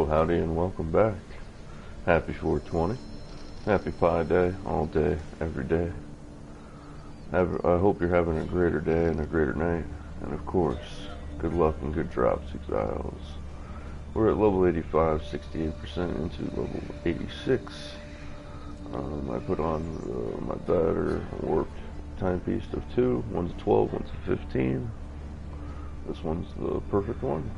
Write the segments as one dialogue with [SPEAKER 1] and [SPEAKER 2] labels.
[SPEAKER 1] howdy, and welcome back. Happy 420. Happy Pi Day, all day, every day. I hope you're having a greater day and a greater night. And of course, good luck and good drops, Exiles. We're at level 85, 68% into level 86. I put on my better warped timepiece of 2. One's a 12, one's a 15. This one's the perfect one.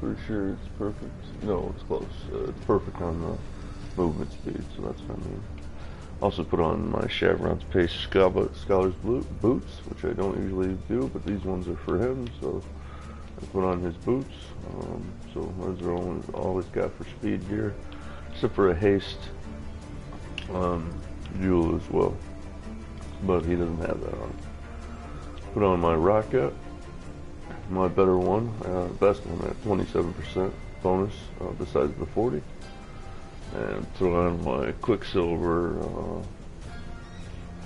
[SPEAKER 1] Pretty sure it's perfect. No, it's close. It's perfect on the movement speed, so that's what I mean. Also put on my Chevron's Pace Scholar's boots, which I don't usually do, but these ones are for him, so I put on his boots. So those are all he's got for speed gear, except for a haste jewel as well, but he doesn't have that on. Put on my rocket, my better one, best one at 27% bonus besides the 40, and throw on my Quicksilver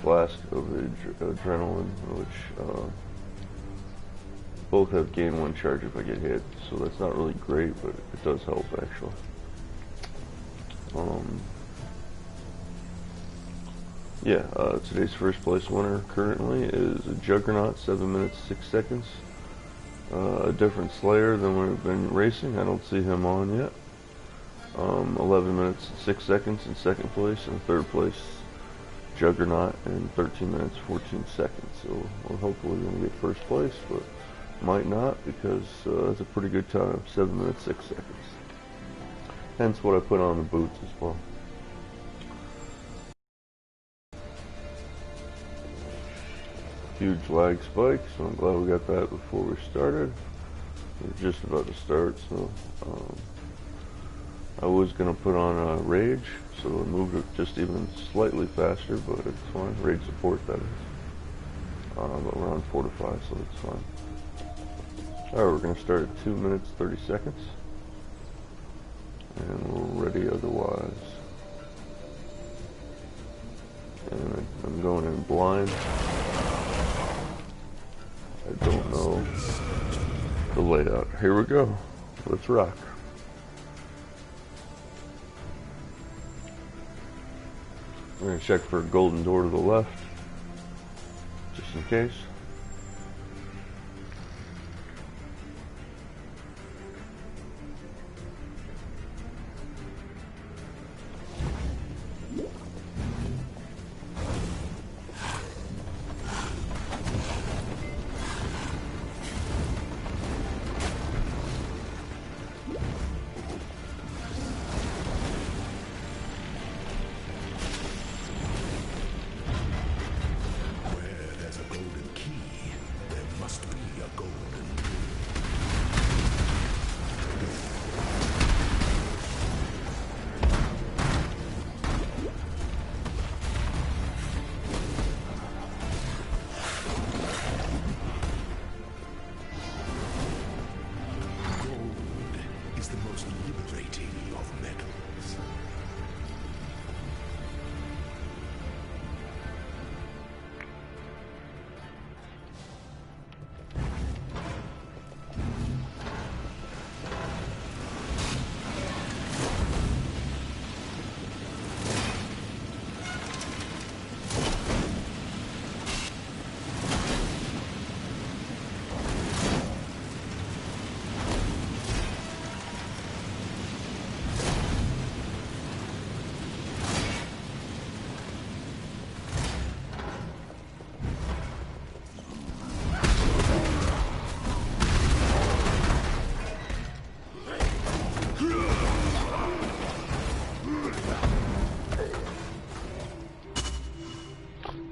[SPEAKER 1] flask of adrenaline, which both have gain 1 charge if I get hit, so that's not really great, but it does help actually. Today's first place winner currently is a Juggernaut, 7 minutes 6 seconds. A different Slayer than we've been racing. I don't see him on yet. 11 minutes 6 seconds in second place, and third place Juggernaut in 13 minutes 14 seconds. So we're hopefully going to get first place, but might not, because that's a pretty good time, 7 minutes 6 seconds. Hence what I put on the boots as well. Huge lag spike, so I'm glad we got that before we started. We're just about to start, so I was going to put on Rage, so I moved it just even slightly faster, but it's fine. Rage support, that is. But we're on 4 to 5, so it's fine. Alright, we're going to start at 2 minutes 30 seconds. And we're ready otherwise. And I'm going in blind. I don't know the layout. Here we go. Let's rock. We're going to check for a golden door to the left, just in case.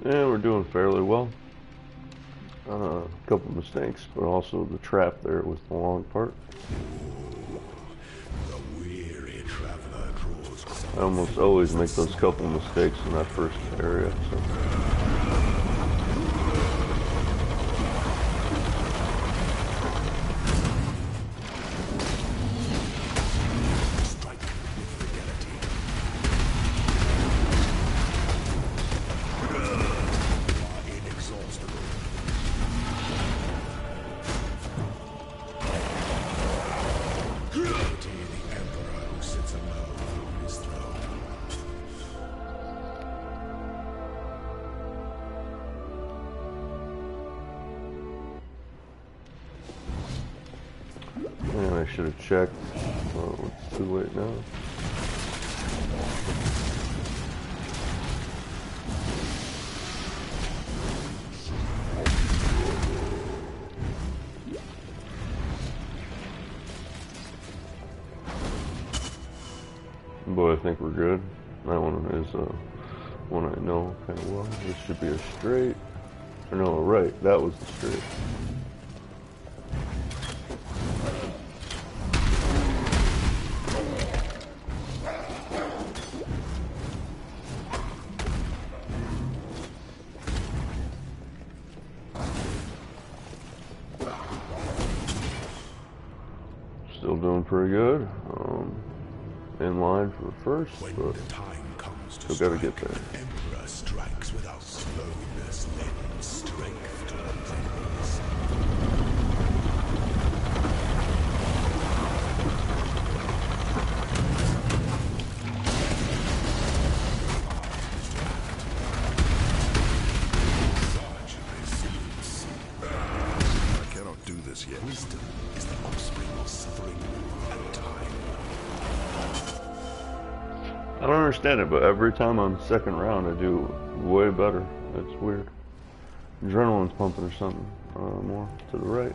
[SPEAKER 1] Yeah, we're doing fairly well. A couple of mistakes, but also the trap there was the long part. I almost always make those couple mistakes in that first area. So. Man, I should have checked. Oh, it's too late now. But I think we're good. That one is one I know kind of well. This should be a straight. Or no, right. That was the straight. Still doing pretty good. In line for first, but
[SPEAKER 2] the time comes to
[SPEAKER 1] still gotta get there.
[SPEAKER 2] Emperor strikes without slowness, lend strength to one's enemies. Such resilience.
[SPEAKER 3] I cannot do this yet.
[SPEAKER 2] Wisdom is the offspring of suffering and time.
[SPEAKER 1] I don't understand it, but every time I'm second round, I do way better. It's weird. Adrenaline's pumping or something. More to the right.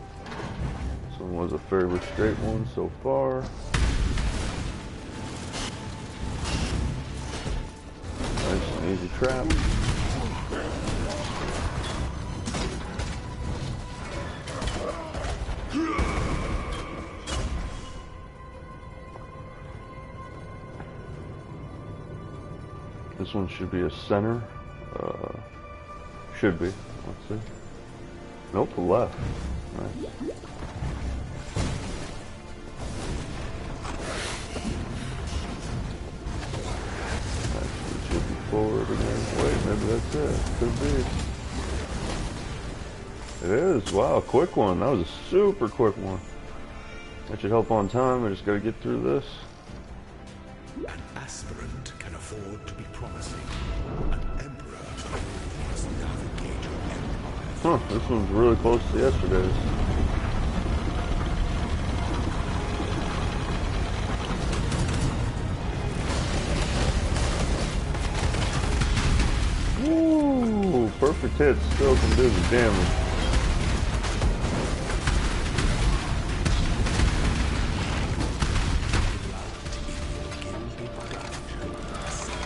[SPEAKER 1] This one was a fairly straight one so far. Nice and easy trap. This one should be a center. Should be. Let's see. Nope, left. Nice. Actually, should be forward again. Wait, maybe that's it. Could be. It is. Wow, quick one. That was a super quick one. That should help on time. I just gotta get through this.
[SPEAKER 2] An aspirant can afford to be promising. An emperor must navigate your empire.
[SPEAKER 1] Huh, this one's really close to yesterday's. Woo! Perfect hit still can do the damage.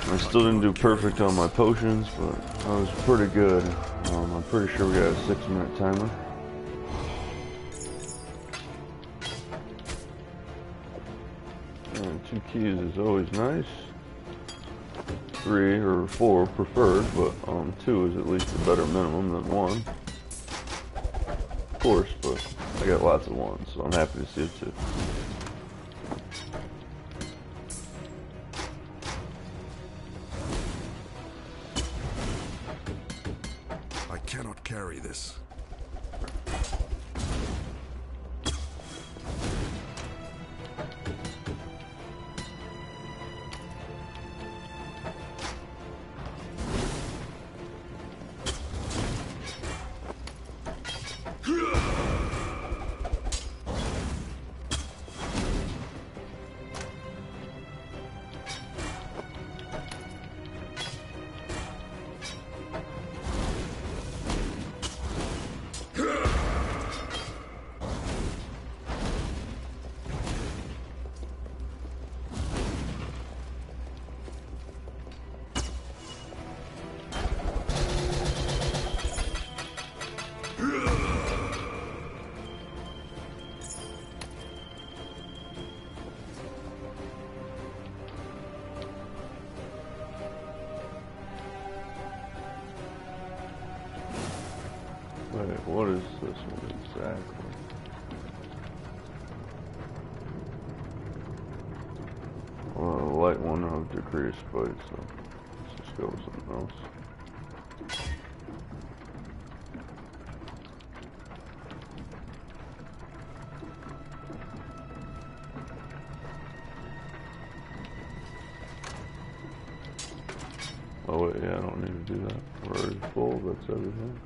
[SPEAKER 1] I still didn't do perfect on my potions, but I was pretty good. I'm pretty sure we got a 6-minute timer. And 2 keys is always nice. 3 or 4 preferred, but 2 is at least a better minimum than 1. Of course, but I got lots of 1s, so I'm happy to see it too.
[SPEAKER 3] I cannot carry this.
[SPEAKER 1] Wait, what is this one exactly? Well, the light one of decreased fight, so let's just go with something else. Oh wait, yeah, I don't need to do that. We're already full, that's everything.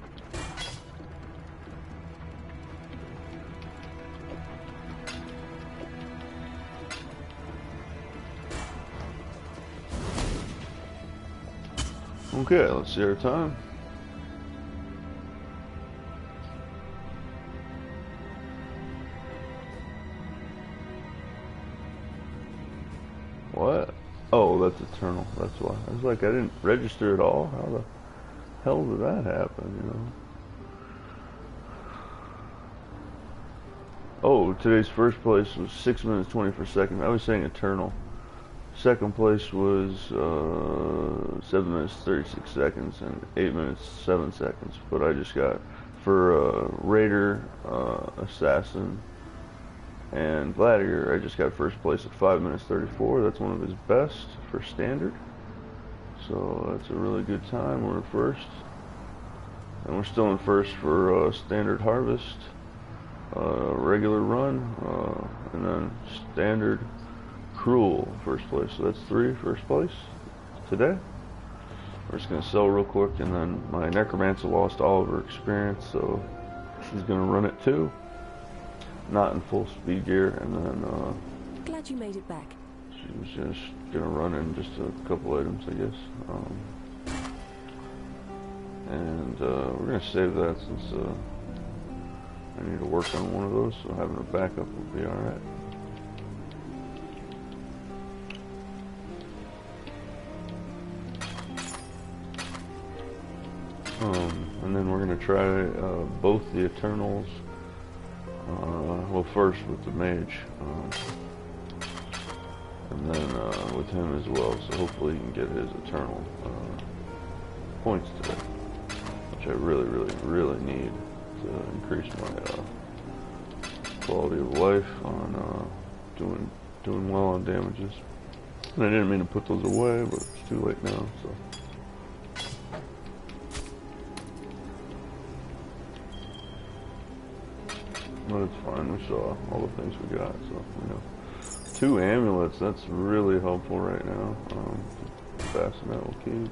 [SPEAKER 1] Okay, let's see our time. What? Oh, that's Eternal. That's why. I was like, I didn't register at all. How the hell did that happen, you know? Oh, today's first place was 6 minutes 24 seconds. I was saying Eternal. Second place was 7 minutes 36 seconds and 8 minutes 7 seconds. But I just got for Raider, Assassin, and Gladiator. I just got first place at 5 minutes 34. That's one of his best for standard. So that's a really good time. We're in first, and we're still in first for standard harvest, regular run, and then standard. Cruel first place, so that's 3 first place today. We're just gonna sell real quick, and then my Necromancer lost all of her experience, so she's gonna run it too, not in full speed gear. And then
[SPEAKER 4] glad you made it back.
[SPEAKER 1] she was just gonna run in just a couple items, I guess. And we're gonna save that since I need to work on one of those, so having a backup will be all right. And then we're going to try both the Eternals, well first with the Mage, and then with him as well, so hopefully he can get his Eternal points today, which I really need to increase my quality of life on doing well on damages. And I didn't mean to put those away, but it's too late now, so. But it's fine, we saw all the things we got, so, you know. 2 amulets, that's really helpful right now. Bassinet will keep.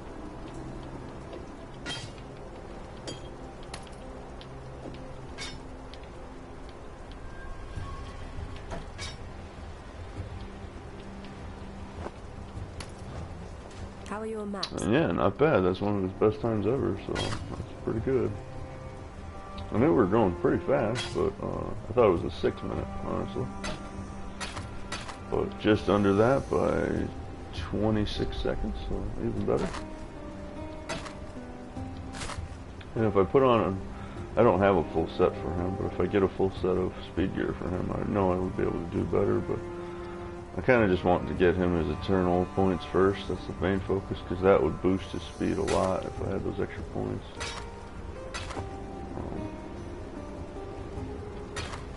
[SPEAKER 4] How are your maps?
[SPEAKER 1] And yeah, not bad. That's one of his best times ever, so that's pretty good. I knew we were going pretty fast, but I thought it was a 6 minute, honestly. But just under that by 26 seconds, so even better. And if I put on I don't have a full set for him, but if I get a full set of speed gear for him, I know I would be able to do better, but I kind of just want to get him his Eternal points first. That's the main focus, because that would boost his speed a lot if I had those extra points.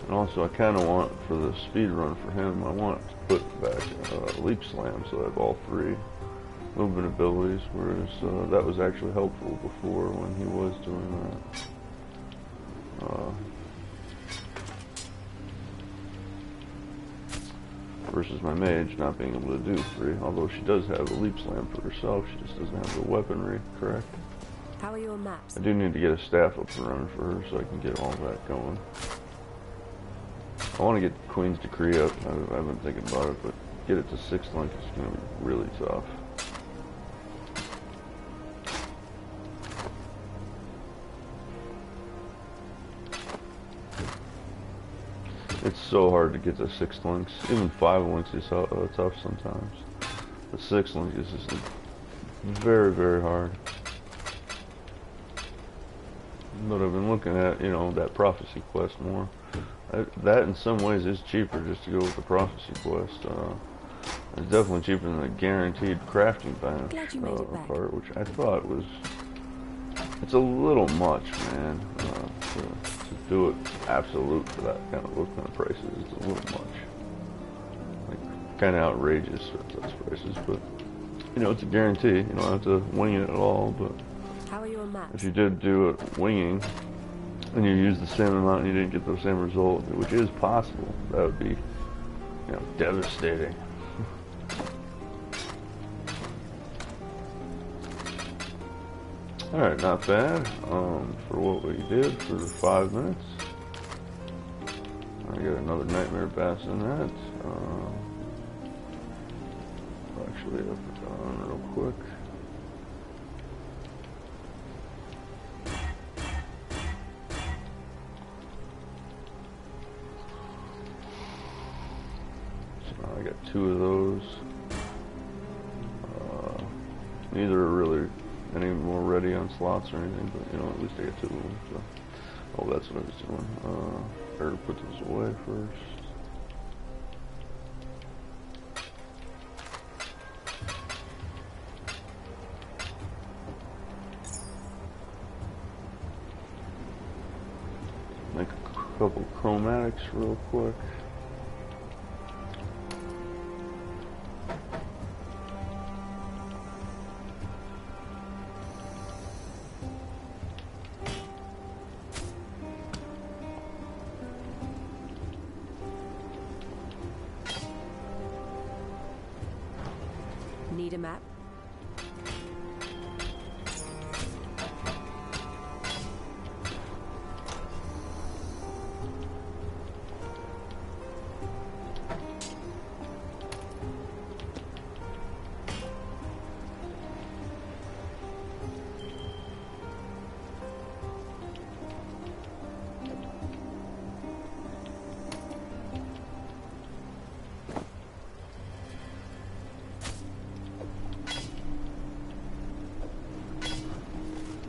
[SPEAKER 1] And also, I kind of want, for the speed run for him, I want to put back Leap Slam, so I have all 3 movement abilities, whereas that was actually helpful before when he was doing that. Versus my mage not being able to do 3, although she does have a Leap Slam for herself, she just doesn't have the weaponry, correct?
[SPEAKER 4] How are your maps?
[SPEAKER 1] I do need to get a staff up and running for her so I can get all that going. I want to get Queen's Decree up. I've been thinking about it, but get it to 6th link is going to be really tough. It's so hard to get to 6th links. Even 5 links is tough sometimes. The 6th link is just very hard. But I've been looking at, you know, that prophecy quest more. That in some ways is cheaper just to go with the prophecy quest. It's definitely cheaper than the guaranteed crafting bench part, which I thought was, it's a little much, man, to do it absolute for that kind of prices. It's a little much, like kind of outrageous for those prices. But you know, it's a guarantee. You don't have to wing it at all. But
[SPEAKER 4] how are your maps?
[SPEAKER 1] if you did do it winging, and you use the same amount and you didn't get the same result, which is possible, that would be, you know, devastating. Alright, not bad for what we did for 5 minutes. I got another Nightmare Bass in that. Actually, I'll put that on real quick. I got 2 of those. Neither are really any more ready on slots or anything, but you know, at least I got 2 of them. So, oh, that's what I was doing. Better put this away first. Make a couple chromatics real quick.
[SPEAKER 4] Need a map?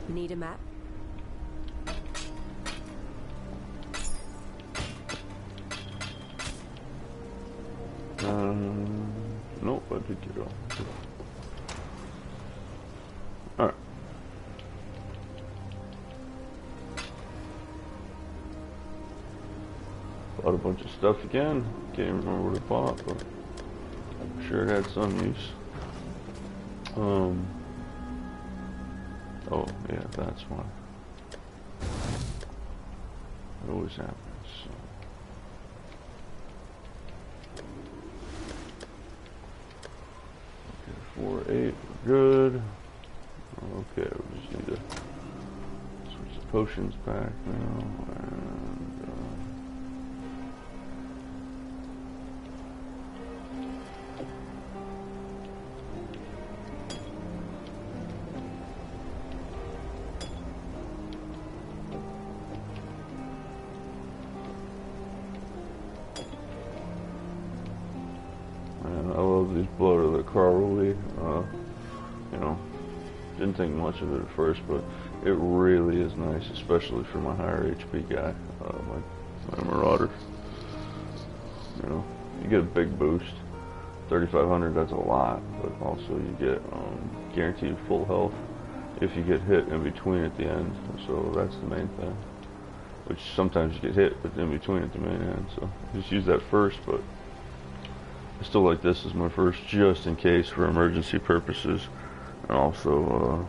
[SPEAKER 4] Need a map?
[SPEAKER 1] Nope, I did get it all. Alright. Bought a bunch of stuff again. Can't even remember what I bought, but I'm sure it had some use. Oh, yeah, that's why. It always happens. So. Okay, 4, 8, we're good. Okay, we just need to switch the potions back now. And, I love these blood of the Carly. You know, didn't think much of it at first, but it really is nice, especially for my higher HP guy, my Marauder. You know, you get a big boost. 3,500, that's a lot, but also you get guaranteed full health if you get hit in between at the end. So that's the main thing. Which sometimes you get hit, but in between at the main end. So just use that first, but I still like this as my first, just in case for emergency purposes, and also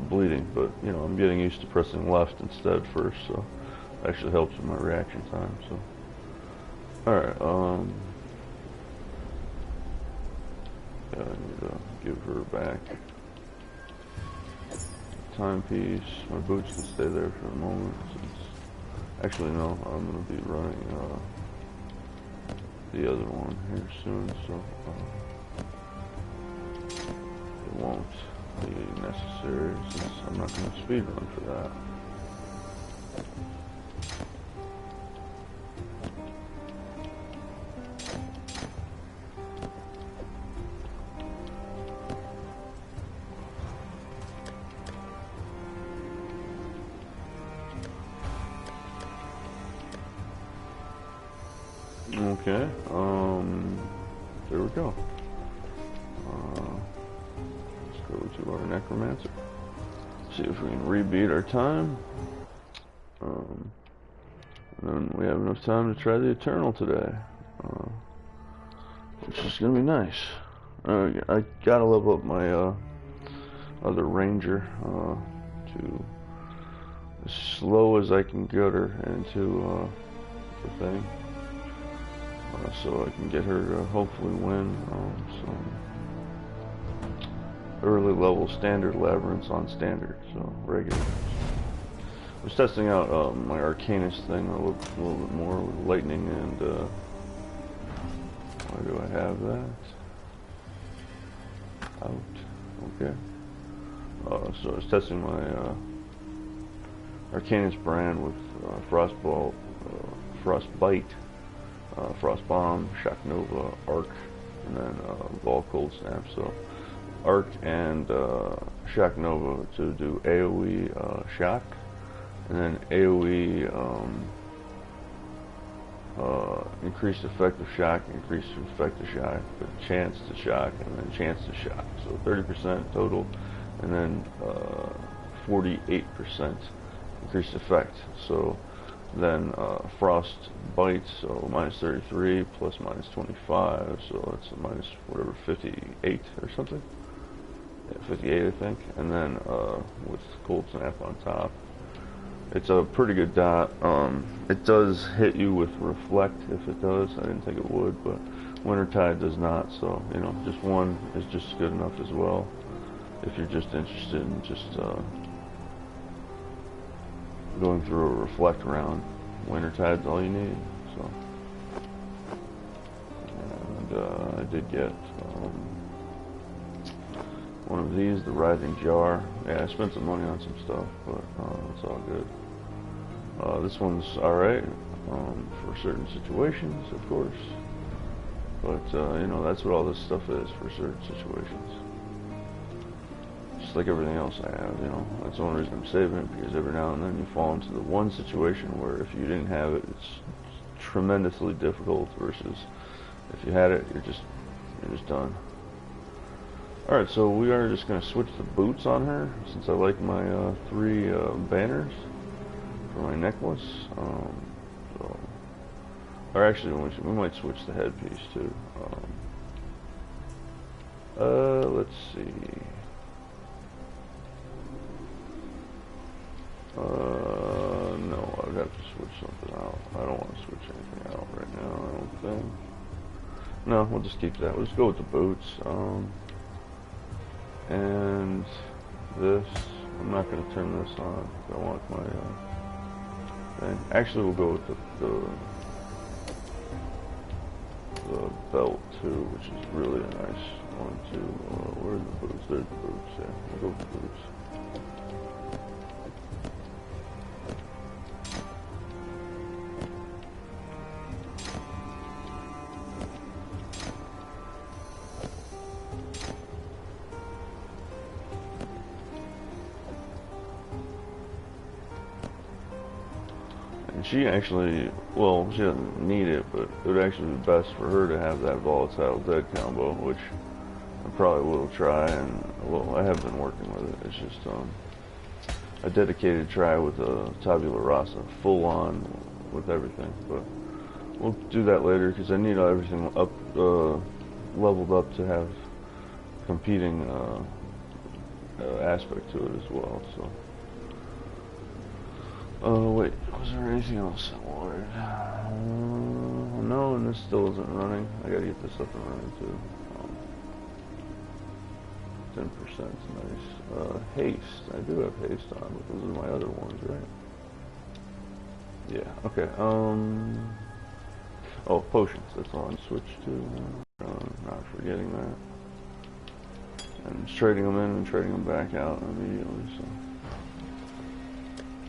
[SPEAKER 1] bleeding. But you know, I'm getting used to pressing left instead first, so it actually helps with my reaction time. So, all right, yeah, I need to give her back timepiece. My boots can stay there for a moment. Since, actually, no, I'm gonna be running the other one here soon, so it won't be necessary since I'm not going to speed run for that. Okay, there we go. Let's go to our Necromancer. See if we can rebeat our time. And then we have enough time to try the Eternal today. Which is going to be nice. I gotta level up my other Ranger to as slow as I can get her into the thing. So I can get her to hopefully win some early level standard labyrinths on standard, so regular. I was testing out my Arcanist thing a little bit more with lightning, and why do I have that? Out. Okay. So I was testing my Arcanist brand with Frostbite. Frost Bomb, Shock Nova, Arc, and then Vol Cold Snap. So Arc and Shock Nova to do AoE shock, and then AoE increased effective shock, increased effective shock, but chance to shock, and then chance to shock. So 30% total, and then 48% increased effect. So then Frost Bites, so minus 33 plus minus 25, so that's a minus whatever 58 or something. Yeah, 58 I think. And then with Cold Snap on top. It's a pretty good dot. It does hit you with Reflect if it does. I didn't think it would, but Wintertide does not. So, you know, just one is just good enough as well. If you're just interested in just going through a Reflect round, Wintertide's all you need. So, and I did get one of these, the Writhing Jar. Yeah, I spent some money on some stuff, but it's all good. This one's alright for certain situations, of course. But, you know, that's what all this stuff is for certain situations. Just like everything else I have, you know. That's the only reason I'm saving it, because every now and then you fall into the one situation where if you didn't have it, it's tremendously difficult, versus if you had it, you're just done. Alright, so we are just going to switch the boots on her, since I like my 3 banners for my necklace. So, or actually, we might switch the headpiece too. Let's see. No, I'd have to switch something out. I don't want to switch anything out right now, I don't think. No, we'll just keep that. We'll just go with the boots. And this, I'm not going to turn this on. I want my thing. Actually, we'll go with the belt too, which is really a nice one too. Where are the boots? There's the boots. Yeah, we'll go with the boots. She actually, well, she doesn't need it, but it would actually be best for her to have that volatile dead combo, which I probably will try, and, well, I have been working with it. It's just a dedicated try with a Tabula Rasa, full on with everything, but we'll do that later, because I need everything up, leveled up to have competing aspect to it as well, so. Wait, was there anything else I wanted? No, and this still isn't running. I gotta get this up and running too. 10% is nice. Haste. I do have haste on, but those are my other ones, right? Yeah, okay. Oh, potions. That's all I'm switched to. Not forgetting that. And just trading them in and trading them back out immediately, so.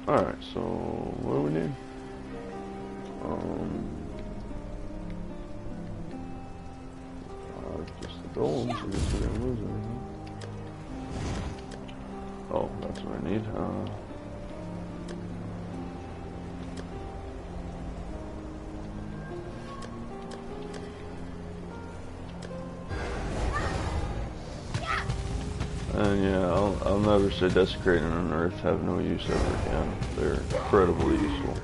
[SPEAKER 1] Alright, so what do we need? Just the gold, so I guess we didn't lose anything. Oh, that's what I need. And yeah, I'll never say Desecrating and Unearth have no use ever again. They're incredibly useful.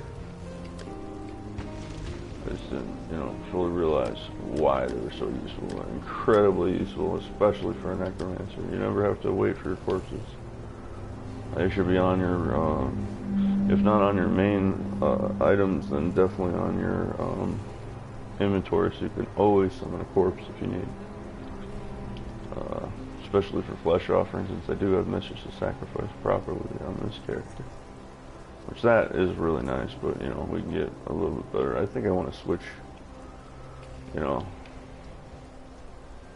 [SPEAKER 1] I just didn't, you know, fully realize why they were so useful. They're incredibly useful, especially for a necromancer. You never have to wait for your corpses. They should be on your, if not on your main items, then definitely on your inventory, so you can always summon a corpse if you need. Especially for flesh offerings, since I do have Mistress of Sacrifice properly on this character. Which that is really nice, but you know, we can get a little bit better. I think I want to switch, you know.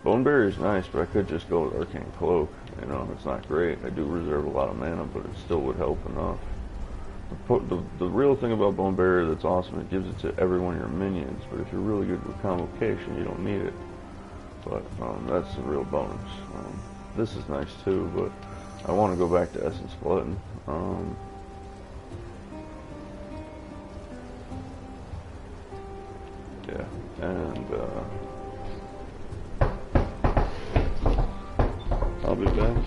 [SPEAKER 1] Boneberry is nice, but I could just go with Arcane Cloak. You know, it's not great. I do reserve a lot of mana, but it still would help enough. The real thing about Bone Barrier that's awesome, it gives it to every one of your minions, but if you're really good with Convocation, you don't need it. But that's a real bonus. This is nice too, but I want to go back to Essence Glutton. Yeah, and I'll be back.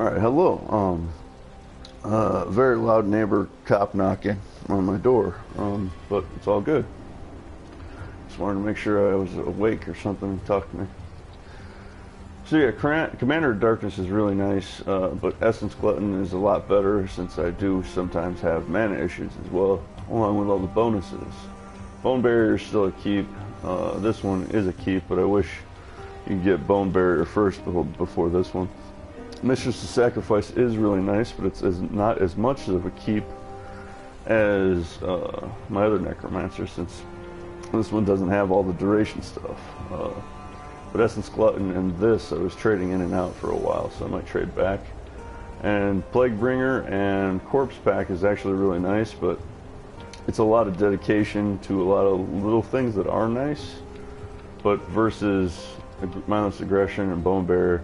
[SPEAKER 1] Alright, hello. Very loud neighbor cop knocking on my door, but it's all good. Just wanted to make sure I was awake or something and talk to me. So yeah, Commander of Darkness is really nice, but Essence Glutton is a lot better since I do sometimes have mana issues as well, along with all the bonuses. Bone Barrier is still a keep. This one is a keep, but I wish you could get Bone Barrier first before this one. Mistress of Sacrifice is really nice, but it's not as much of a keep as my other Necromancer, since this one doesn't have all the duration stuff. But Essence Glutton and this I was trading in and out for a while, so I might trade back. And Plaguebringer and Corpse Pack is actually really nice, but it's a lot of dedication to a lot of little things that are nice, but versus Mindless Aggression and Bone Barrier,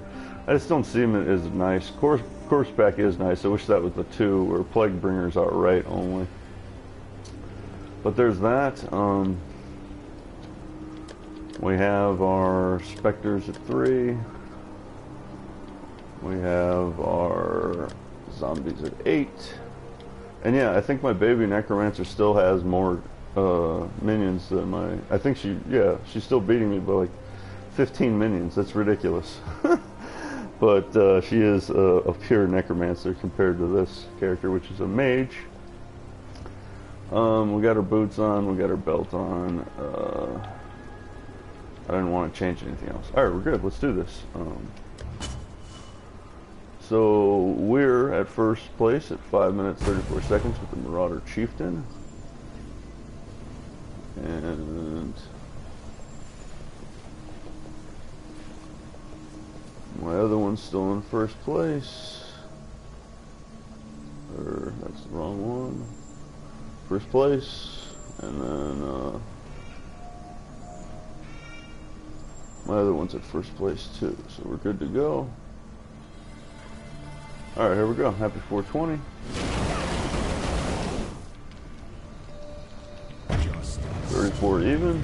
[SPEAKER 1] I just don't see them as nice. Corpse Pack is nice. I wish that was the 2, or Plaguebringer's alright only. But there's that. We have our Spectres at 3. We have our Zombies at 8. And yeah, I think my baby Necromancer still has more minions than my... I think she's still beating me by like 15 minions. That's ridiculous. But she is a pure Necromancer compared to this character, which is a mage. We got her boots on, we got her belt on. I didn't want to change anything else. Alright, we're good. Let's do this. So we're at first place at 5 minutes 34 seconds with the Marauder Chieftain. And my other one's still in first place. Or that's the wrong one. First place. And then my other one's at first place too. So we're good to go. Alright, here we go. Happy 420. 34 even.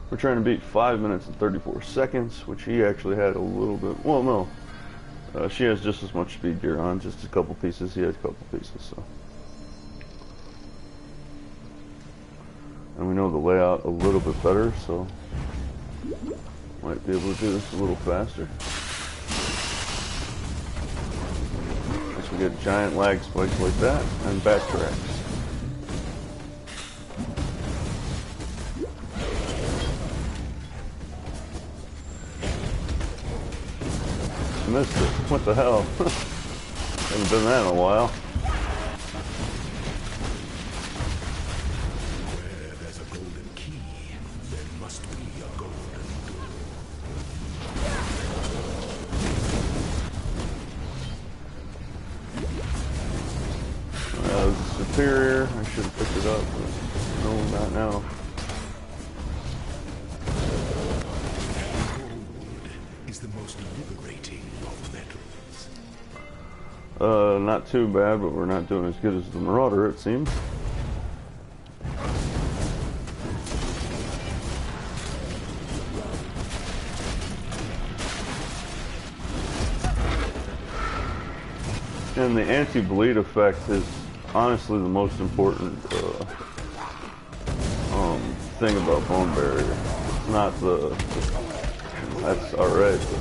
[SPEAKER 1] We're trying to beat 5 minutes and 34 seconds, which he actually had a little bit. Well, no. She has just as much speed gear on, just a couple pieces. He had a couple pieces, so. And we know the layout a little bit better, so might be able to do this a little faster. Once we get giant lag spikes like that, and backtracks. Missed it. What the hell? Haven't done that in a while.
[SPEAKER 2] Where there's a golden key, there must be a golden door.
[SPEAKER 1] That was superior. I should have picked it up, but no, not now.
[SPEAKER 2] Is the most liberating of metals.
[SPEAKER 1] Not too bad, but we're not doing as good as the Marauder, it seems. And the anti-bleed effect is honestly the most important thing about Bone Barrier. It's not that's alright, but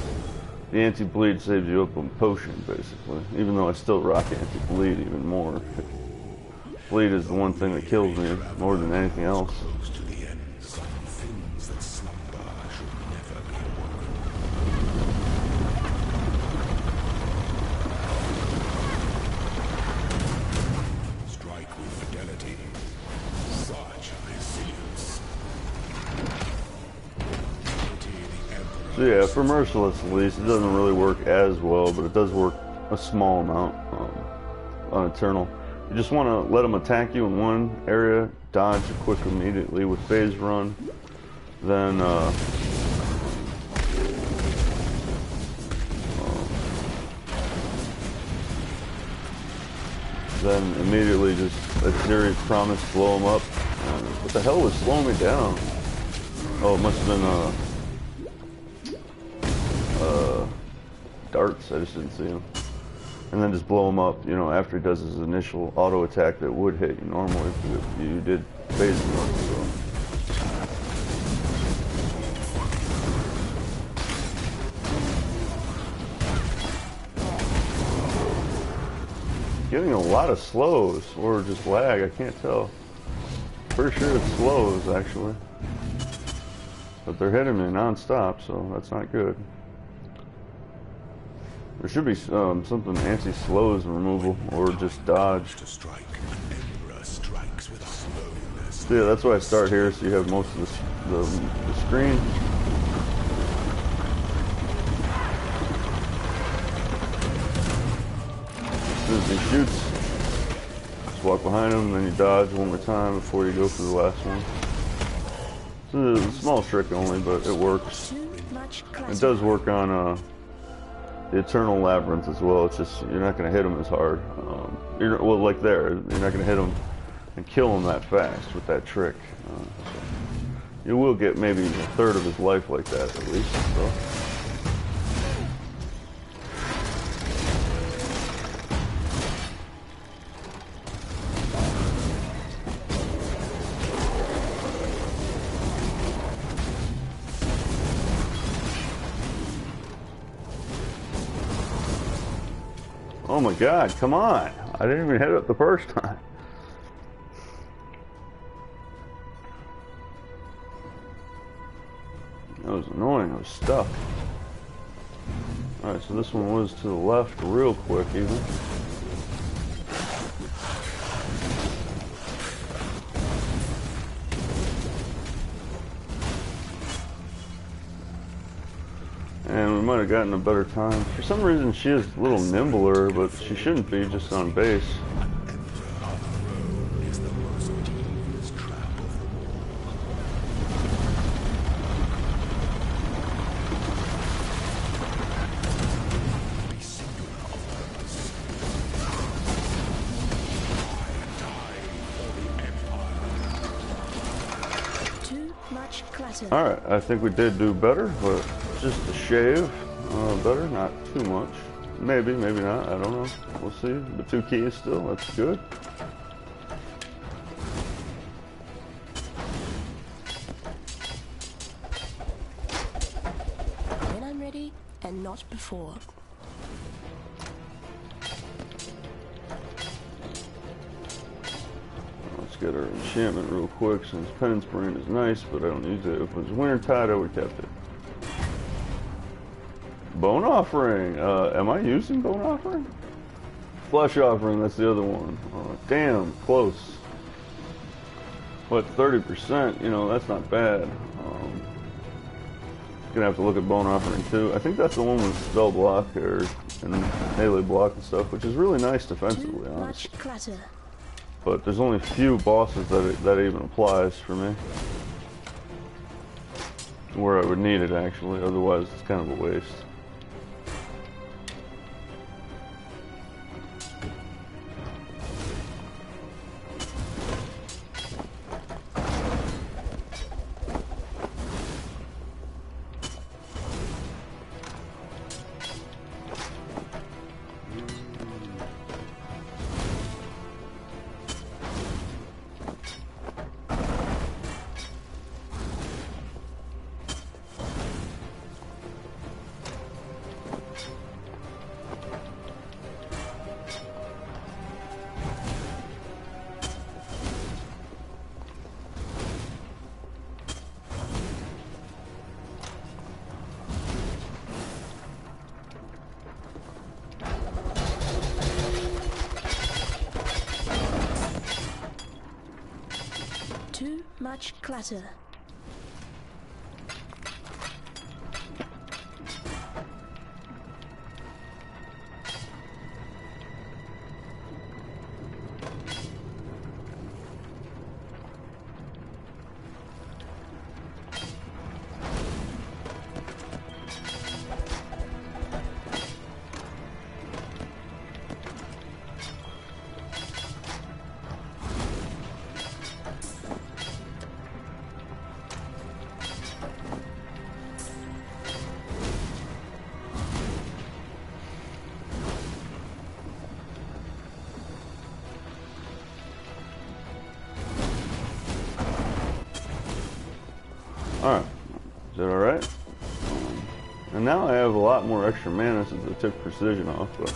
[SPEAKER 1] the anti-bleed saves you up on potion, basically. Even though I still rock anti-bleed even more. Bleed is the one thing that kills me more than anything else.
[SPEAKER 2] Close to the end, some things that slumber should never be awoken. Strike with fidelity. Such resilience.
[SPEAKER 1] So yeah, for Merciless at least, it doesn't really work as well, but it does work a small amount on Eternal. You just want to let them attack you in one area, dodge quick immediately with phase run, then immediately just a serious promise, blow them up. What the hell was slowing me down? Oh, it must have been darts. I just didn't see them. and then just blow him up, you know, after he does his initial auto attack that would hit you normally if you did phase him. So. Getting a lot of slows, or just lag, I can't tell. Pretty sure it's slows, actually. But they're hitting me non-stop, so that's not good. There should be something anti-slows removal, or just dodge.
[SPEAKER 2] To strike, an emperor strikes with slowness.
[SPEAKER 1] So yeah, that's why I start here, so you have most of the screen. As soon as he shoots, just walk behind him, then you dodge one more time before you go for the last one. It's a small trick only, but it works. It does work on the Eternal Labyrinth as well. It's just you're not going to hit him as hard. Well, like there, you're not going to hit him and kill him that fast with that trick. You will get maybe a third of his life like that at least. So. Oh my god, come on! I didn't even hit it the first time. That was annoying, I was stuck. Alright, so this one was to the left real quick even. And we might have gotten a better time. For some reason she is a little nimbler, but she shouldn't be just on base. Alright, I think we did do better, but just a shave. Better, not too much. Maybe, maybe not, I don't know. We'll see. But 2 keys still, that's good.
[SPEAKER 4] When I'm ready, and not before.
[SPEAKER 1] Let's get our enchantment real quick, since Penance Brand is nice, but I don't use it. If it was Wintertide, I would have kept it. Bone Offering. Am I using Bone Offering? Flesh Offering, that's the other one. Damn, close. What, 30%? You know, that's not bad. Gonna have to look at Bone Offering too. I think that's the one with spell block and melee block and stuff, which is really nice defensively, honestly. But there's only a few bosses that it even applies for me. Where I would need it actually, otherwise it's kind of a waste.
[SPEAKER 4] Too much clutter.
[SPEAKER 1] Alright. Is that alright? And now I have a lot more extra mana since I took precision off, but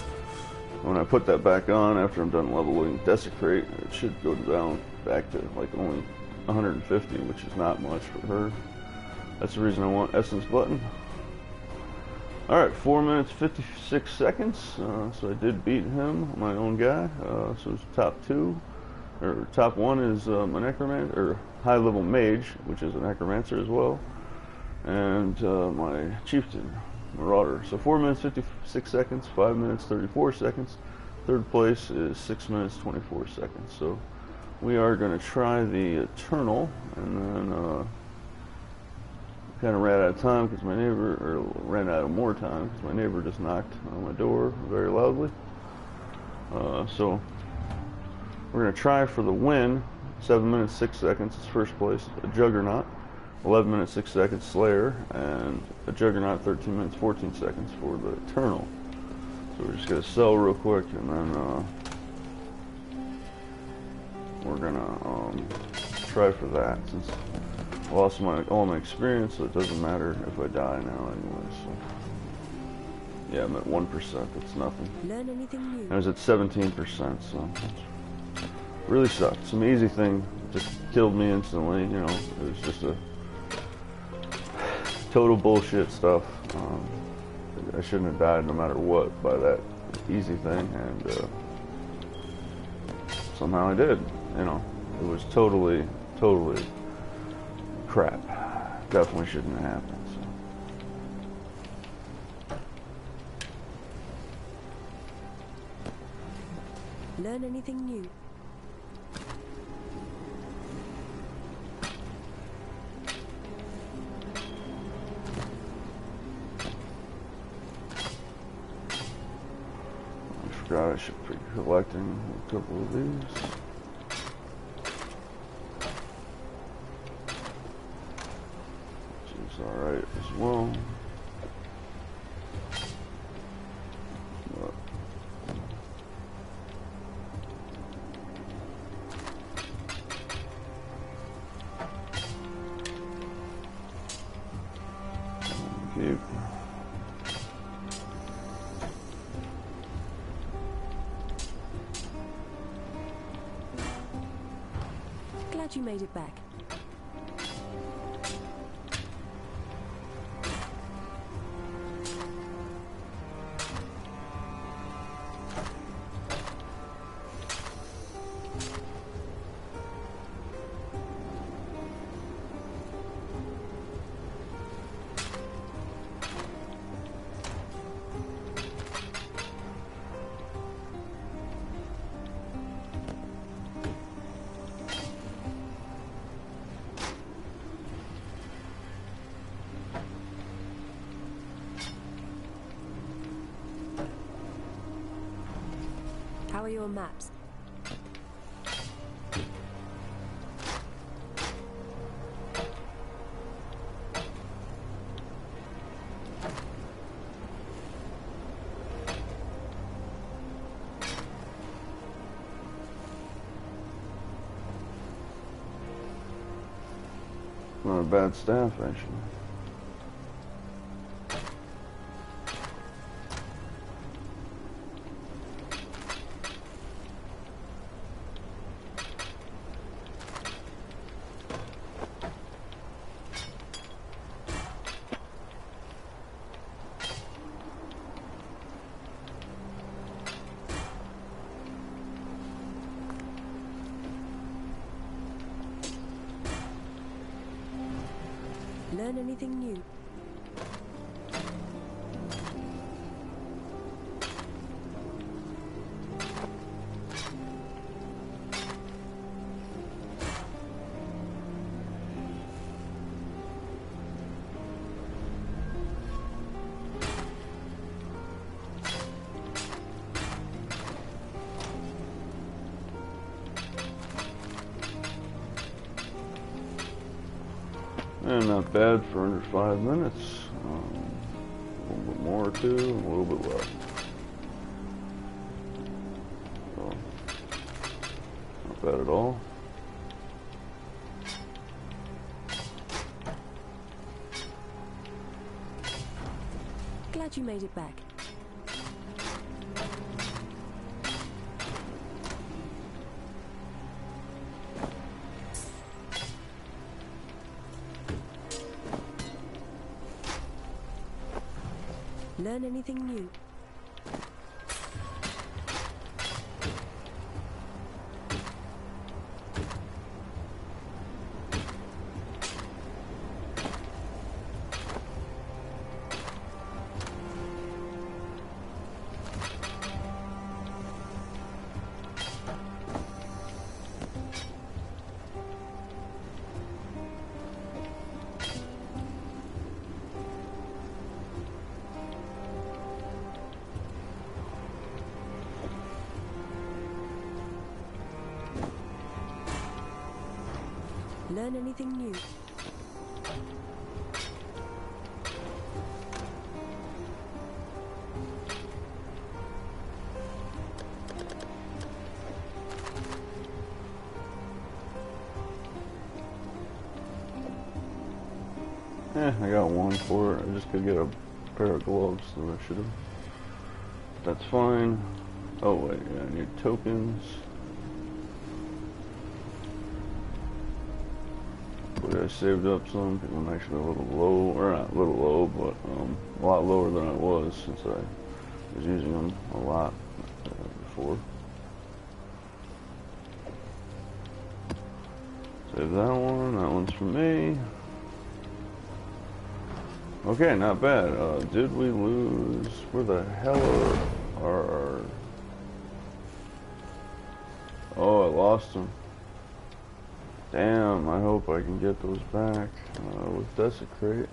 [SPEAKER 1] when I put that back on after I'm done leveling Desecrate, it should go down back to like only 150, which is not much for her. That's the reason I want Essence button. Alright, 4 minutes 56 seconds, so I did beat him, my own guy, so it's top 2, or top 1 is a Necromancer, or high level Mage, which is a Necromancer as well, and my Chieftain, Marauder. So 4 minutes 56 seconds, 5 minutes 34 seconds, third place is 6 minutes 24 seconds, so we are going to try the Eternal, and then kind of ran out of time because my neighbor, or ran out of more time because my neighbor just knocked on my door very loudly. So we're going to try for the win. 7 minutes 6 seconds is first place, a Juggernaut. 11 minutes 6 seconds Slayer, and a Juggernaut 13 minutes 14 seconds for the Eternal. So we're just going to sell real quick, and then we're going to try for that, since I lost all my experience, so it doesn't matter if I die now anyway. So yeah, I'm at 1%. That's nothing.
[SPEAKER 4] Learn anything new.
[SPEAKER 1] I was at 17%, so really sucked. Some easy thing just killed me instantly. You know, it was just a total bullshit stuff. I shouldn't have died no matter what by that easy thing, and somehow I did. You know, it was totally crap. Definitely shouldn't have happened.
[SPEAKER 4] So. Learn anything new.
[SPEAKER 1] I forgot I should be collecting a couple of these. Alright as well. Keep.
[SPEAKER 4] Glad you made it back. How are your maps?
[SPEAKER 1] Not a bad staff, actually.
[SPEAKER 4] Learn anything new.
[SPEAKER 1] And not bad for under 5 minutes. A little bit more too, and a little bit less. So, not bad at all.
[SPEAKER 4] Glad you made it back. Learn anything new? Learn anything new?
[SPEAKER 1] I got one for it. I just could get a pair of gloves that I should have. That's fine. Oh wait, yeah, I need tokens. But I saved up some because I'm actually a little low, or not a little low, but a lot lower than I was since I was using them a lot before. Save that one's for me. Okay, not bad. Did we lose? Where the hell are oh, I lost them. Damn, I hope I can get those back with Desecrate.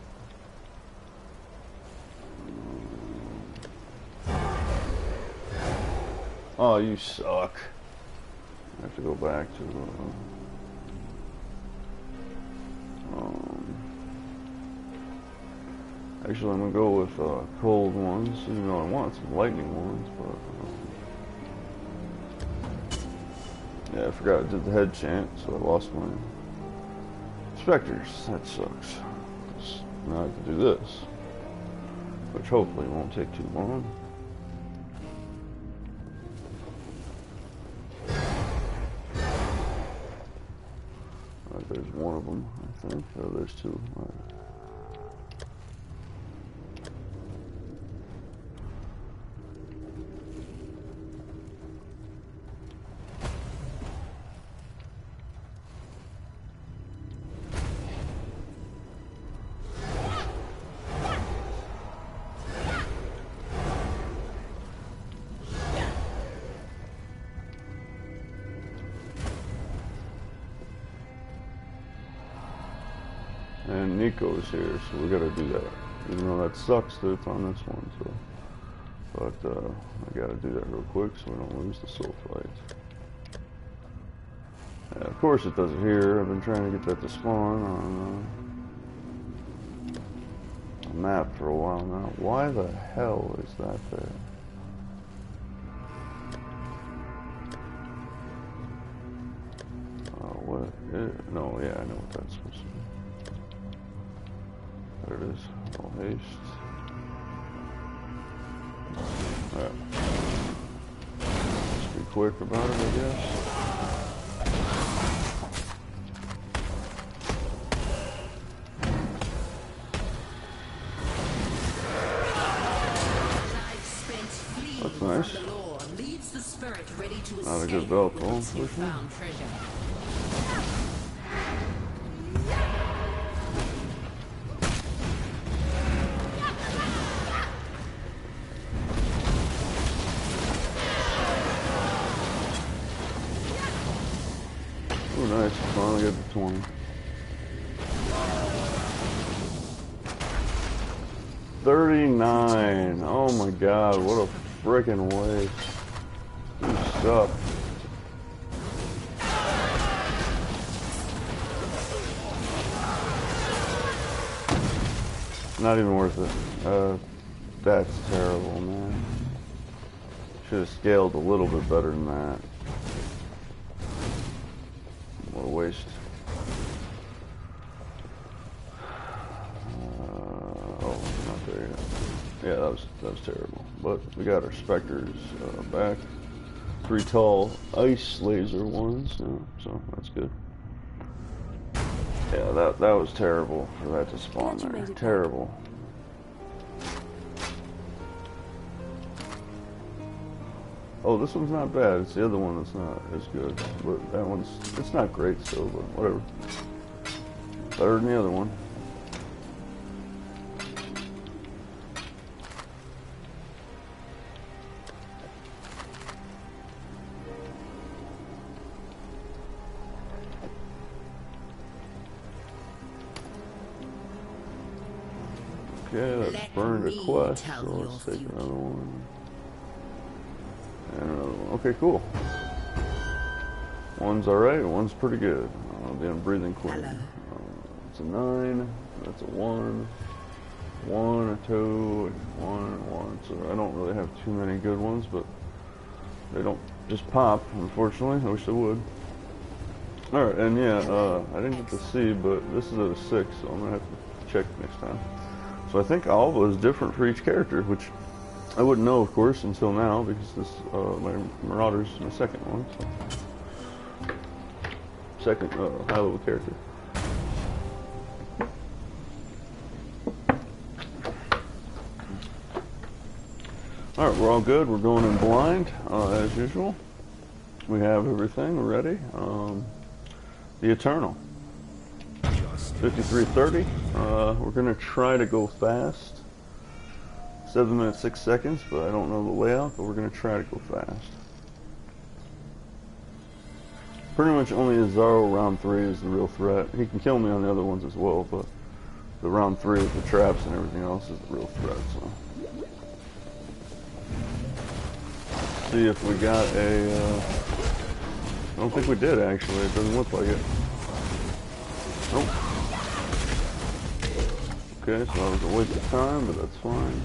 [SPEAKER 1] Oh, you suck. I have to go back to actually, I'm gonna go with cold ones, even though I want some lightning ones, but yeah, I forgot I did the head chant, so I lost my specters. That sucks. Now I have to do this, which hopefully won't take too long. There's one of them, I think. Oh, there's two. All right. And Nico's here, so we gotta do that. Even though that sucks that it's on this one, so. But I gotta do that real quick so we don't lose the soul fight. Yeah, of course it does it here. I've been trying to get that to spawn on a map for a while now. Why the hell is that there? What? No, yeah, I know what that's supposed to be. There it is. All haste. Alright. Just be quick about it, I guess. That's nice. Not a good belt, though, unfortunately. Oh, nice. Finally got the 20. $39. Oh my god, what a freaking waste. You suck. Not even worth it. That's terrible, man. Should have scaled a little bit better than that. What a waste. Oh, not there yet. Yeah, that was terrible. But we got our Spectres back. 3 tall ice laser ones, so that's good. Yeah, that was terrible for that to spawn
[SPEAKER 4] Glad you
[SPEAKER 1] there.
[SPEAKER 4] made it
[SPEAKER 1] Terrible. Oh, this one's not bad. It's the other one that's not as good. But that one's, it's not great still, but whatever. Better than the other one. Okay, that's burned a quest, so let's take another one. And another one. Okay, cool. One's alright, one's pretty good. The Unbreathing Queen. It's a 9, that's a 1, 1, a 2, 1, 1. So I don't really have too many good ones, but they don't just pop, unfortunately. I wish they would. Alright, and yeah, I didn't get to see, but this is at a 6, so I'm going to have to check next time. So I think Alva is different for each character, which I wouldn't know, of course, until now, because this my Marauder's my second one, so second high-level character. All right, we're all good. We're going in blind as usual. We have everything ready. The Eternal. 53:30. We're gonna try to go fast. 7 minutes 6 seconds, but I don't know the layout. But we're gonna try to go fast. Pretty much only Azaro round 3 is the real threat. He can kill me on the other ones as well, but the round 3 with the traps and everything else is the real threat. So see if we got a. I don't think we did actually. It doesn't look like it. Nope. Okay, so that was a waste of time, but that's fine.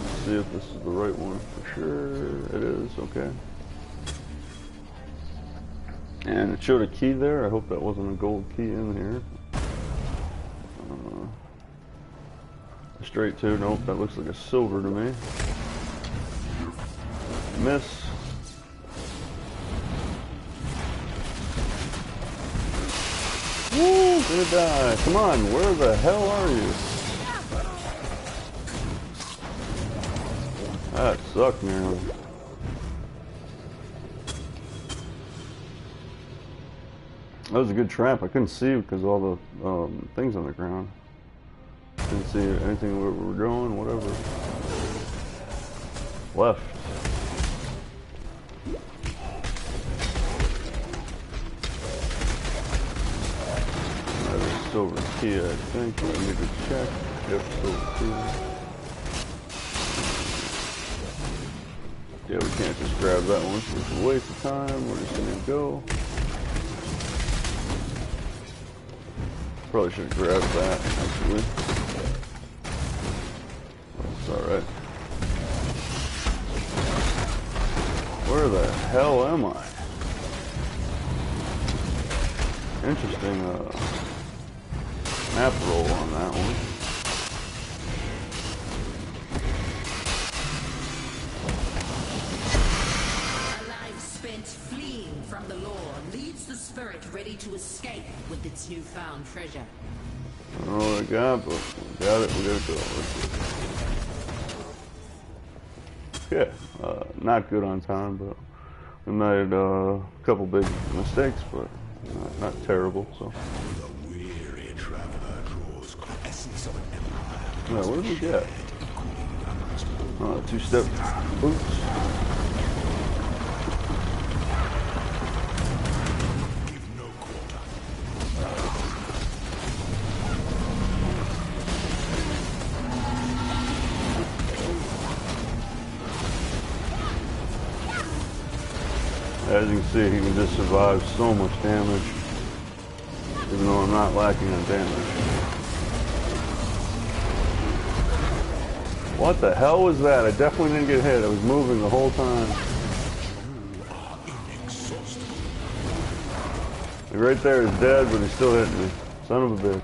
[SPEAKER 1] Let's see if this is the right one for sure. It is, okay. And it showed a key there. I hope that wasn't a gold key in here. Straight 2, nope, that looks like a silver to me. Miss. Woo, gonna die. Come on, where the hell are you? That sucked nearly. That was a good trap. I couldn't see because of all the things on the ground. Didn't see anything where we were going, whatever. Left. Another silver key, I think. I need to check. Yep, silver key. Yeah, we can't just grab that one. It's a waste of time. We're just gonna go. Probably should have grabbed that, actually. It's alright. Where the hell am I? Interesting map roll on that one.
[SPEAKER 5] A life spent fleeing from the law leaves the spirit ready to escape with its newfound treasure.
[SPEAKER 1] I don't know what I got, but we got it, we gotta go. Yeah, not good on time, but we made a couple big mistakes, but not terrible, so.
[SPEAKER 2] The weary traveler draws essence of an empire.
[SPEAKER 1] Yeah, what did we get? 2-step boots.
[SPEAKER 2] Give no quarter.
[SPEAKER 1] As you can see, he can just survive so much damage, even though I'm not lacking on damage. What the hell was that? I definitely didn't get hit. I was moving the whole time. Right there is dead, but he still hit me. Son of a bitch.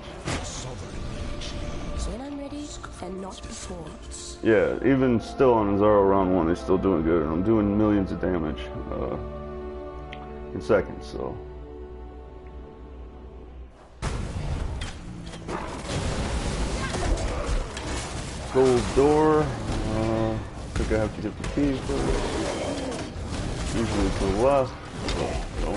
[SPEAKER 4] When I'm ready, and not before.
[SPEAKER 1] Yeah, even still on Zaro round 1, he's still doing good, and I'm doing millions of damage in seconds, so. Gold door. I think I have to get the key first. Usually to the left. Oh no.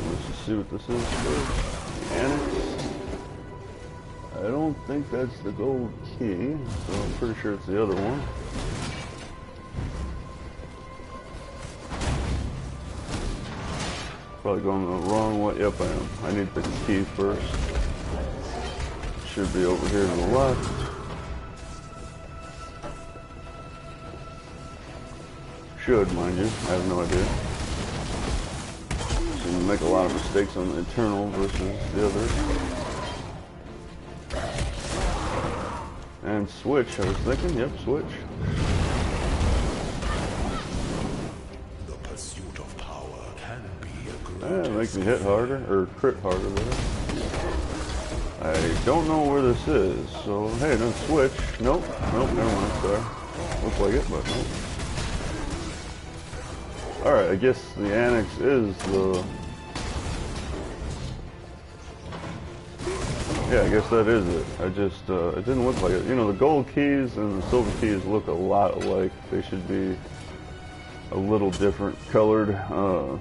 [SPEAKER 1] Let's just see what this is first. The annex. I don't think that's the gold key, so I'm pretty sure it's the other one. Probably going the wrong way. Yep, I am. I need the key first. Should be over here to the left. Should, mind you. I have no idea. So you make a lot of mistakes on the internal versus the other. And switch, I was thinking. Yep, switch.
[SPEAKER 2] The pursuit of power can be a great.
[SPEAKER 1] Yeah, it makes me hit harder, or crit harder there. I don't know where this is, so hey, no switch. Nope, never mind, sorry. Looks like it, but nope. Alright, I guess the annex is the... Yeah, I guess that is it. I just, it didn't look like it. You know, the gold keys and the silver keys look a lot alike. They should be a little different colored, or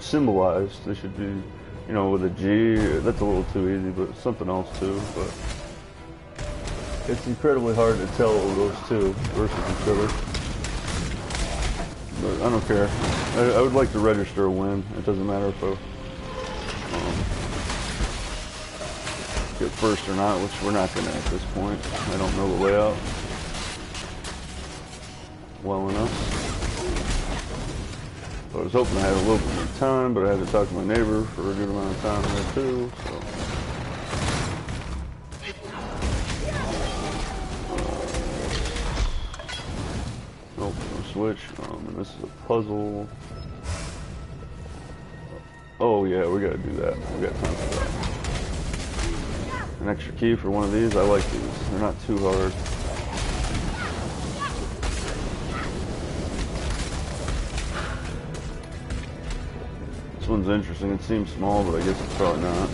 [SPEAKER 1] symbolized. They should be, you know, with a G. That's a little too easy, but something else too. But it's incredibly hard to tell those two versus each other. But I don't care. I would like to register a win. It doesn't matter if I get first or not, which we're not going to at this point. I don't know the layout well enough. I was hoping I had a little bit more time, but I had to talk to my neighbor for a good amount of time there too. So. Nope, no switch. And this is a puzzle. Oh yeah, we gotta do that. We got time for that. An extra key for one of these. I like these. They're not too hard. This one's interesting. It seems small, but I guess it's probably not.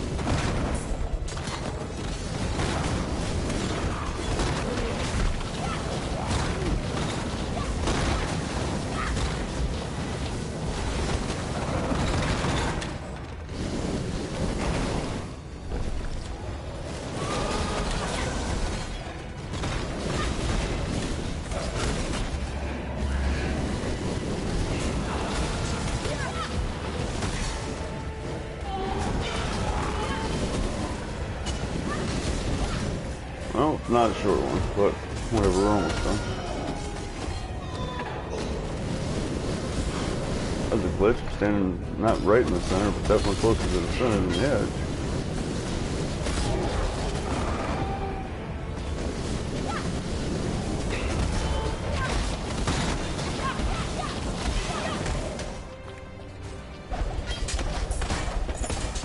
[SPEAKER 1] Well, it's not a short one, but whatever, we're almost done. That was a glitch, standing not right in the center, but definitely closer to the center than the edge.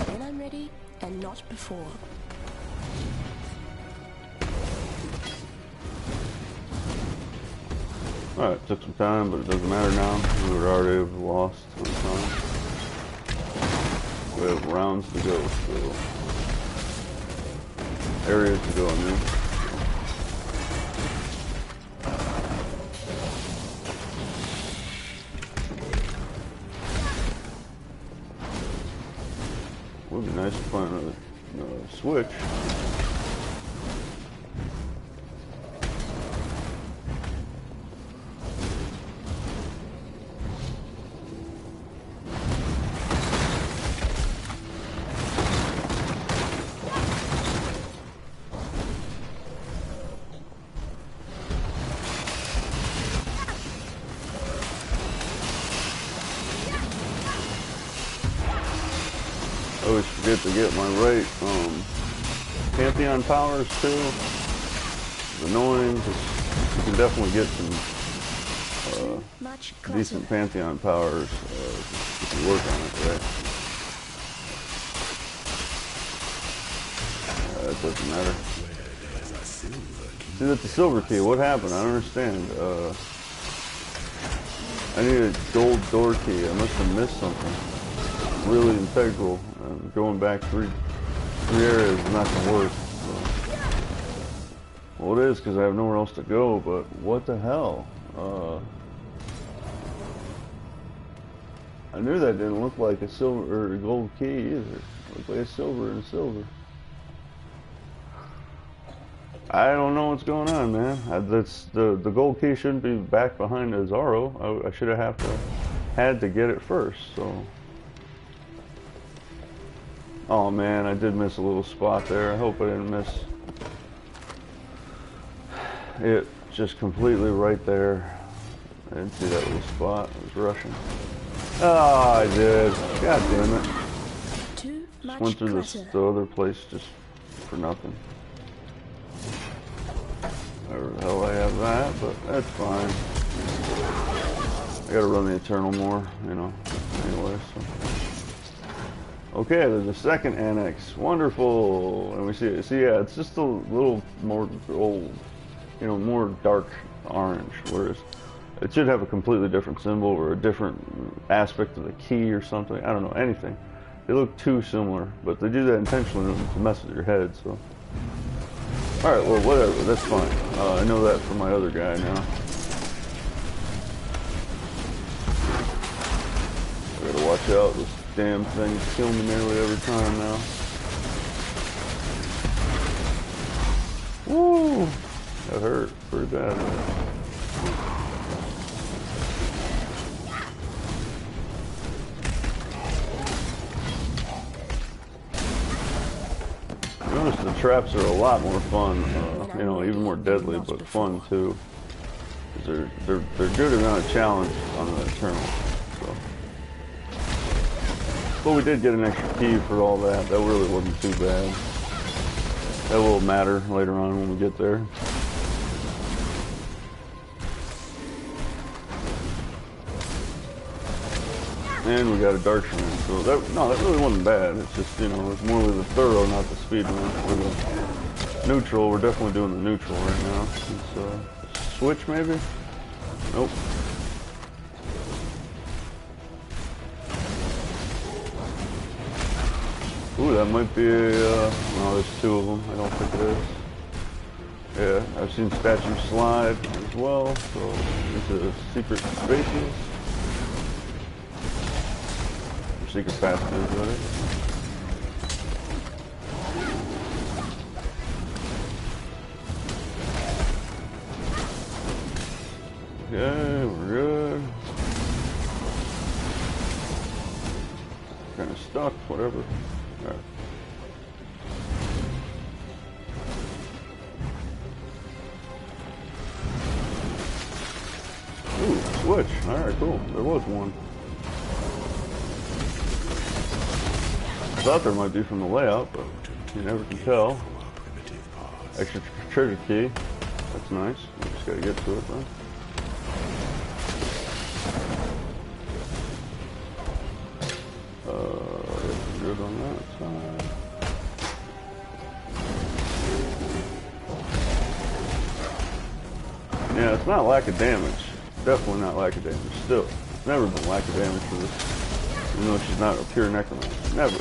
[SPEAKER 4] When I'm ready, and not before.
[SPEAKER 1] Alright, took some time, but it doesn't matter now. We would already have lost some time. We have rounds to go, so areas to go, I mean. Would be nice to find another switch. I always forget to get my right Pantheon powers too. It's annoying because you can definitely get some
[SPEAKER 4] Much
[SPEAKER 1] decent Pantheon powers if you work on it, right? That doesn't matter. See, that's the silver key. What happened? I don't understand. I need a gold door key. I must have missed something really integral. Going back three areas is not going to work. So. Well, it is because I have nowhere else to go, but what the hell? I knew that didn't look like a silver or a gold key either. It looked like a silver and a silver. I don't know what's going on, man. That's the gold key shouldn't be back behind the Zorro. I should have had to get it first. So, oh man, I did miss a little spot there. I hope I didn't miss it. Just completely right there. I didn't see that little spot. I was rushing. Oh, I did. God damn it. Just went through the other place just for nothing. Whatever the hell I have that, but that's fine. I gotta run the Eternal more, you know, anyway, so. Okay, there's a second annex. Wonderful. And we see it. See, yeah, it's just a little more old, you know, more dark orange, whereas it should have a completely different symbol or a different aspect of the key or something. I don't know, anything. They look too similar, but they do that intentionally to mess with your head, so. Alright, well, whatever, that's fine. I know that from my other guy now. I gotta watch out, this damn thing's killing me nearly every time now. Woo! That hurt pretty bad. Notice the traps are a lot more fun, you know, even more deadly, but fun too. They're good amount of challenge on the Eternal. So. But we did get an extra key for all that. That really wasn't too bad. That will matter later on when we get there. And we got a dark shrine, so that really wasn't bad. It's just, you know, it's more with the thorough, not the speed run. For the neutral, we're definitely doing the neutral right now. It's switch maybe? Nope. Ooh, that might be a, no, there's two of them. I don't think it is. Yeah, I've seen statues slide as well, so it's a secret spaces. Secret passages, right? Okay, we're good. Kind of stuck, whatever. Alright. Ooh, switch. Alright, cool. There was one. I thought there might be from the layout, but you never can tell. Extra treasure key. That's nice. We just gotta get to it then. Good on that side. Yeah, it's not lack of damage. Definitely not lack of damage. Still, it's never been lack of damage for this. Even though she's not a pure necromancer. Never.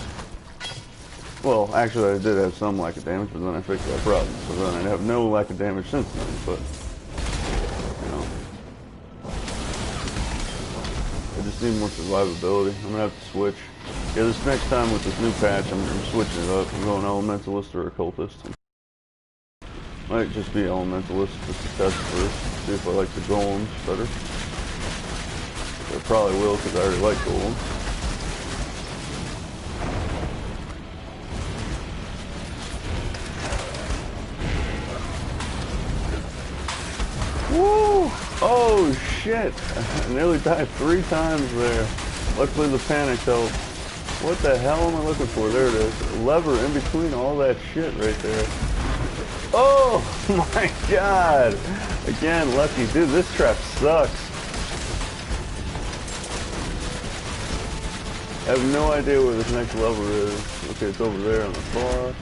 [SPEAKER 1] Well, actually I did have some lack of damage, but then I fixed that problem. So then I'd have no lack of damage since then, but, you know. I just need more survivability. I'm gonna have to switch. Yeah, this next time with this new patch, I'm switching it up. I'm going Elementalist or Occultist. Might just be Elementalist just to test first. See if I like the Golems better. I probably will because I already like Golems. Woo! Oh shit! I nearly died 3 times there. Luckily the panic helped. What the hell am I looking for? There it is. A lever in between all that shit right there. Oh my god! Again, lucky. Dude, this trap sucks. have no idea where this next level is. Okay, it's over there on the far.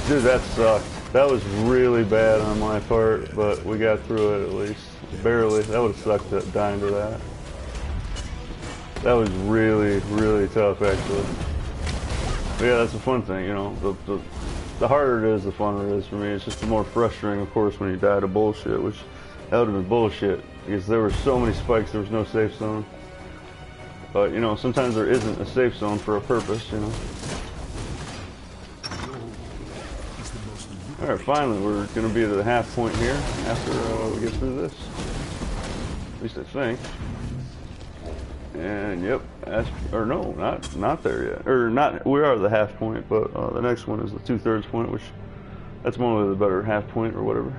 [SPEAKER 1] Dude, that sucked. That was really bad on my part, but we got through it at least. Barely. That would have sucked dying to that. That was really, really tough, actually. But yeah, that's the fun thing, you know. The harder it is, the funner it is for me. It's just the more frustrating, of course, when you die to bullshit, which that would have been bullshit. Because there were so many spikes, there was no safe zone. But, you know, sometimes there isn't a safe zone for a purpose, you know. Alright, finally, we're going to be at the half point here after we get through this. At least I think. And yep, or no, not there yet. Or not, we are at the half point, but the next one is the 2/3 point, which that's one of the better half point or whatever.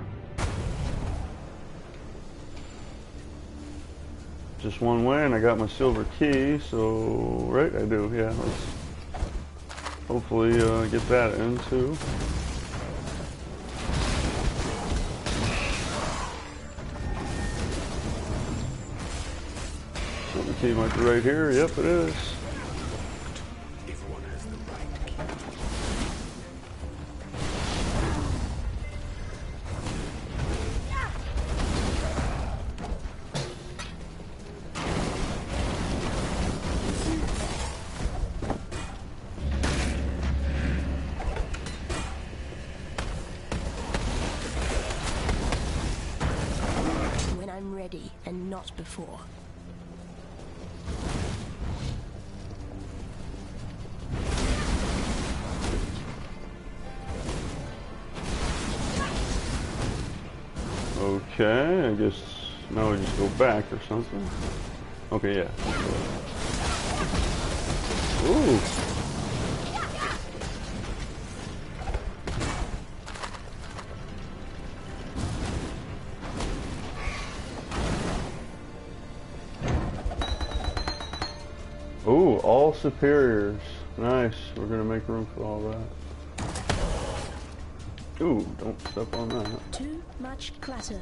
[SPEAKER 1] Just one way, and I got my silver key, so, right, I do, yeah, let's hopefully get that in too. The key might be right here. Yep, it is.
[SPEAKER 2] If one has the right key.
[SPEAKER 4] When I'm ready and not before.
[SPEAKER 1] Okay, I guess now we just go back or something. Okay, yeah. Ooh. Ooh, all superiors. Nice. We're gonna make room for all that. Ooh, don't step on that.
[SPEAKER 4] Too much clutter.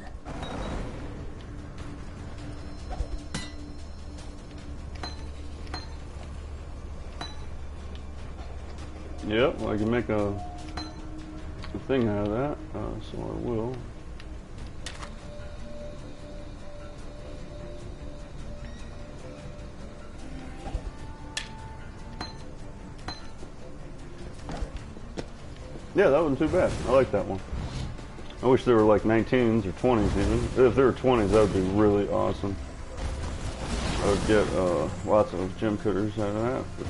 [SPEAKER 1] Yep, well, I can make a thing out of that, so I will. Yeah, that wasn't too bad. I like that one. I wish there were like 19s or 20s even. If there were 20s, that would be really awesome. I would get lots of gem cutters out of that. But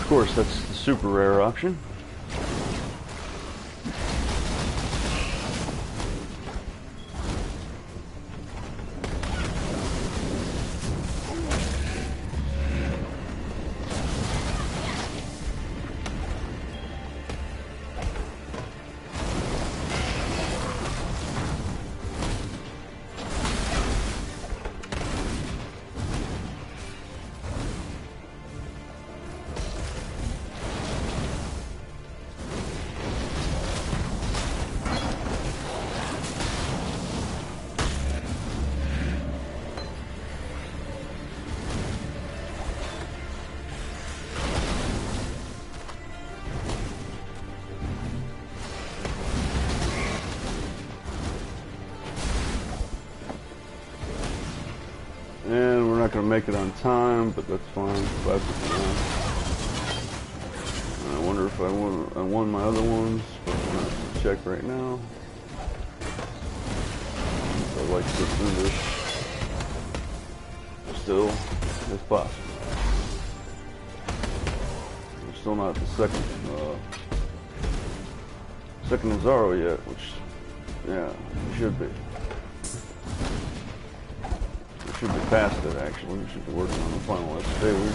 [SPEAKER 1] of course, that's the super rare option. And we're not going to make it on time, but that's fine. 5:59. I wonder if I won my other ones, but I'm going to check right now. I'd like to get through this still as possible. We're still not at the second Nazaro yet, which, yeah, we should be. Should be past it actually. We should be working on the final stage.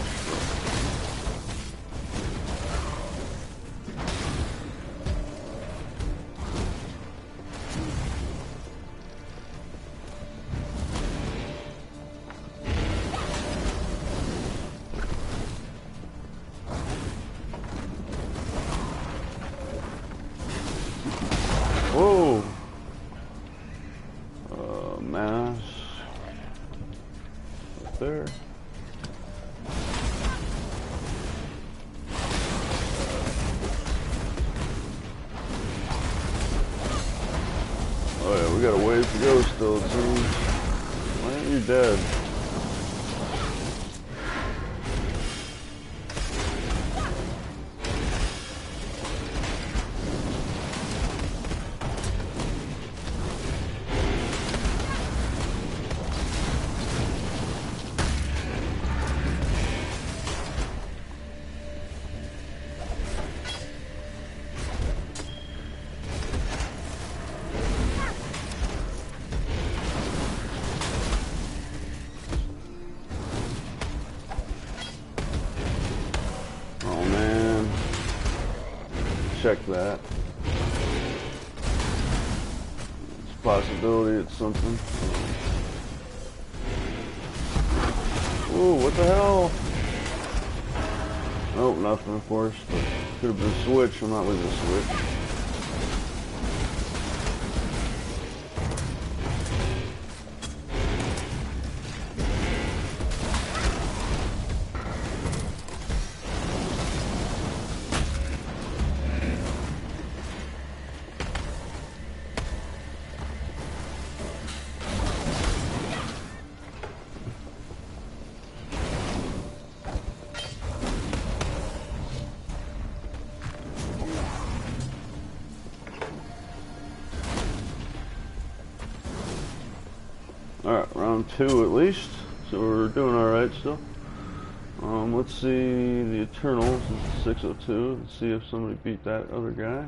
[SPEAKER 1] Whoa! up there. Oh yeah, we got a ways to go still, it seems. Why aren't you dead? Check that. It's a possibility it's something. Ooh, what the hell? Nope, nothing of course, but could have been a switch. I'm not leaving a switch. Alright, round 2 at least, so we're doing alright still. Let's see the Eternals, it's 602, let's see if somebody beat that other guy.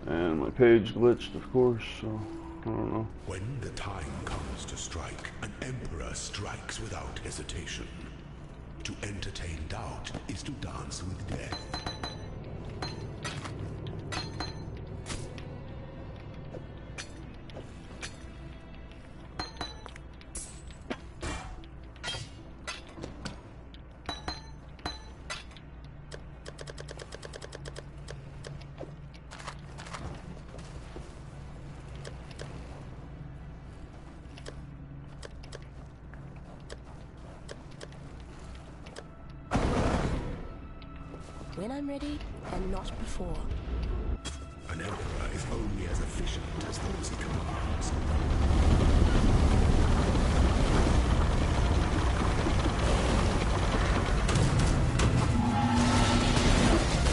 [SPEAKER 1] And my page glitched, of course, so I don't know.
[SPEAKER 2] When the time comes to strike, an emperor strikes without hesitation. To entertain doubt is to dance with death.
[SPEAKER 4] When I'm ready, and not before.
[SPEAKER 2] An emperor is only as efficient as those he commands.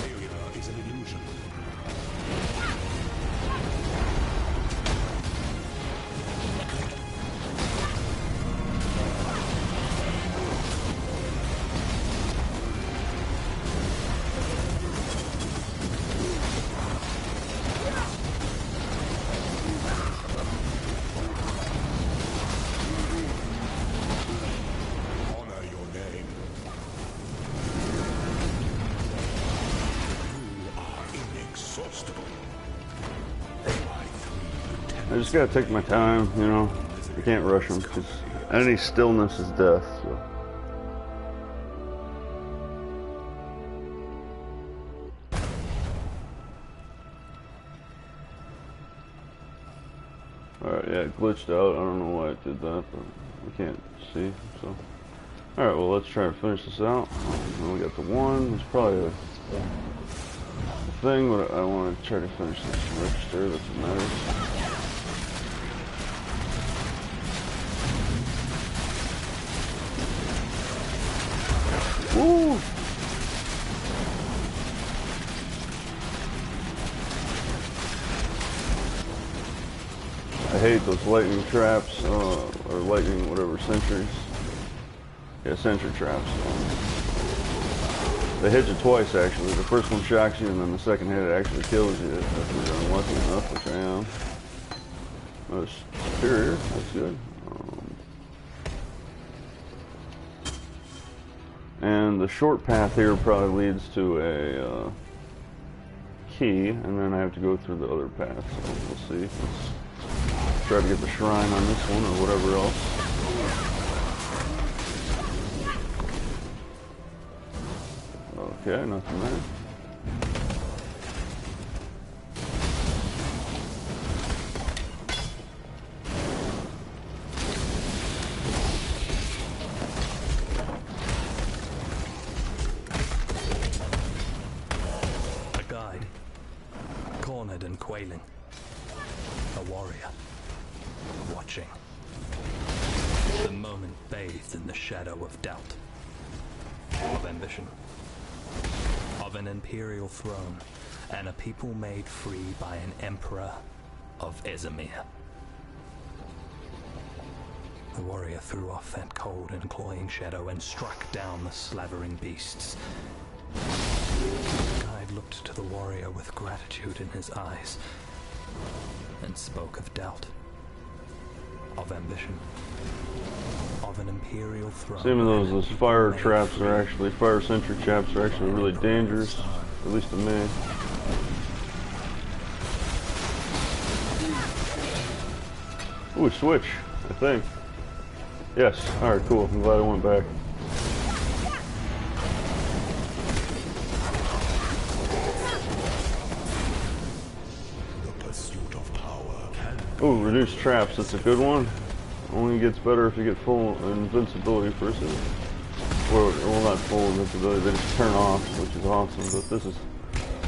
[SPEAKER 2] Failure is an illusion.
[SPEAKER 1] I just gotta take my time, you know. I can't rush them because any stillness is death. So. Alright, yeah, it glitched out. I don't know why it did that, but we can't see. So, alright, well, let's try to finish this out. We got the one. There's probably a thing, but I want to try to finish this register. That's what matters. Woo! I hate those lightning traps, or lightning, whatever, sentries. Yeah, sentry traps. They hit you twice, actually. The first one shocks you, and then the second hit actually kills you if you're unlucky enough, which I am. That's superior. That's good. And the short path here probably leads to a key, and then I have to go through the other path, so we'll see. Let's try to get the shrine on this one, or whatever else. Okay, nothing there.
[SPEAKER 6] cornered and quailing. A warrior, watching. The moment bathed in the shadow of doubt, of ambition, of an imperial throne, and a people made free by an emperor of Ezemir. The warrior threw off that cold and cloying shadow and struck down the slavering beasts. The guide looked to the warrior with gratitude in his eyes and spoke of doubt, of ambition, of an imperial throne.
[SPEAKER 1] Some of those fire traps are actually, fire sentry traps are actually really dangerous, at least to me. Ooh, switch, I think. Yes, alright, cool. I'm glad I went back.
[SPEAKER 2] The pursuit of power can...
[SPEAKER 1] Ooh, reduce traps, that's a good one. Only gets better if you get full invincibility for a second. Or, well, not full invincibility, they just turn off, which is awesome. But this is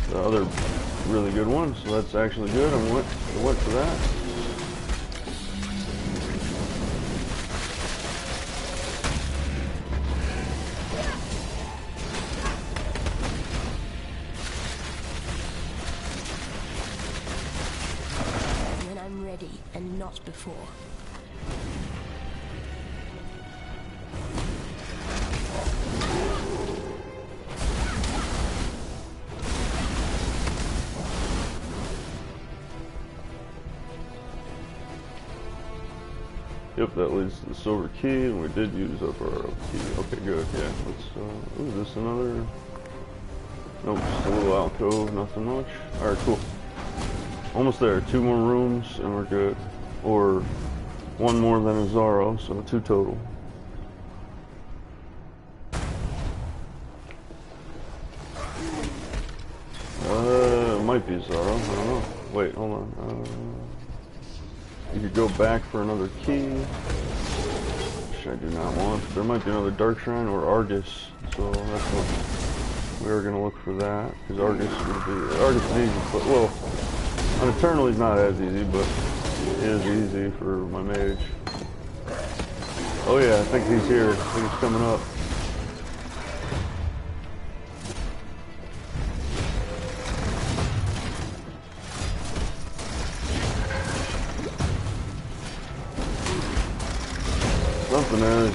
[SPEAKER 1] the other really good one, so that's actually good. I went for that.
[SPEAKER 4] When I'm ready and not before.
[SPEAKER 1] Yep, that leads to the silver key, and we did use up our key. Okay, good. Yeah, let's. Ooh, is this another? Nope, just a little alcove, nothing much. Alright, cool. Almost there. 2 more rooms, and we're good. Or 1 more than a Zaro, so 2 total. It might be a Zaro. I don't know. Wait, hold on. You could go back for another key, which I do not want. There might be another Dark Shrine or Argus, so that's what we are going to look for that. Because Argus would be... Argus is easy, but, well, an Eternally's not as easy, but it is easy for my mage. Oh yeah, I think he's here. I think he's coming up. Something is.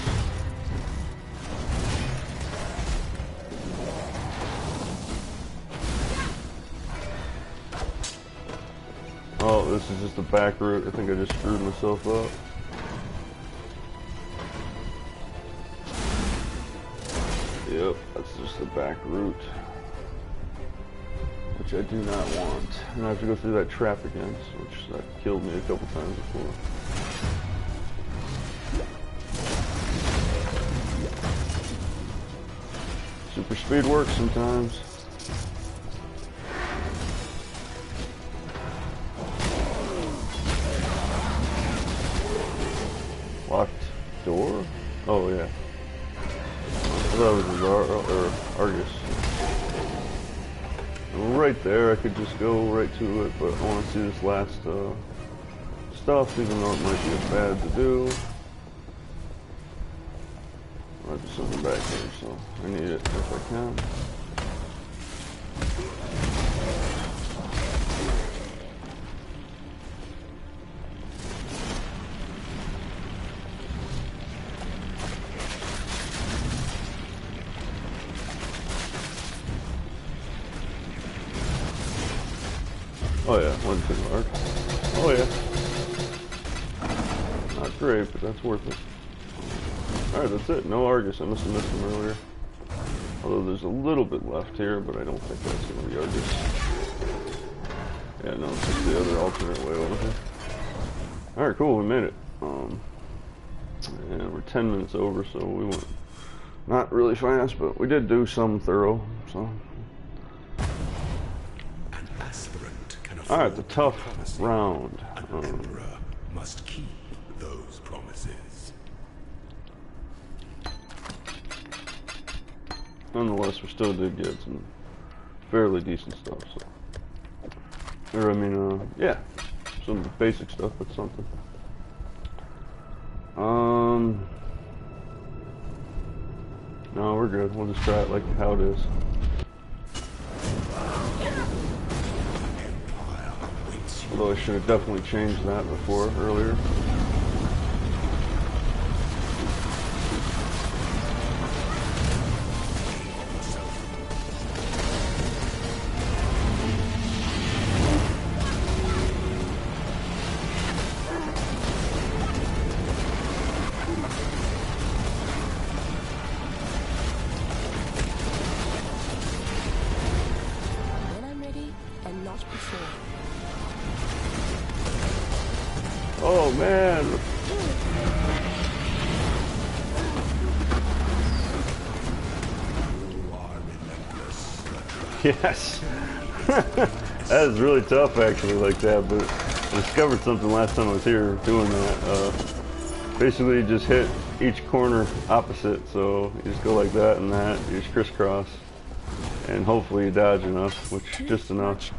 [SPEAKER 1] Oh, this is just a back route. I think I just screwed myself up. Yep, that's just the back route. Which I do not want. And I have to go through that trap again, which that killed me a couple times before. Super speed works sometimes. Locked door? Oh yeah. I thought it was or Argus. Right there, I could just go right to it, but I want to see this last stuff, even though it might be bad to do. Might be something back here, so I need it if I can. Oh yeah, 1 2 mark. Oh yeah. Not great, but that's worth it. Alright, that's it. No Argus. I must have missed him earlier. Although there's a little bit left here, but I don't think that's going to be Argus. Yeah, no, it's just the other alternate way over here. Alright, cool. We made it. And we're 10 minutes over, so we went not really fast, but we did do some thorough, so...
[SPEAKER 2] An aspirant can afford
[SPEAKER 1] Alright, the tough
[SPEAKER 2] promise.
[SPEAKER 1] round.
[SPEAKER 2] An emperor must keep those promises. Nonetheless, we still did get some fairly decent stuff, so
[SPEAKER 1] Or, I mean, yeah. Some basic stuff, but something. No, we're good. We'll just try it like how it is. Although I should have definitely changed that before, earlier. Oh man! Yes! That is really tough actually like that, but I discovered something last time I was here doing that. Basically you just hit each corner opposite, so you just go like that and that, you just crisscross. And hopefully you dodge enough, which just enough.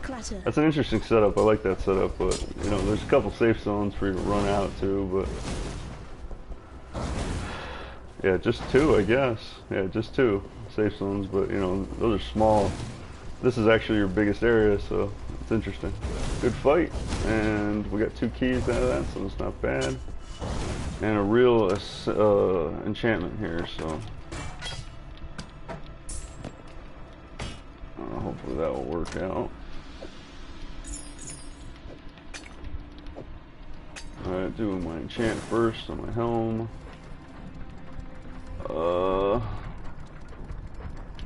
[SPEAKER 1] That's an interesting setup. I like that setup, but you know, there's a couple safe zones for you to run out to, but yeah, just two, I guess. Yeah, just two safe zones, but you know, those are small. This is actually your biggest area, so it's interesting. Good fight, and we got 2 keys out of that, so it's not bad. And a real enchantment here, so. Hopefully that will work out. Alright, doing my enchant first on my helm.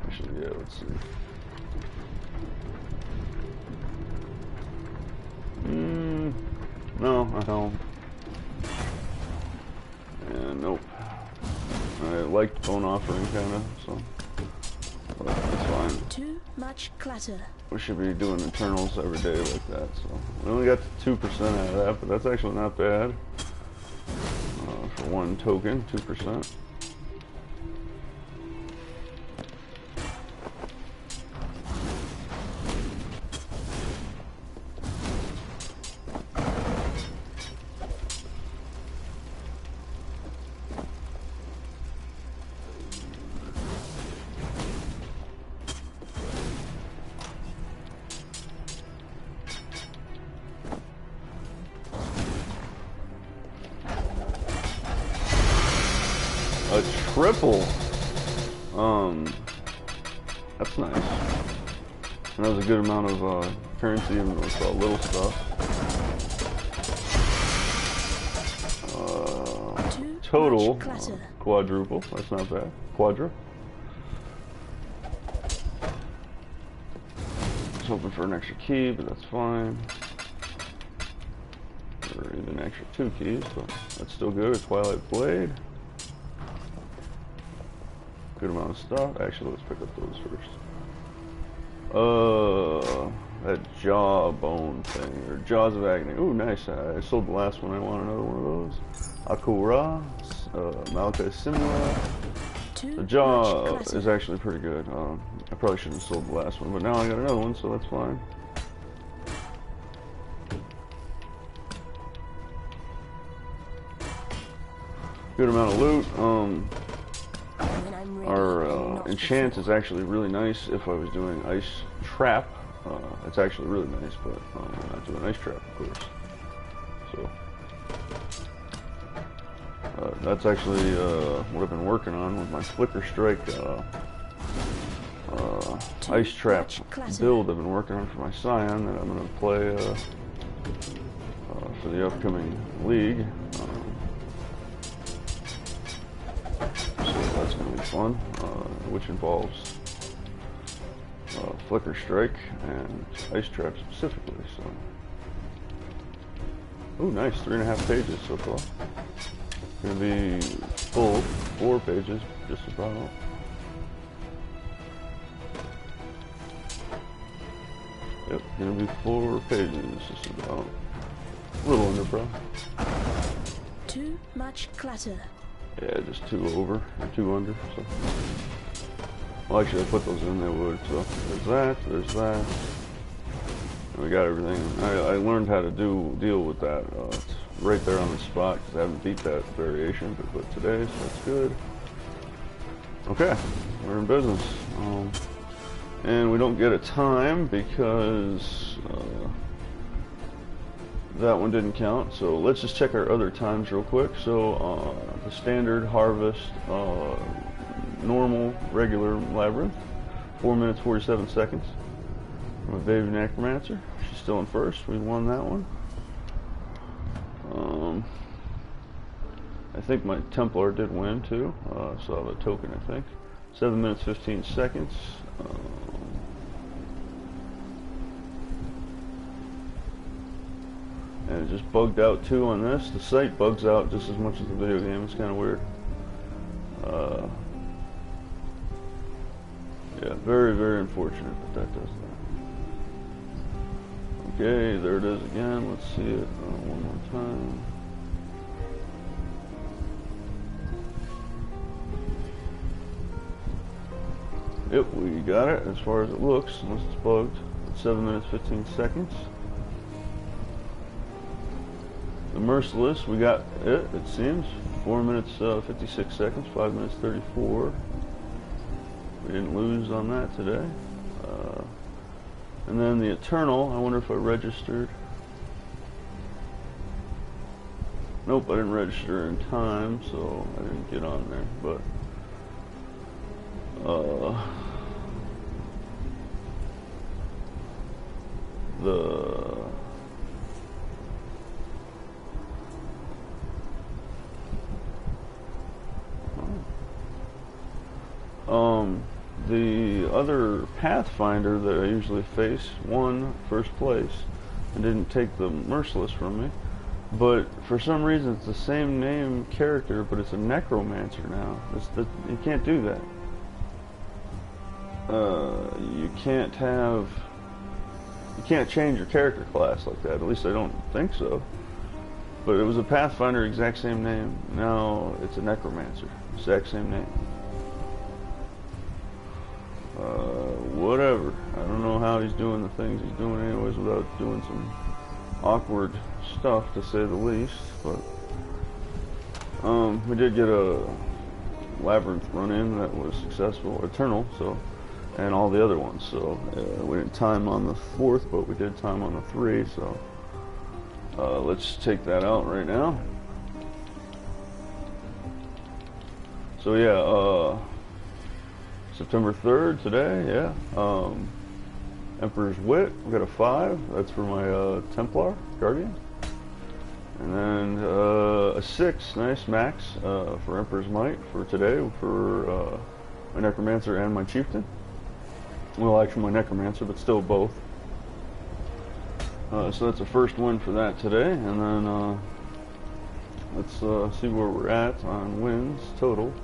[SPEAKER 1] Actually, yeah, let's see. No, a helm. And nope. I liked Bone Offering kinda, so. But that's fine.
[SPEAKER 4] Too much clutter.
[SPEAKER 1] We should be doing internals every day like that, so. We only got 2% out of that, but that's actually not bad. For 1 token, 2%. A triple. That's nice. And that was a good amount of currency, even though it's all little stuff. Total quadruple. That's not bad. Quadra. Just hoping for an extra key, but that's fine. Or even an extra 2 keys, but that's still good. A Twilight Blade. Good amount of stuff. Actually, let's pick up those first. That jawbone thing, or Jaws of Agony. Ooh, nice. I sold the last one. I want another one of those. Akura, Malachi Simula. The jaw is actually pretty good. I probably shouldn't have sold the last one, but now I got another one, so that's fine. Good amount of loot. Our enchant is actually really nice if I was doing ice trap. It's actually really nice, but I'm not doing ice trap, of course. So that's actually what I've been working on with my Flicker Strike ice trap build I've been working on for my Scion that I'm going to play for the upcoming league. So that's going to be fun, which involves Flicker Strike and Ice Trap specifically. So, ooh, nice, 3.5 pages so far. Going to be full 4 pages, just about. Yep, going to be 4 pages, just about. A little under, bro.
[SPEAKER 4] Too much clutter.
[SPEAKER 1] Yeah, just 2 over, or 2 under, so. Well, actually, I put those in, they would, so. There's that, We got everything. I learned how to deal with that. It's right there on the spot because I haven't beat that variation but today, so that's good. Okay, we're in business. And we don't get a time because that one didn't count. So let's just check our other times real quick. So the standard, harvest, normal, regular labyrinth, 4 minutes 47 seconds. My baby necromancer, she's still in first. We won that one. I think my Templar did win too, so I have a token, I think. 7 minutes 15 seconds. And it just bugged out too on this. The site bugs out just as much as the video game. It's kind of weird. Yeah, very, very unfortunate that does that. Okay, there it is again. Let's see it one more time. Yep, we got it as far as it looks, unless it's bugged. It's 7 minutes 15 seconds. The Merciless, we got it seems. 4 minutes 56 seconds, 5 minutes 34. We didn't lose on that today. And then the Eternal, I wonder if I registered. Nope, I didn't register in time, so I didn't get on there, but the other Pathfinder that I usually face won first place and didn't take the Merciless from me. But for some reason it's the same name character, but it's a necromancer now. You can't do that. You can't change your character class like that. At least I don't think so. But it was a Pathfinder, exact same name. Now it's a necromancer, exact same name. Whatever. I don't know how he's doing the things he's doing anyways without doing some awkward stuff, to say the least. But we did get a labyrinth run in that was successful, Eternal, so, and all the other ones. So we didn't time on the 4th, but we did time on the 3. So let's take that out right now. So yeah, September 3rd today, yeah. Emperor's Wit, we got a 5. That's for my Templar Guardian. And then a 6, nice max for Emperor's Might for today for my Necromancer and my Chieftain. Well, actually my Necromancer, but still both. So that's the first win for that today. And then let's see where we're at on wins total.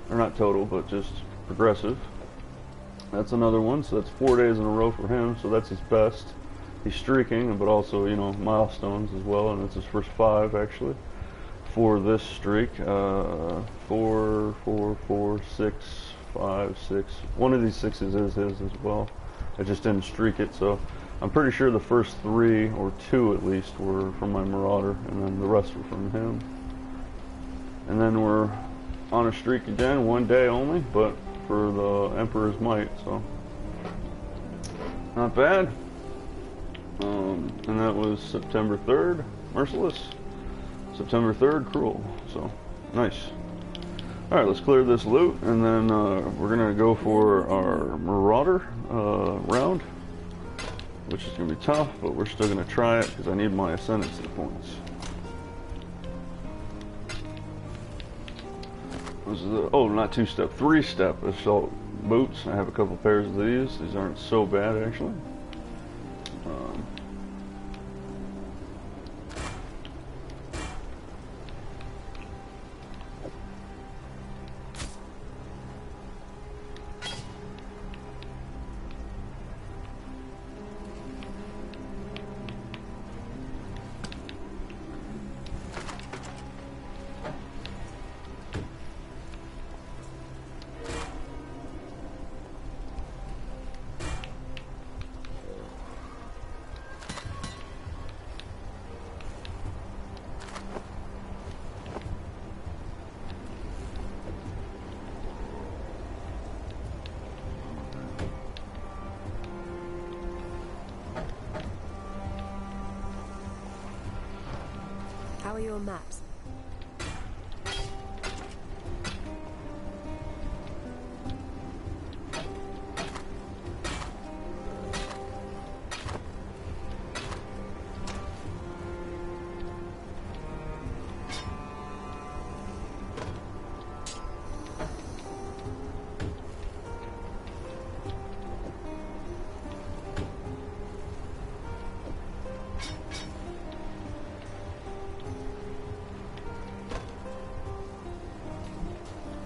[SPEAKER 1] Or not total, but just progressive. That's another one, so that's 4 days in a row for him, so that's his best. He's streaking, but also, you know, milestones as well, and it's his first 5 actually for this streak. 4, 4, 4, 6, 5, 6. One of these 6s is his as well. I just didn't streak it, so I'm pretty sure the first 3 or 2 at least were from my Marauder, and then the rest were from him. And then we're on a streak again, 1 day only, but for the Emperor's Might, so not bad. And that was September 3rd, Merciless. September 3rd, Cruel. So nice. Alright, let's clear this loot, and then we're gonna go for our Marauder round, which is gonna be tough, but we're still gonna try it because I need my Ascendancy points. This is not 2-step, 3-step assault boots. I have a couple pairs of these. These aren't so bad actually.
[SPEAKER 4] How are your maps?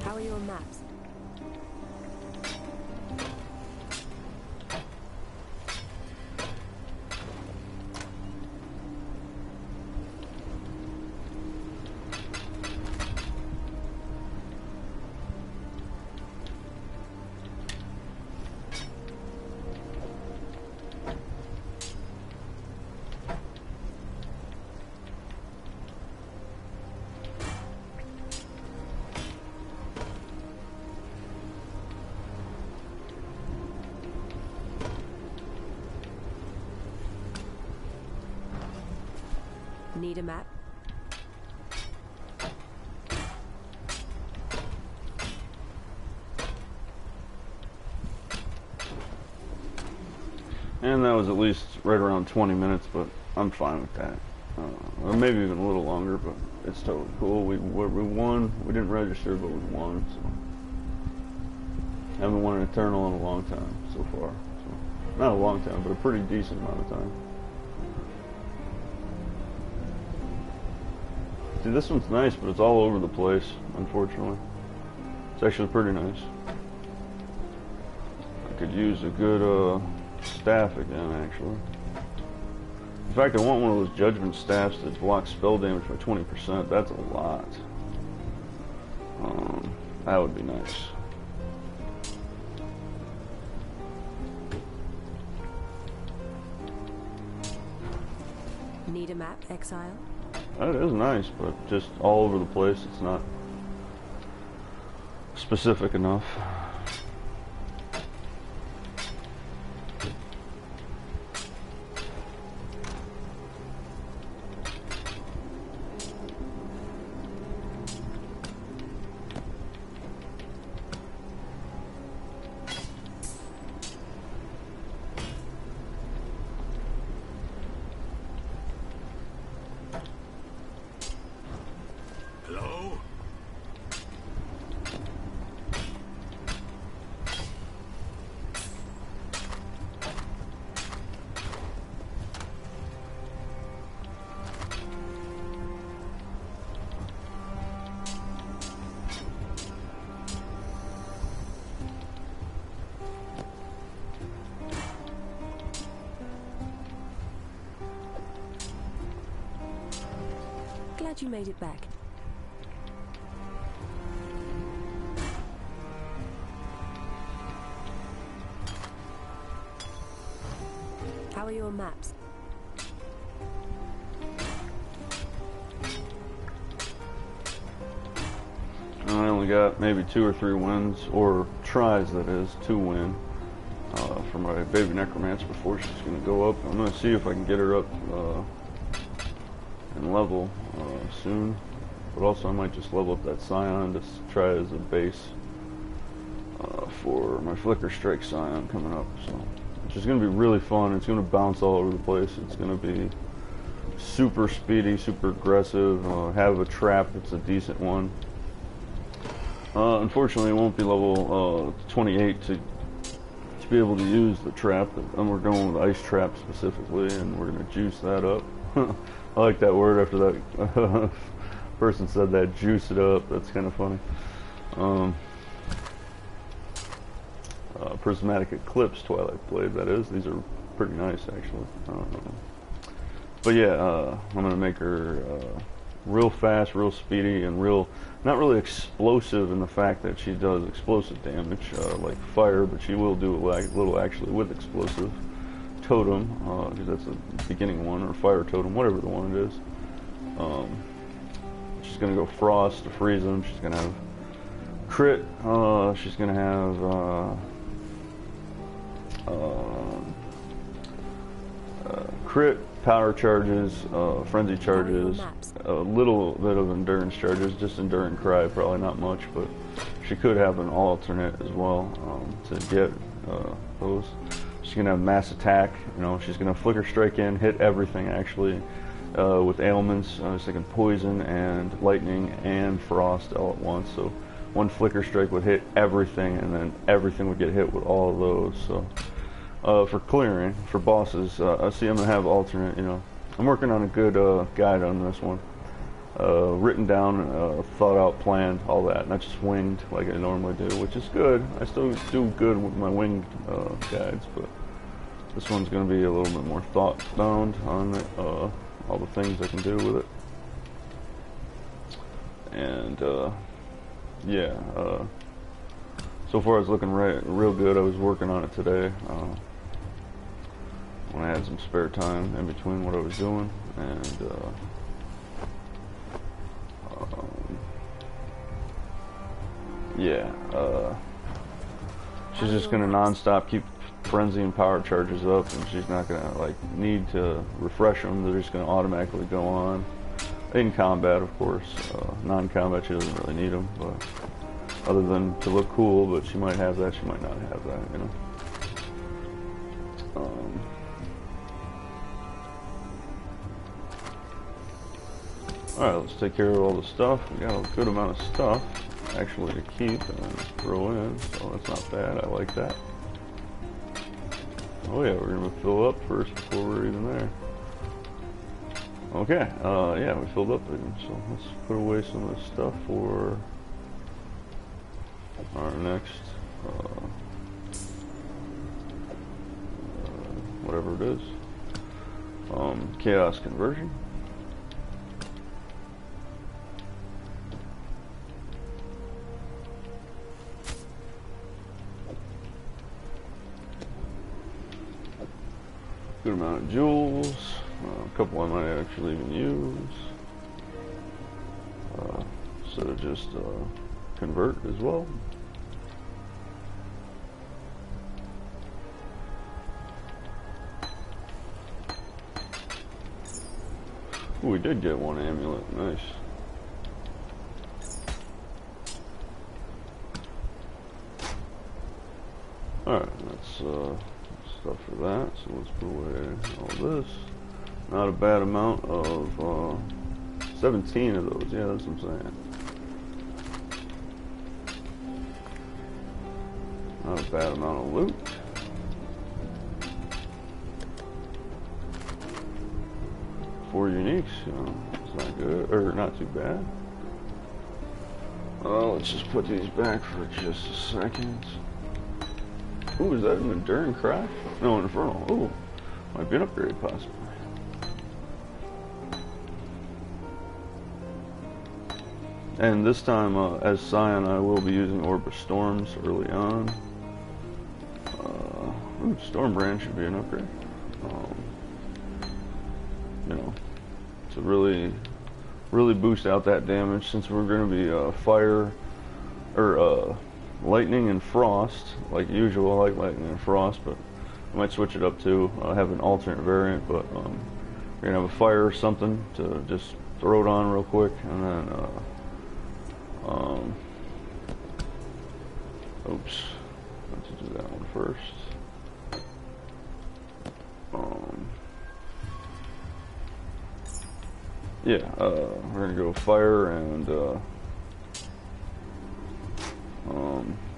[SPEAKER 4] How are your maps? Need a map?
[SPEAKER 1] And that was at least right around 20 minutes, but I'm fine with that. Or maybe even a little longer, but it's totally cool. We won. We didn't register, but we won. So haven't won an Eternal in a long time so far. So not a long time, but a pretty decent amount of time. See, this one's nice, but it's all over the place, unfortunately. It's actually pretty nice. I could use a good staff again, actually. In fact, I want one of those judgment staffs that blocks spell damage by 20%. That's a lot. That would be nice.
[SPEAKER 4] Need a map, Exile?
[SPEAKER 1] That is nice, but just all over the place. It's not specific enough.
[SPEAKER 2] Hello?
[SPEAKER 4] Glad you made it back. How are your maps?
[SPEAKER 1] I only got maybe 2 or 3 wins, or tries, that is, to win for my baby necromancer before she's going to go up. I'm going to see if I can get her up in level soon, but also I might just level up that scion to try as a base for my flicker strike scion coming up. So, which is going to be really fun. It's going to bounce all over the place. It's going to be super speedy, super aggressive. Have a trap that's a decent one. Unfortunately, it won't be level 28 to be able to use the trap, and we're going with ice trap specifically, and we're going to juice that up. I like that word after that person said that, juice it up. That's kind of funny. Prismatic Eclipse Twilight Blade, that is. These are pretty nice, actually. But yeah, I'm going to make her real fast, real speedy, and not really explosive in the fact that she does explosive damage like fire, but she will do a little actually with explosive totem, because that's a beginning one, or fire totem, whatever the one it is. She's going to go frost to freeze them. She's going to have crit. She's going to have crit, power charges, frenzy charges,
[SPEAKER 4] maps.
[SPEAKER 1] a little bit of endurance charges, just enduring cry, probably not much, but she could have an alternate as well to get those. She's gonna have mass attack. You know, she's gonna flicker strike in, hit everything actually. With ailments, I was thinking poison and lightning and frost all at once. So one flicker strike would hit everything, and then everything would get hit with all of those. So for clearing, for bosses, I see I'm gonna have alternate. You know, I'm working on a good guide on this one. Written down, thought out, planned, all that, not just winged like I normally do, which is good. I still do good with my winged guides, but this one's gonna be a little bit more thought bound on it. All the things I can do with it, and yeah, so far it's looking real good. I was working on it today when I had some spare time in between what I was doing, and yeah, she's just gonna non-stop keep frenzy and power charges up, and she's not gonna like need to refresh them. They're just gonna automatically go on in combat, of course. Non-combat, she doesn't really need them, but other than to look cool. But she might have that, she might not have that, you know. All right, let's take care of all the stuff. We got a good amount of stuff actually to keep and throw in, so that's not bad. I like that. Oh yeah, we're gonna fill up first before we're even there. Okay, yeah, we filled up again, so let's put away some of this stuff for our next, whatever it is. Chaos conversion. Good amount of jewels, a couple I might actually even use, instead of just convert as well. Ooh, we did get one amulet, nice. Alright, that's stuff for that, so let's put away all this. Not a bad amount of 17 of those, yeah, that's what I'm saying. Not a bad amount of loot. Four uniques, you know, it's not good, or not too bad. Let's just put these back for just a second. Ooh, is that an enduring crash? No, infernal. Ooh, might be an upgrade possibly. And this time, as Scion, I will be using Orb of Storms early on. Ooh, Stormbrand should be an upgrade. You know, to really boost out that damage, since we're going to be fire, or lightning and frost, like usual. I like lightning and frost, but I might switch it up too. I have an alternate variant, but we're going to have a fire or something to just throw it on real quick, and then oops, let's do that one first. Yeah, we're gonna go fire and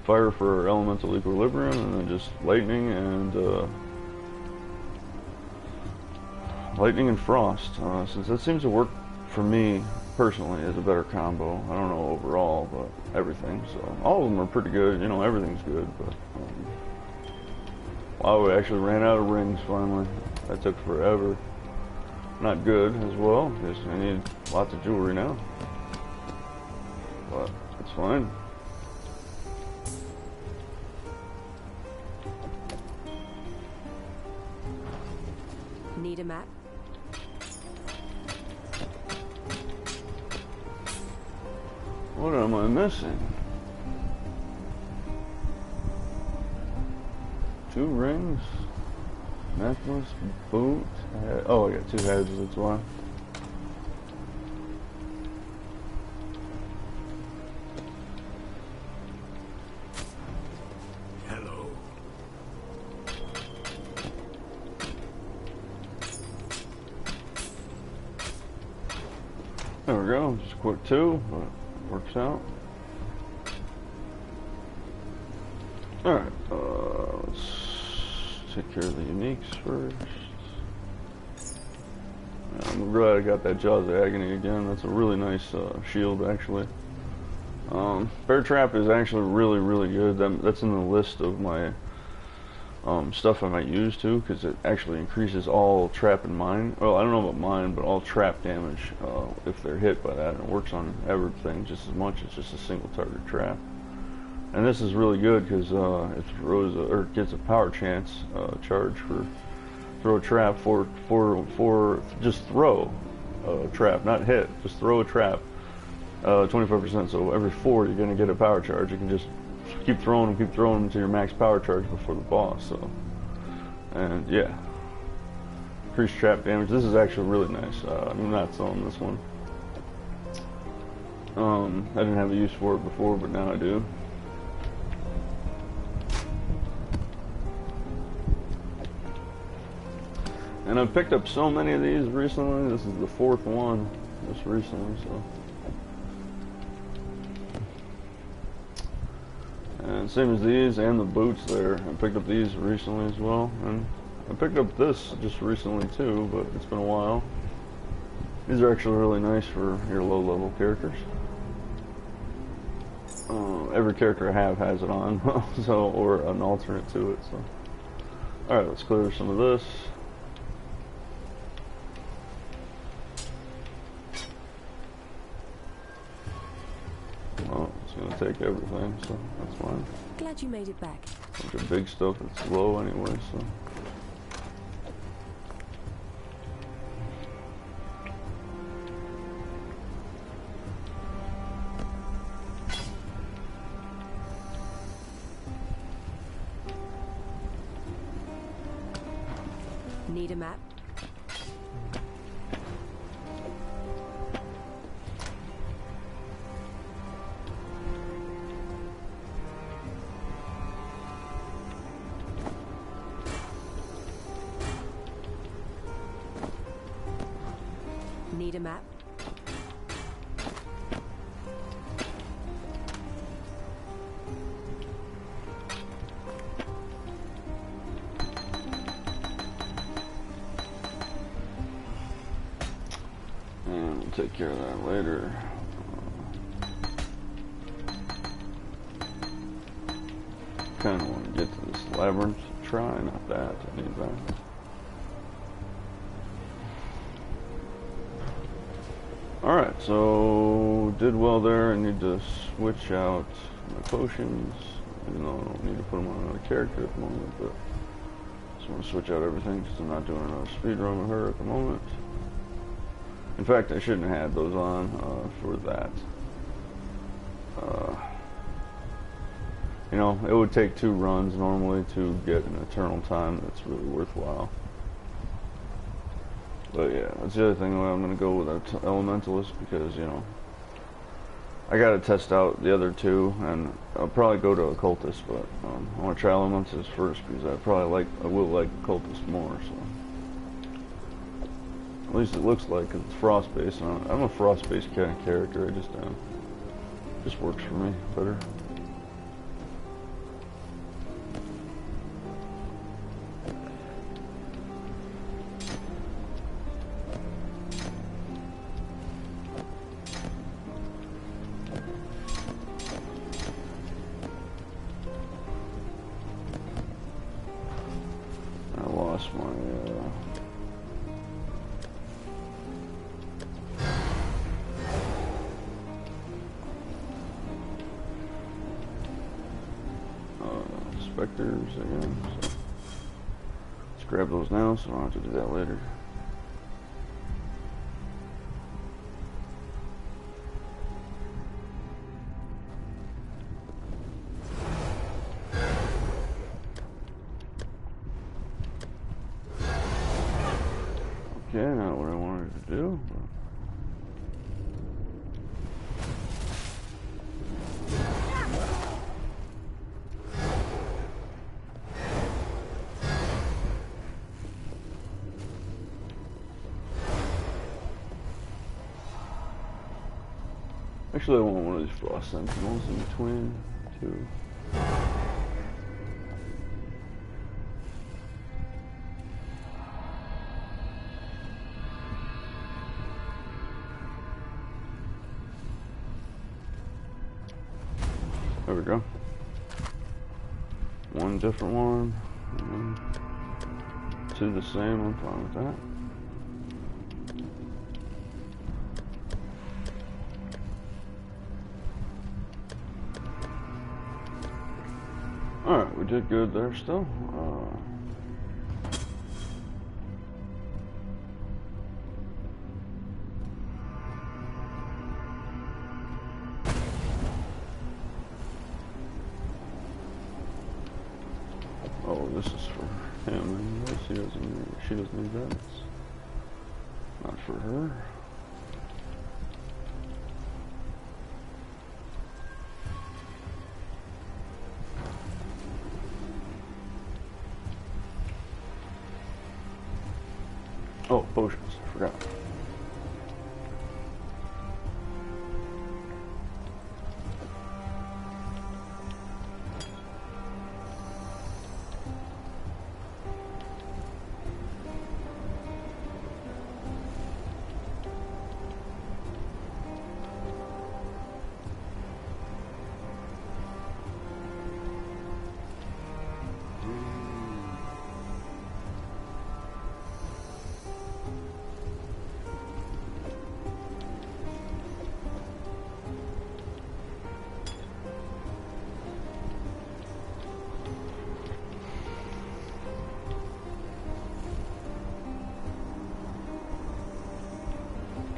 [SPEAKER 1] fire for elemental equilibrium, and then just lightning and frost. Since that seems to work for me personally as a better combo. I don't know overall, but everything. So all of them are pretty good. You know, everything's good. But wow, we actually ran out of rings finally. That took forever. Not good as well, because I need lots of jewelry now. But it's fine.
[SPEAKER 4] Need a map?
[SPEAKER 1] What am I missing? 2 rings, necklace, boot, Oh, I got 2 heads, that's why.
[SPEAKER 3] Hello.
[SPEAKER 1] There we go, just a quick 2, but it works out. Alright, let's take care of the uniques first. I'm glad I got that Jaws of Agony again. That's a really nice shield, actually. Bear Trap is actually really, really good. That's in the list of my stuff I might use too, because it actually increases all trap and mine. Well, I don't know about mine, but all trap damage if they're hit by that. And it works on everything just as much. It's just a single target trap. And this is really good because it throws or gets a power chance charge for throw a trap for just throw a trap, not hit. Just throw a trap. 25%. So every 4 you're gonna get a power charge. You can just keep throwing them until your max power charge before the boss. So, and yeah, increased trap damage. This is actually really nice. I'm not selling this one. I didn't have a use for it before, but now I do. And I've picked up so many of these recently. This is the 4th one just recently, so. And same as these and the boots there. I picked up these recently as well. And I picked up this just recently too, but it's been a while. These are actually really nice for your low level characters. Every character I have has it on, so, or an alternate to it, so. Alright, let's clear some of this. Well, it's gonna take everything, so that's fine.
[SPEAKER 4] Glad you made it back.
[SPEAKER 1] Bunch of big stuff that's low anyway, so.
[SPEAKER 4] Need a map? Need a map?
[SPEAKER 1] And we'll take care of that later. Kind of want to get to this labyrinth. Try, not that. I need that. Alright, so did well there. I need to switch out my potions, even though I don't need to put them on another character at the moment, but I just want to switch out everything because I'm not doing another speed run with her at the moment. In fact, I shouldn't have had those on for that. You know, it would take 2 runs normally to get an eternal time that's really worthwhile. But yeah, that's the other thing. I'm going to go with that Elementalist because, you know, I got to test out the other 2, and I'll probably go to Occultist, but I want to try Elementalist first because I will like Occultist more, so. At least it looks like, because it's frost-based. I'm a frost-based kind of character. It just works for me better. I lost my Spectres again, so let's grab those now so I don't have to do that later. Okay, not what I wanted to do. Actually, I want one of these frost sentinels in between two. There we go. One different one, and two the same. I'm fine with that. Alright, we did good there still. Oh, this is for him anyways. She doesn't need that. It's not for her. Oh, potions. I forgot.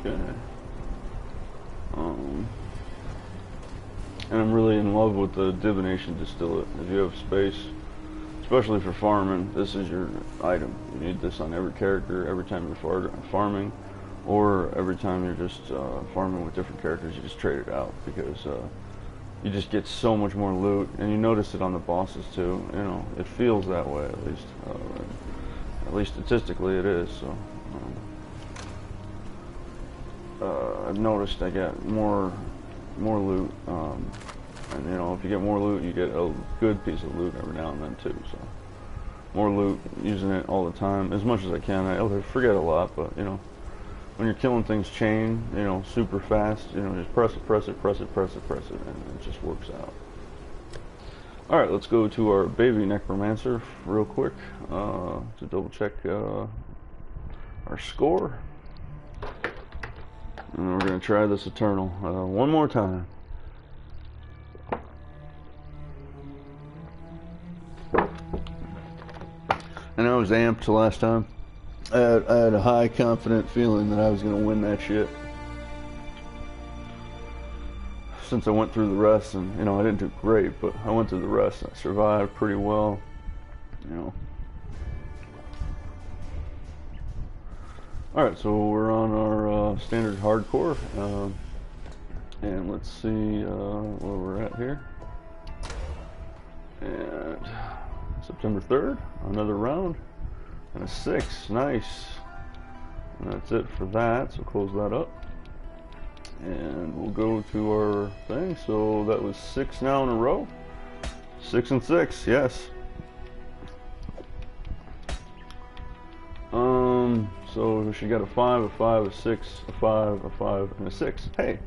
[SPEAKER 1] Okay. And I'm really in love with the divination distillate. If you have space, especially for farming, this is your item. You need this on every character every time you're farming, or every time you're just farming with different characters. You just trade it out because you just get so much more loot, and you notice it on the bosses too. You know, it feels that way at least statistically it is. So. I've noticed I get more loot, and you know, if you get more loot, you get a good piece of loot every now and then too. So more loot, using it all the time as much as I can. I forget a lot, but you know, when you're killing things chain, you know, super fast, you know, just press it, and it just works out. All right, let's go to our baby necromancer real quick to double check our score. And we're going to try this Eternal one more time. And I was amped last time. I had a high confident feeling that I was going to win that shit. Since I went through the rest, and you know, I didn't do great, but I went through the rest. I survived pretty well, you know. Alright, so we're on our standard hardcore, and let's see where we're at here. And September 3rd, another round, and a 6, nice. And that's it for that, so close that up. And we'll go to our thing, so that was 6 now in a row. 6 and 6, yes. So she got a 5, a 5, a 6, a 5, a 5, and a 6. Hey,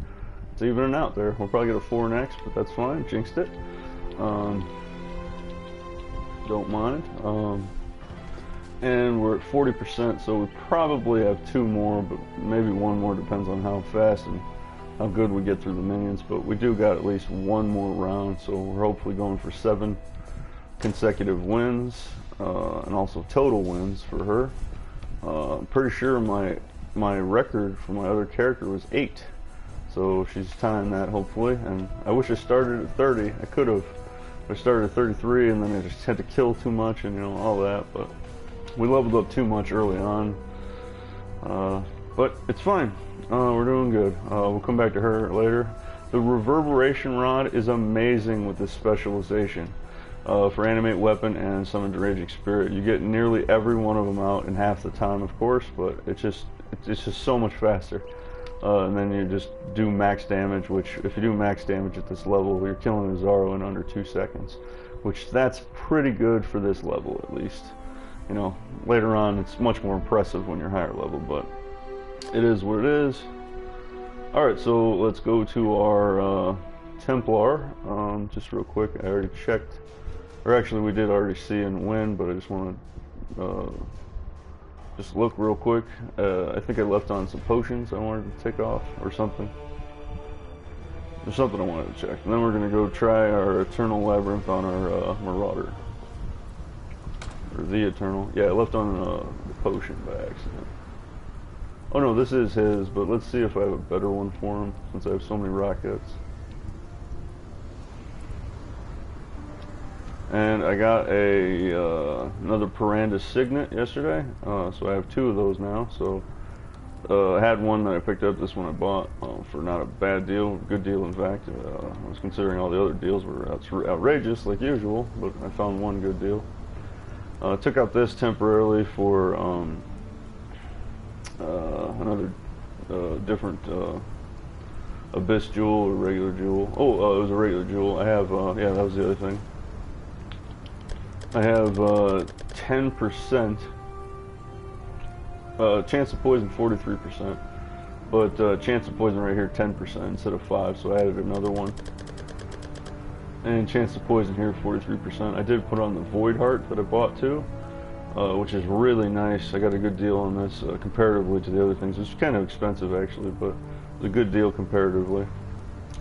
[SPEAKER 1] it's evening out there. We'll probably get a 4 next, but that's fine. Jinxed it. Don't mind. And we're at 40%, so we probably have 2 more, but maybe 1 more, depends on how fast and how good we get through the minions. But we do got at least 1 more round, so we're hopefully going for 7 consecutive wins, and also total wins for her. I'm pretty sure my record for my other character was 8, so she's tying that hopefully. And I wish I started at 30. I could have. I started at 33, and then I just had to kill too much, and you know, all that. But we leveled up too much early on, But it's fine. We're doing good. We'll come back to her later. The reverberation rod is amazing with this specialization. For animate weapon and summon raging spirit, you get nearly every one of them out in half the time, of course, but it's just so much faster. And then you just do max damage, which if you do max damage at this level, you're killing a Zaro in under 2 seconds, which that's pretty good for this level at least. You know, later on it's much more impressive when you're higher level, but it is what it is. Alright, so let's go to our Templar. Just real quick, I already checked, or actually we did already see and win, but I just want to just look real quick. I think I left on some potions I wanted to take off, or something. There's something I wanted to check. And then we're going to go try our Eternal Labyrinth on our Marauder. Or the Eternal. Yeah, I left on the potion by accident. Oh no, this is his, but let's see if I have a better one for him, since I have so many rockets. And I got a another Piranda Signet yesterday, so I have 2 of those now. So I had one that I picked up, this one I bought for not a bad deal, good deal in fact. I was considering all the other deals were outrageous like usual, but I found one good deal. Took out this temporarily for another different Abyss Jewel or regular Jewel. Oh, it was a regular Jewel. I have, yeah, that was the other thing. I have 10% chance of poison, 43%, but chance of poison right here 10% instead of 5, so I added another one. And chance of poison here 43%. I did put on the Void Heart that I bought too, which is really nice. I got a good deal on this comparatively to the other things. It's kind of expensive actually, but it's a good deal comparatively.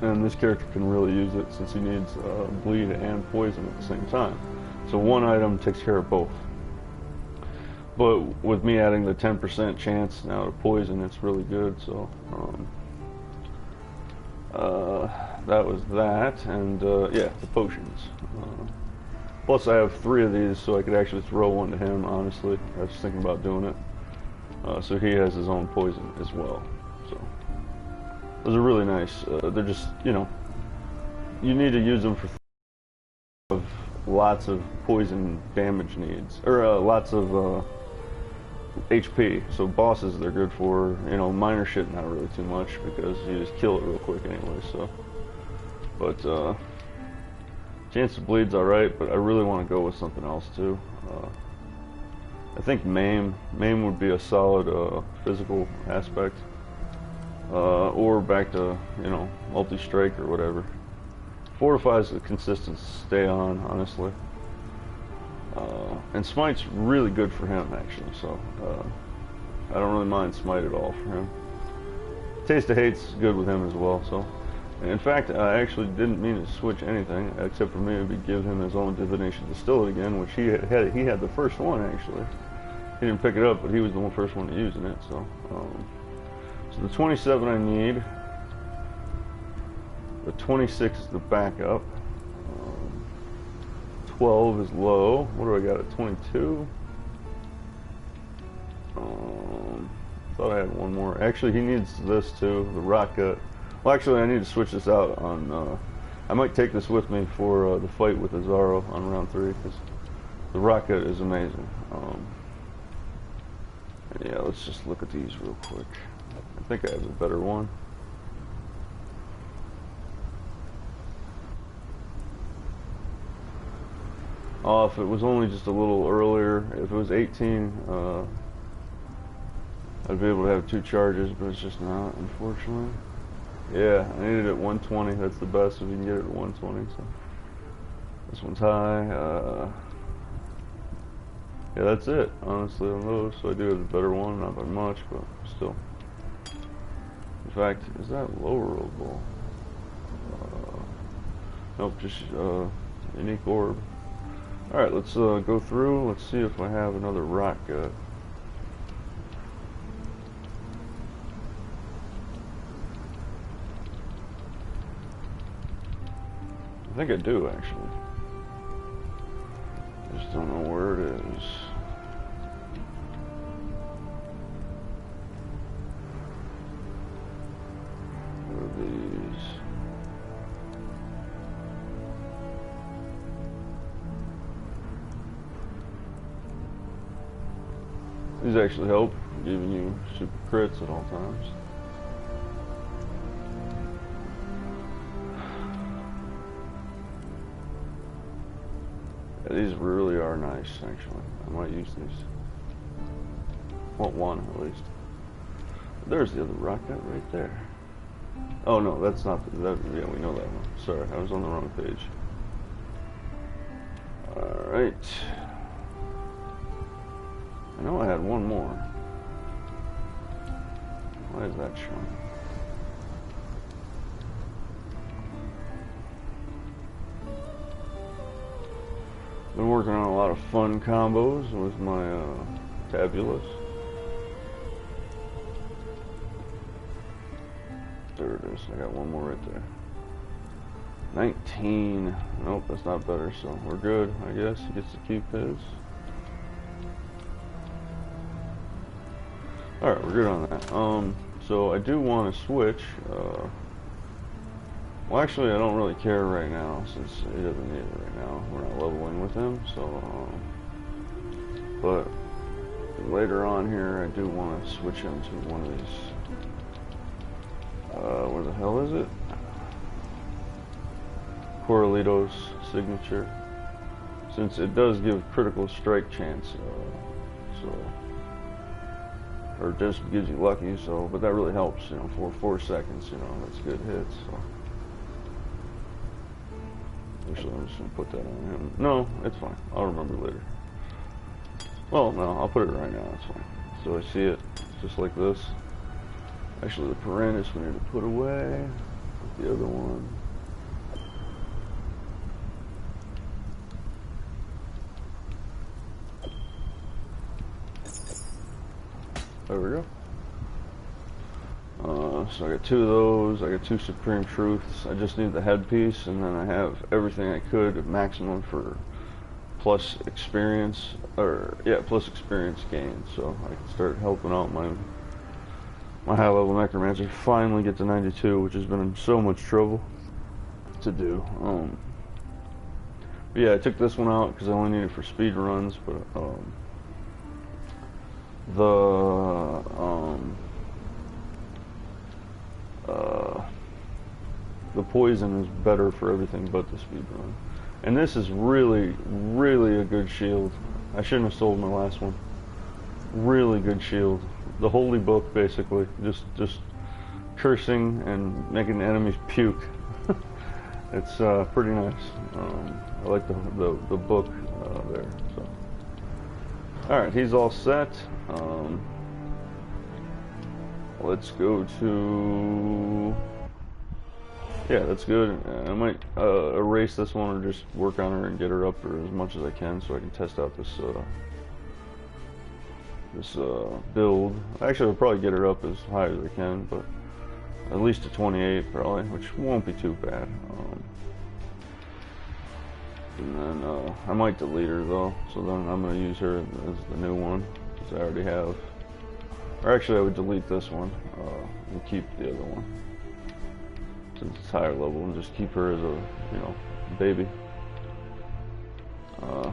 [SPEAKER 1] And this character can really use it since he needs bleed and poison at the same time. So one item takes care of both. But with me adding the 10% chance now to poison, it's really good. So that was that, and yeah, the potions. Plus I have 3 of these, so I could actually throw one to him, honestly. I was thinking about doing it. So he has his own poison as well. So those are really nice. They're just, you know, you need to use them for lots of poison damage needs, or lots of HP. So bosses they're good for, you know, minor shit not really too much because you just kill it real quick anyway. So, but chance to bleed's alright, but I really want to go with something else too. I think Maim would be a solid physical aspect, or back to, you know, multi-strike or whatever. Fortifies the consistent stay on, honestly. And Smite's really good for him, actually, so I don't really mind Smite at all for him. Taste of Hate's good with him as well, so. In fact, I actually didn't mean to switch anything, except for maybe give him his own Divination Distill again, which he had the first one, actually. He didn't pick it up, but he was the first one using it, so. So the 27 I need. The 26 is the backup. 12 is low. What do I got at 22? Thought I had one more. Actually, he needs this too, the rocket. Well, actually, I need to switch this out on. I might take this with me for the fight with Azaro on round 3 because the rocket is amazing. Yeah, let's just look at these real quick. I think I have a better one. Oh, if it was only just a little earlier, if it was 18, I'd be able to have 2 charges, but it's just not, unfortunately. Yeah, I need it at 120. That's the best if you can get it at 120. So this one's high. Yeah, that's it, honestly, on those. So I do have a better one, not by much, but still. In fact, is that lowerable? Nope, just unique orb. Alright, let's go through. Let's see if I have another rock gut. I think I do, actually. I just don't know where it is. of these. These actually help, giving you super crits at all times. Yeah, these really are nice, actually. I might use these. Want one, at least. There's the other rocket right there. Oh no, that's not that. Yeah, we know that one. Sorry, I was on the wrong page. All right. I know I had one more. Why is that showing? Been working on a lot of fun combos with my tabulas. There it is. I got one more right there. 19. Nope, that's not better, so we're good, I guess. He gets to keep his. Alright, we're good on that. So I do want to switch. Well, actually, I don't really care right now, since he doesn't need it right now. We're not leveling with him, so... but later on here, I do want to switch him to one of these. Where the hell is it? Corralito's signature. Since it does give critical strike chance, or just gives you lucky, so, but that really helps, you know, for 4 seconds, you know, that's good hits, so. Actually, I'm just gonna put that on him. No, it's fine, I'll remember later. Well, no, I'll put it right now, it's fine. So I see it, just like this. Actually, the Piranhas we need to put away. Put the other one. There we go. So I got 2 of those. I got 2 Supreme Truths. I just need the headpiece, and then I have everything I could at maximum for plus experience, or yeah, plus experience gain. So I can start helping out my high-level necromancer. Finally get to 92, which has been in so much trouble to do. But yeah, I took this one out because I only need it for speed runs, but the poison is better for everything but the speed run. And this is really, really a good shield. I shouldn't have sold my last one. Really good shield. The holy book, basically. Just cursing and making the enemies puke. It's pretty nice. I like the book there. So, all right, he's all set. Let's go to. Yeah, that's good. I might erase this one or just work on her and get her up as much as I can so I can test out this build. Actually, I'll probably get her up as high as I can, but at least to 28 probably, which won't be too bad. And then I might delete her though, so then I'm going to use her as the new one, because I already have. Or actually, I would delete this one and keep the other one, since it's higher level, and just keep her as a, you know, baby.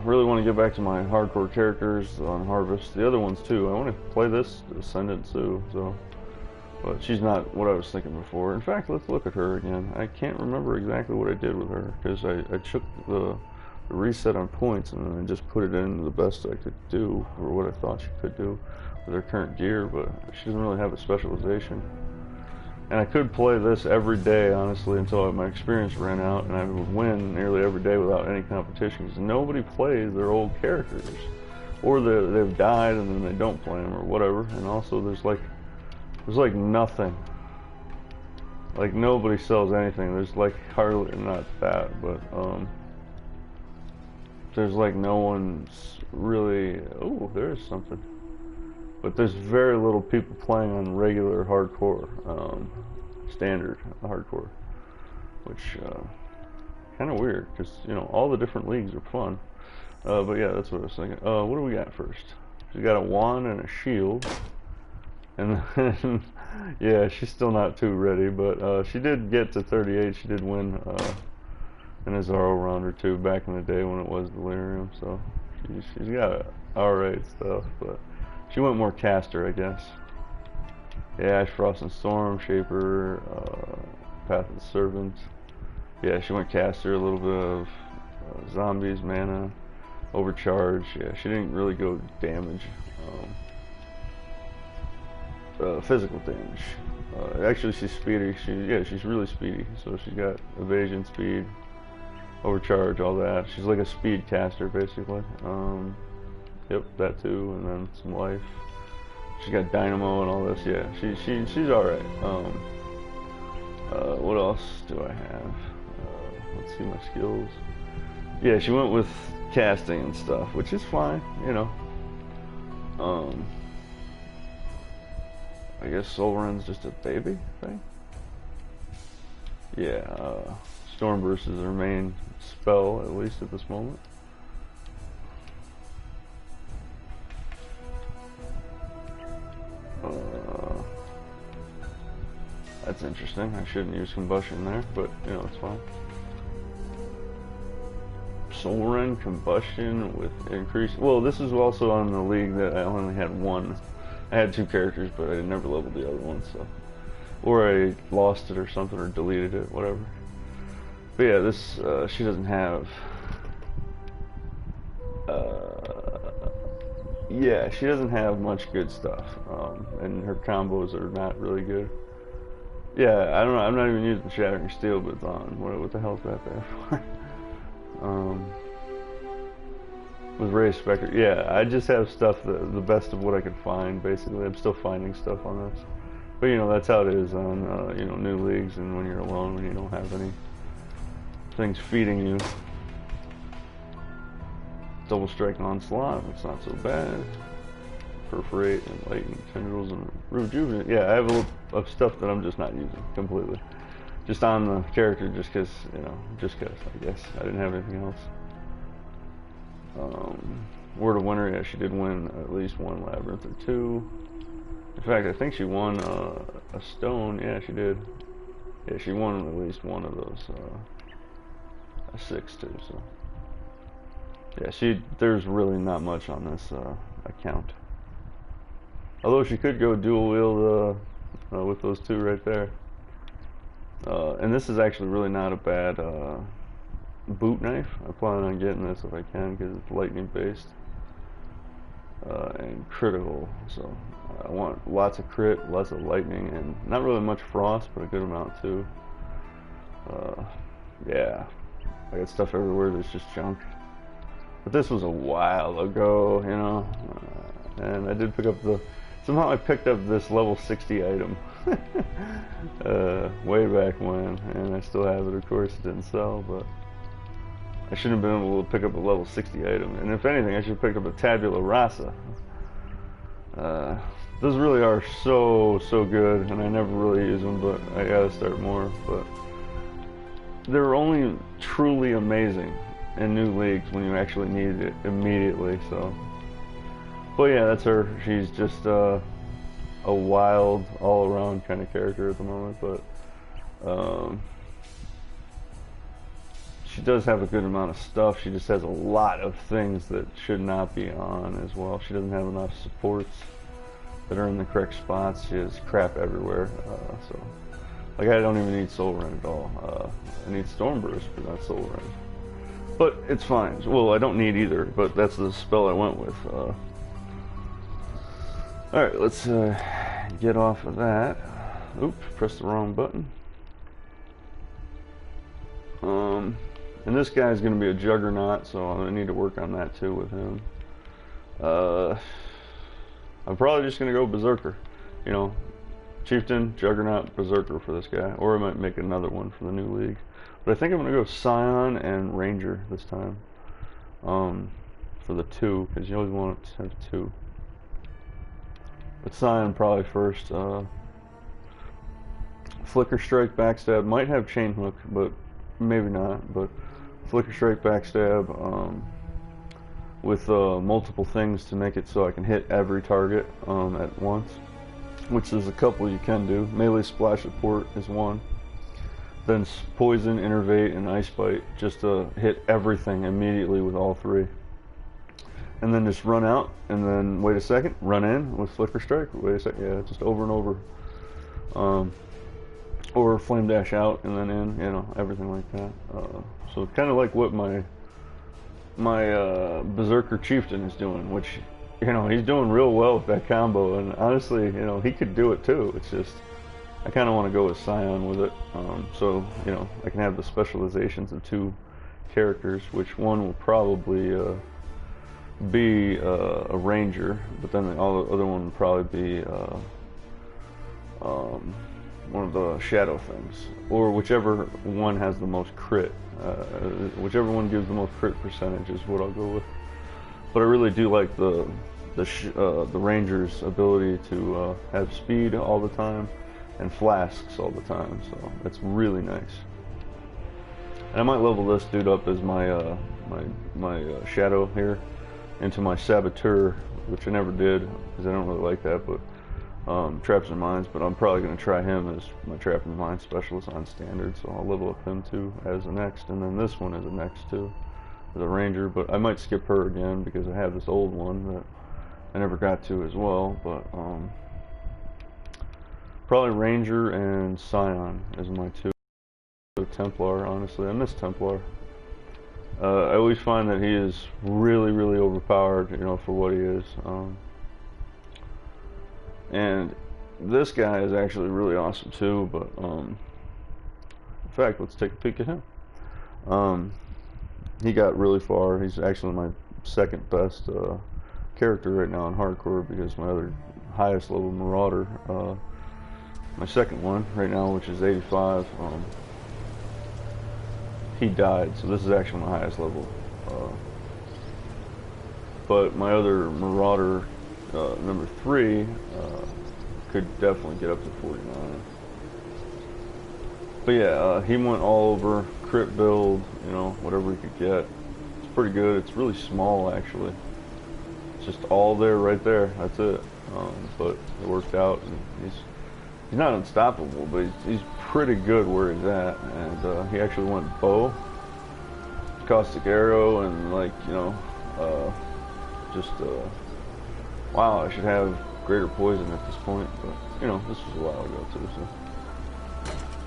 [SPEAKER 1] Really want to get back to my hardcore characters on Harvest. The other ones too. I want to play this Ascendant too, so. But she's not what I was thinking before. In fact, let's look at her again. I can't remember exactly what I did with her, because I took the reset on points and then I just put it in the best I could do, or what I thought she could do with her current gear, but she doesn't really have a specialization. And I could play this every day, honestly, until my experience ran out, and I would win nearly every day without any competition, because nobody plays their old characters. Or they've died and then they don't play them, or whatever. And also there's like nothing. Like, nobody sells anything. There's like hardly, not that, but there's like no one's really, oh, there's something. But there's very little people playing on regular hardcore, standard hardcore, which kind of weird, because, you know, all the different leagues are fun. But yeah, that's what I was thinking. What do we got first? We got a wand and a shield. And then, yeah, she's still not too ready, but she did get to 38. She did win an Azaro round or two back in the day when it was Delirium, so she's got alright stuff, but she went more caster, I guess. Yeah, Ash, Frost and Storm, Shaper, Path of the Servant. Yeah, she went caster, a little bit of zombies, mana, overcharge. Yeah, she didn't really go damage. Physical damage. Actually, she's speedy. She's really speedy. So she's got evasion, speed, overcharge, all that. She's like a speed caster, basically. Yep, that too, and then some life. She's got dynamo and all this. Yeah, she's all right. What else do I have? Let's see my skills. Yeah, she went with casting and stuff, which is fine, you know. I guess Soulren's just a baby thing. Yeah, Storm Burst is her main spell, at least at this moment. That's interesting. I shouldn't use combustion there, but you know, it's fine. Soulren combustion with increase. Well, this is also on the league that I only had one. I had two characters, but I never leveled the other one, so. Or I lost it or something, or deleted it, whatever. But yeah, this, she doesn't have, yeah, she doesn't have much good stuff, and her combos are not really good. Yeah, I don't know, I'm not even using Shattering Steel, but it's on. What the hell is that there for? With Ray Spectre, yeah, I just have stuff, the best of what I could find, basically. I'm still finding stuff on this. But, you know, that's how it is on, you know, new leagues and when you're alone, when you don't have any things feeding you. Double Strike Onslaught, that's not so bad. Perforate and Lighten Tendrils and Rejuvenate. Yeah, I have a little of stuff that I'm just not using completely. Just on the character, just because, you know, just because, I guess. I didn't have anything else. Word of Winter, yeah, she did win at least one Labyrinth or two. In fact, I think she won a stone. Yeah, she did. Yeah, she won at least one of those. A 6 too, so. Yeah, there's really not much on this account. Although she could go dual wield with those two right there. And this is actually really not a bad boot knife. I plan on getting this if I can because it's lightning based and critical. So I want lots of crit, lots of lightning, and not really much frost, but a good amount too. Yeah, I got stuff everywhere that's just junk. But this was a while ago, you know, and I did pick up somehow I picked up this level 60 item way back when, and I still have it. Of course, it didn't sell, but I shouldn't have been able to pick up a level 60 item. And if anything, I should have picked up a Tabula Rasa. Those really are so good, and I never really use them, but I gotta start more. But they're only truly amazing in new leagues when you actually need it immediately. So, but yeah, that's her. She's just a wild, all-around kind of character at the moment, but she does have a good amount of stuff. She just has a lot of things that should not be on as well. She doesn't have enough supports that are in the correct spots. She has crap everywhere. So, like, I don't even need Soulren at all. I need Stormburst, but not Soulren. But it's fine. Well, I don't need either, but that's the spell I went with. Alright, let's get off of that. Oops, pressed the wrong button. And this guy's going to be a Juggernaut, so I'm going to need to work on that too with him. I'm probably just going to go Berserker. You know, Chieftain, Juggernaut, Berserker for this guy. Or I might make another one for the new league. But I think I'm going to go Scion and Ranger this time. For the 2, because you always want to have 2. But Scion probably first. Flicker Strike, Backstab. Might have Chain Hook, but maybe not. But Flicker Strike, Backstab. With multiple things to make it so I can hit every target at once. which there's a couple you can do. Melee splash support is one. Then poison, innervate, and ice bite, just to hit everything immediately with all three. And then just run out, and then wait a second, run in with flicker strike. Wait a second, yeah, just over and over. Or flame dash out and then in, you know, everything like that. So kind of like what my Berserker Chieftain is doing, which, you know, he's doing real well with that combo, and honestly, you know, he could do it too. It's just, I kind of want to go with Scion with it, so, you know, I can have the specializations of two characters, which one will probably be a Ranger, but then the other one would probably be one of the shadow things, or whichever one has the most crit. Whichever one gives the most crit percentage is what I'll go with. But I really do like the Ranger's ability to have speed all the time and flasks all the time, so it's really nice. And I might level this dude up as my shadow here into my Saboteur, which I never did because I don't really like that, but Traps and Mines, but I'm probably going to try him as my Trap and Mine specialist on standard, so I'll level up him too as the next, and then this one is the next too, as a Ranger, but I might skip her again because I have this old one that I never got to as well, but probably Ranger and Scion as my two. Templar, honestly, I miss Templar. I always find that he is really, really overpowered, you know, for what he is. And this guy is actually really awesome too, but in fact, let's take a peek at him. He got really far. He's actually my second best character right now in hardcore, because my other highest level Marauder, my second one right now, which is 85, he died, so this is actually my highest level. But my other Marauder, number 3, could definitely get up to 49. But yeah, he went all over, crit build, you know, whatever he could get. It's pretty good. It's really small, actually. It's just all there, right there. That's it. But it worked out, and he's not unstoppable, but he's pretty good where he's at. And he actually went bow, caustic arrow, and like, you know, just wow, I should have greater poison at this point, but you know, this was a while ago too, so.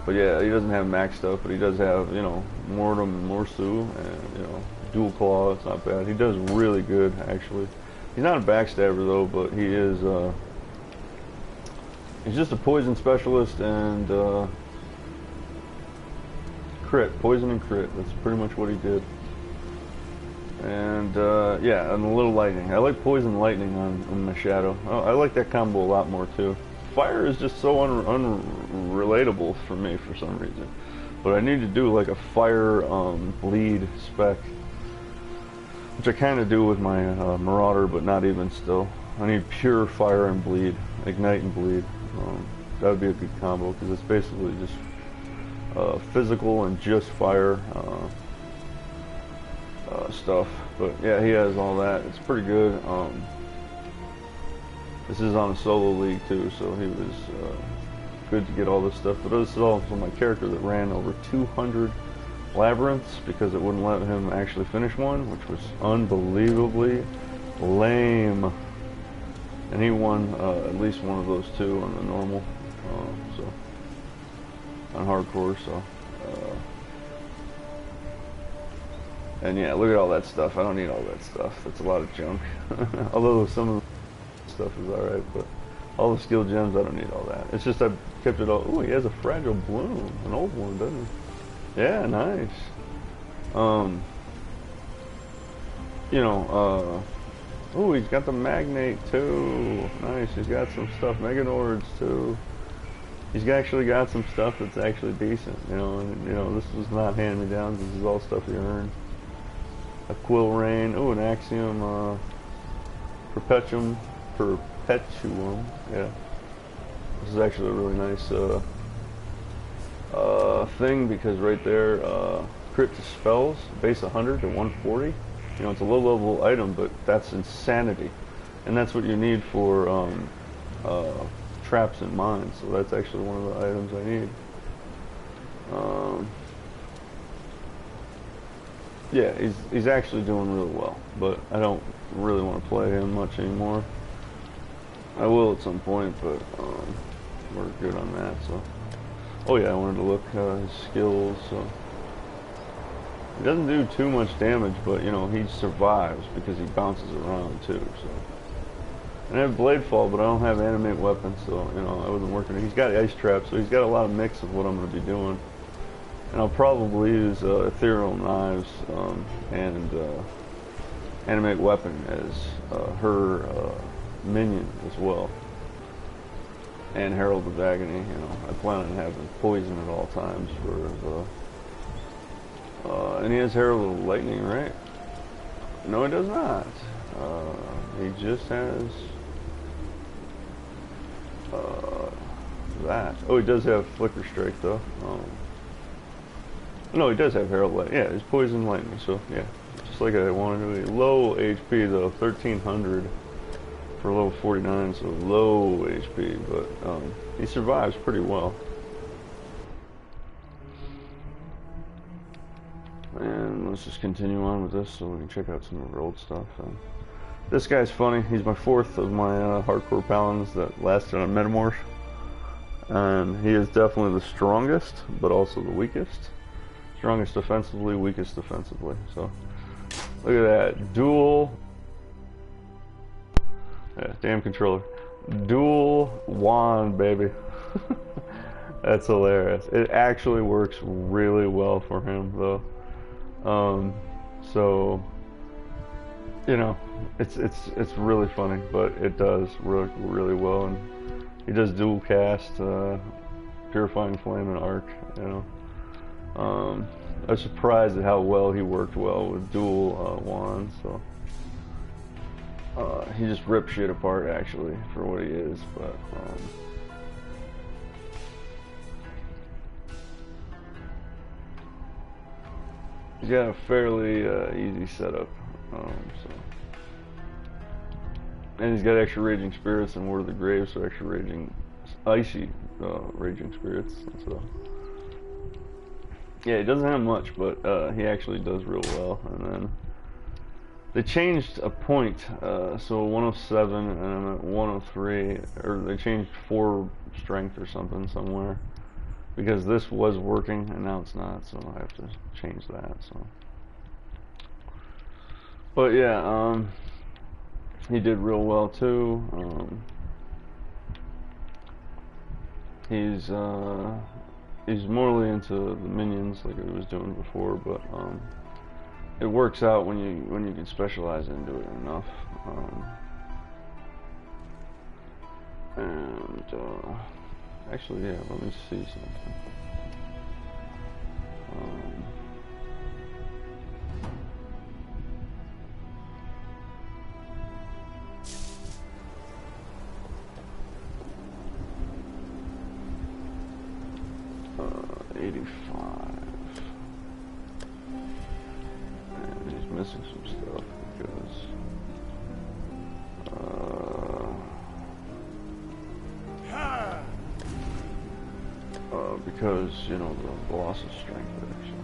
[SPEAKER 1] But yeah, he doesn't have max stuff, but he does have, you know, Mortem and Morsu, and, you know, Dual Claw. It's not bad. He does really good, actually. He's not a backstabber though, but he is, he's just a poison specialist and crit, poison and crit. That's pretty much what he did. And yeah, and a little lightning. I like poison lightning on my shadow. I like that combo a lot more too. Fire is just so unrelatable for me for some reason. But I need to do like a fire bleed spec, which I kind of do with my Marauder, but not even still. I need pure fire and bleed, ignite and bleed. That would be a good combo, because it's basically just physical and just fire stuff. But yeah, he has all that. It's pretty good. This is on a solo league too, so he was good to get all this stuff. But this is also my character that ran over 200 labyrinths because it wouldn't let him actually finish one, which was unbelievably lame. And he won at least one of those two on the normal, so on hardcore. So, and yeah, look at all that stuff. I don't need all that stuff. That's a lot of junk. Although some of the stuff is all right, but all the skill gems, I don't need all that. It's just I kept it all. Oh, he has a fragile bloom, an old one, doesn't he? Yeah, nice. You know, oh, he's got the Magnate too. Nice. He's got some stuff. Meganords too. He's actually got some stuff that's actually decent. You know, and you know, this is not hand-me-downs. This is all stuff he earned. A Quill Rain. Oh, an Axiom Perpetuum. Yeah. This is actually a really nice thing, because right there, crit to spells, base 100 to 140. You know, it's a low-level item, but that's insanity, and that's what you need for traps in mind, so that's actually one of the items I need. Yeah, he's actually doing really well, but I don't really want to play him much anymore. I will at some point, but we're good on that. So, oh yeah, I wanted to look his skills. So he doesn't do too much damage, but you know he survives because he bounces around too. So, and I have blade fall, but I don't have animate weapons, so you know I wasn't working. He's got ice trap, so he's got a lot of mix of what I'm going to be doing. And I'll probably use ethereal knives and animate weapon as her minion as well. And Herald of Agony, you know, I plan on having poison at all times for and he has Herald of Lightning, right? No, he does not. He just has that. Oh, he does have Flicker Strike though. No, he does have Herald Lightning. Yeah, it's Poison Lightning, so yeah. Just like I wanted to be. Low HP though, 1300 for level 49, so low HP, but he survives pretty well. And let's just continue on with this so we can check out some of our old stuff. This guy's funny. He's my fourth of my hardcore paladins that lasted on Metamorph. And he is definitely the strongest, but also the weakest. Strongest defensively, weakest defensively. So, look at that. Dual... Yeah, damn controller. Dual wand, baby. That's hilarious. It actually works really well for him, though. So, you know, it's really funny, but it does work really well. And he does dual cast, Purifying Flame and Arc, you know. I was surprised at how well he worked well with dual wands, so he just rips shit apart actually for what he is, but he's got a fairly easy setup, so. And he's got extra Raging Spirits and Word of the Grave, so extra Raging, icy Raging Spirits, so. Yeah, he doesn't have much, but he actually does real well. And then they changed a point, so 107 and I'm at 103, or they changed 4 strength or something somewhere, because this was working and now it's not, so I have to change that. So, but yeah, he did real well too. He's morely into the minions like I was doing before, but it works out when you can specialize into it enough. And actually, yeah, let me see something. 85. And he's missing some stuff because you know the loss of strength actually.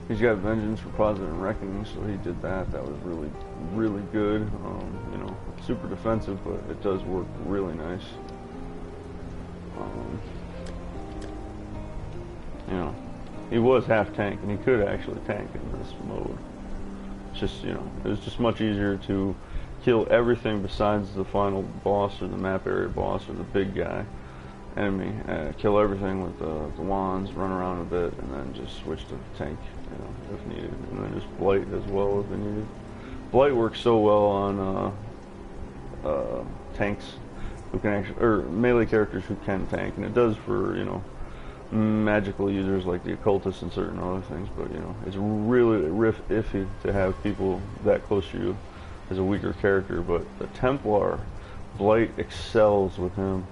[SPEAKER 1] He's got Vengeance for Positive and Reckoning, so he did that. That was really, really good. You know, super defensive, but it does work really nice. You know, he was half tank, and he could actually tank in this mode. It's just, you know, it was just much easier to kill everything besides the final boss or the map area boss or the big guy enemy. Kill everything with the wands, run around a bit, and then just switch to tank, you know, if needed, and then just blight as well if needed. Blight works so well on tanks who can actually, or melee characters who can tank, and it does for, you know, magical users like the occultists and certain other things. But you know, it's really iffy to have people that close to you as a weaker character. But the Templar blight excels with him.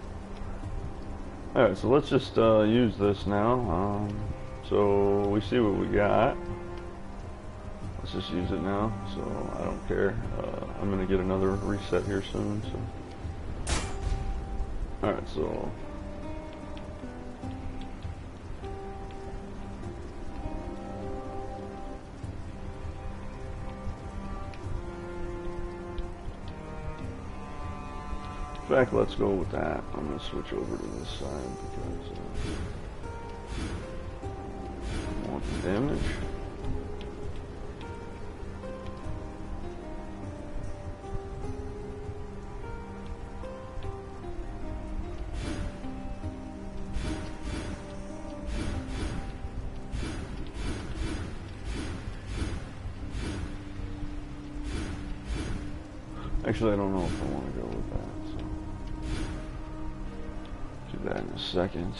[SPEAKER 1] Alright, so let's just use this now. So we see what we got. Let's just use it now, so I don't care. I'm gonna get another reset here soon, so. Alright, so. In fact, let's go with that. I'm gonna switch over to this side because I want the damage. Actually, I don't know if I want to go with that, so do that in a second.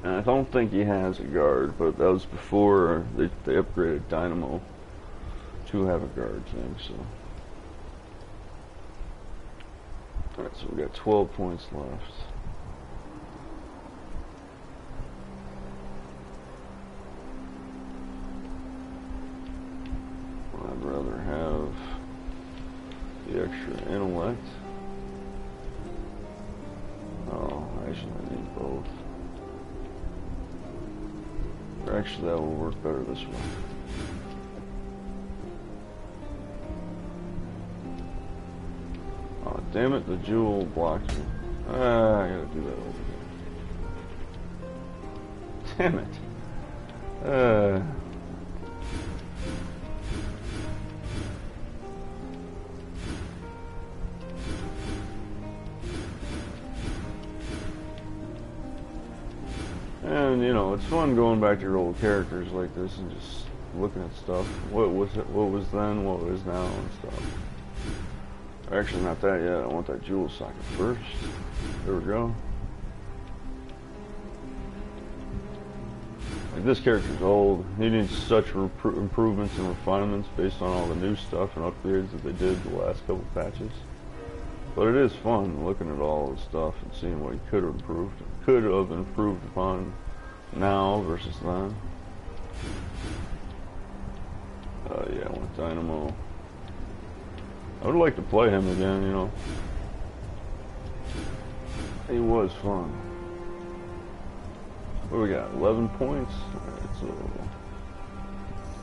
[SPEAKER 1] And I don't think he has a guard, but that was before they upgraded Dynamo to have a guard thing, so. Alright, so we got 12 points left. I'd rather have the extra intellect. Oh, actually I need both. Actually, that will work better this way. Oh, damn it, the jewel blocked me. Ah, I gotta do that over again. Damn it. And you know, it's fun going back to your old characters like this and just looking at stuff. What was then, what is now, and stuff. Actually, not that yet. I want that jewel socket first. There we go. Like, this character's old. He needs such improvements and refinements based on all the new stuff and upgrades that they did the last couple patches. But it is fun looking at all the stuff and seeing what he could have improved upon now versus then. Yeah, I want Dynamo. I would like to play him again, you know. He was fun. What do we got? 11 points? Alright, so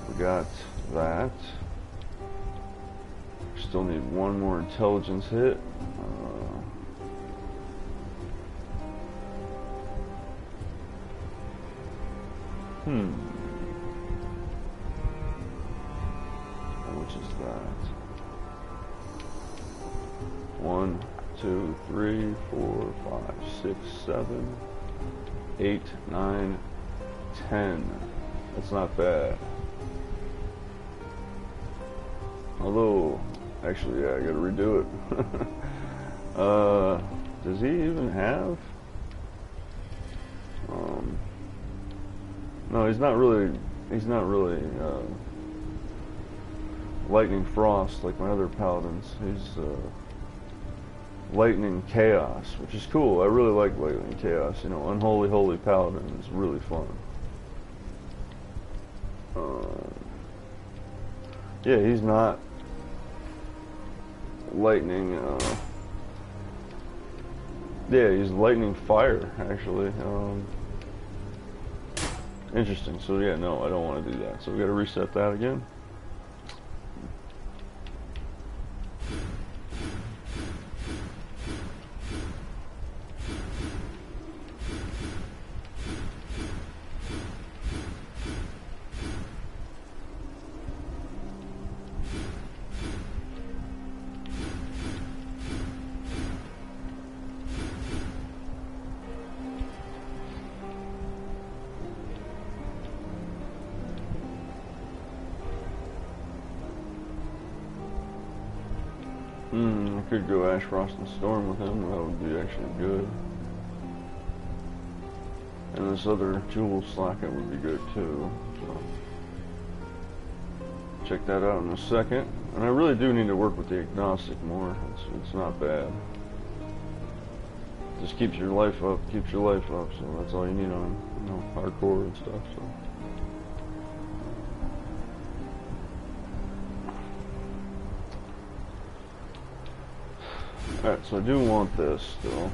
[SPEAKER 1] we got that. Still need one more intelligence hit. Which is that? 1, 2, 3, 4, 5, 6, 7, 8, 9, 10. That's not bad. Although, actually, yeah, I gotta redo it. Does he even have? No, he's not really lightning frost like my other paladins. He's lightning chaos, which is cool. I really like lightning chaos. You know, unholy holy paladin is really fun. Yeah, he's not lightning. Yeah, he's lightning fire actually. Interesting. So yeah, no, I don't want to do that. So we got to reset that again. could go Ash, Frost, and Storm with him. That would be actually good. And this other Jewel Socket would be good too. So check that out in a second. And I really do need to work with the agnostic more. It's not bad. Just keeps your life up, so that's all you need on, you know, hardcore and stuff. So. Alright, so I do want this still.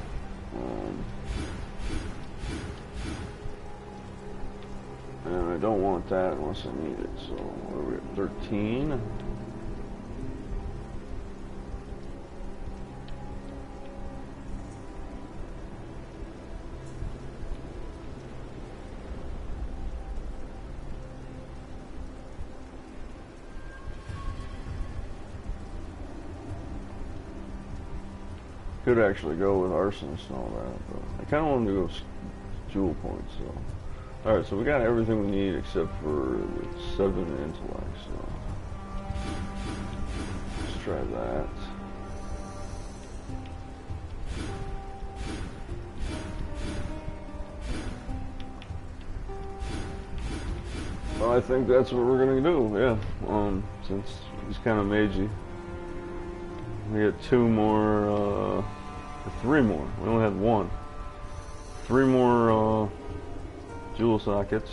[SPEAKER 1] And I don't want that unless I need it. So what are we at? 13. Could actually go with arsonist and all that, but I kind of want to go jewel points. So, all right, so we got everything we need except for the 7 intellect. So let's try that. Well, I think that's what we're gonna do. Yeah, since he's kind of magey, we got 2 more. 3 more. We only had 1. 3 more jewel sockets.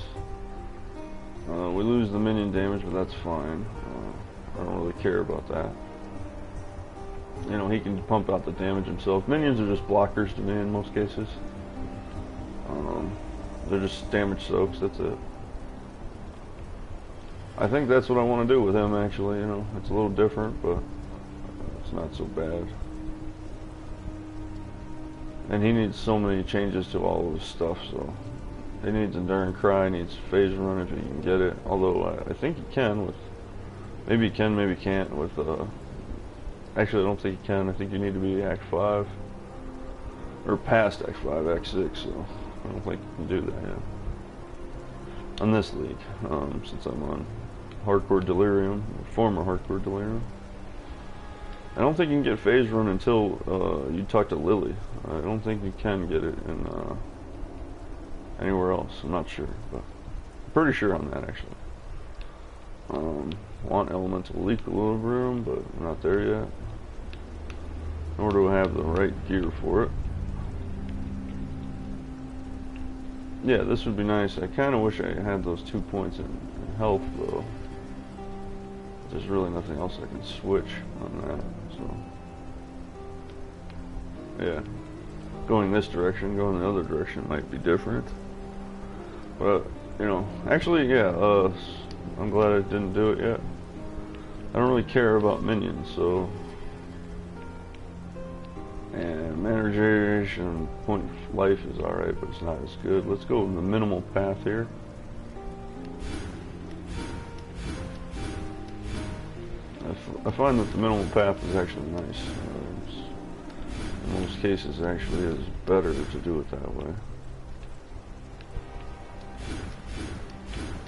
[SPEAKER 1] We lose the minion damage, but that's fine. I don't really care about that. You know, he can pump out the damage himself. Minions are just blockers to me in most cases. They're just damage soaks, that's it. I think that's what I want to do with him, actually. You know, it's a little different, but it's not so bad. And he needs so many changes to all of his stuff, so he needs Enduring Cry, needs Phase Run if he can get it. Although I think he can with, maybe he can, maybe can't with, actually I don't think he can. I think you need to be Act 5, or past Act 5, Act 6, so I don't think you can do that yet. On this league, since I'm on Hardcore Delirium, former Hardcore Delirium. I don't think you can get Phase Run until you talk to Lily. I don't think you can get it in anywhere else. I'm not sure, but I'm pretty sure on that actually. Want Elemental Equilibrium, but I'm not there yet. Nor do I have the right gear for it. Yeah, this would be nice. I kind of wish I had those 2 points in health though. There's really nothing else I can switch on that, so yeah, going this direction, going the other direction might be different, but you know, actually, yeah, I'm glad I didn't do it yet. I don't really care about minions, so, and mana regeneration point of life is alright, but it's not as good. Let's go with the minimal path here. I find that the minimal path is actually nice. In most cases, it actually is better to do it that way.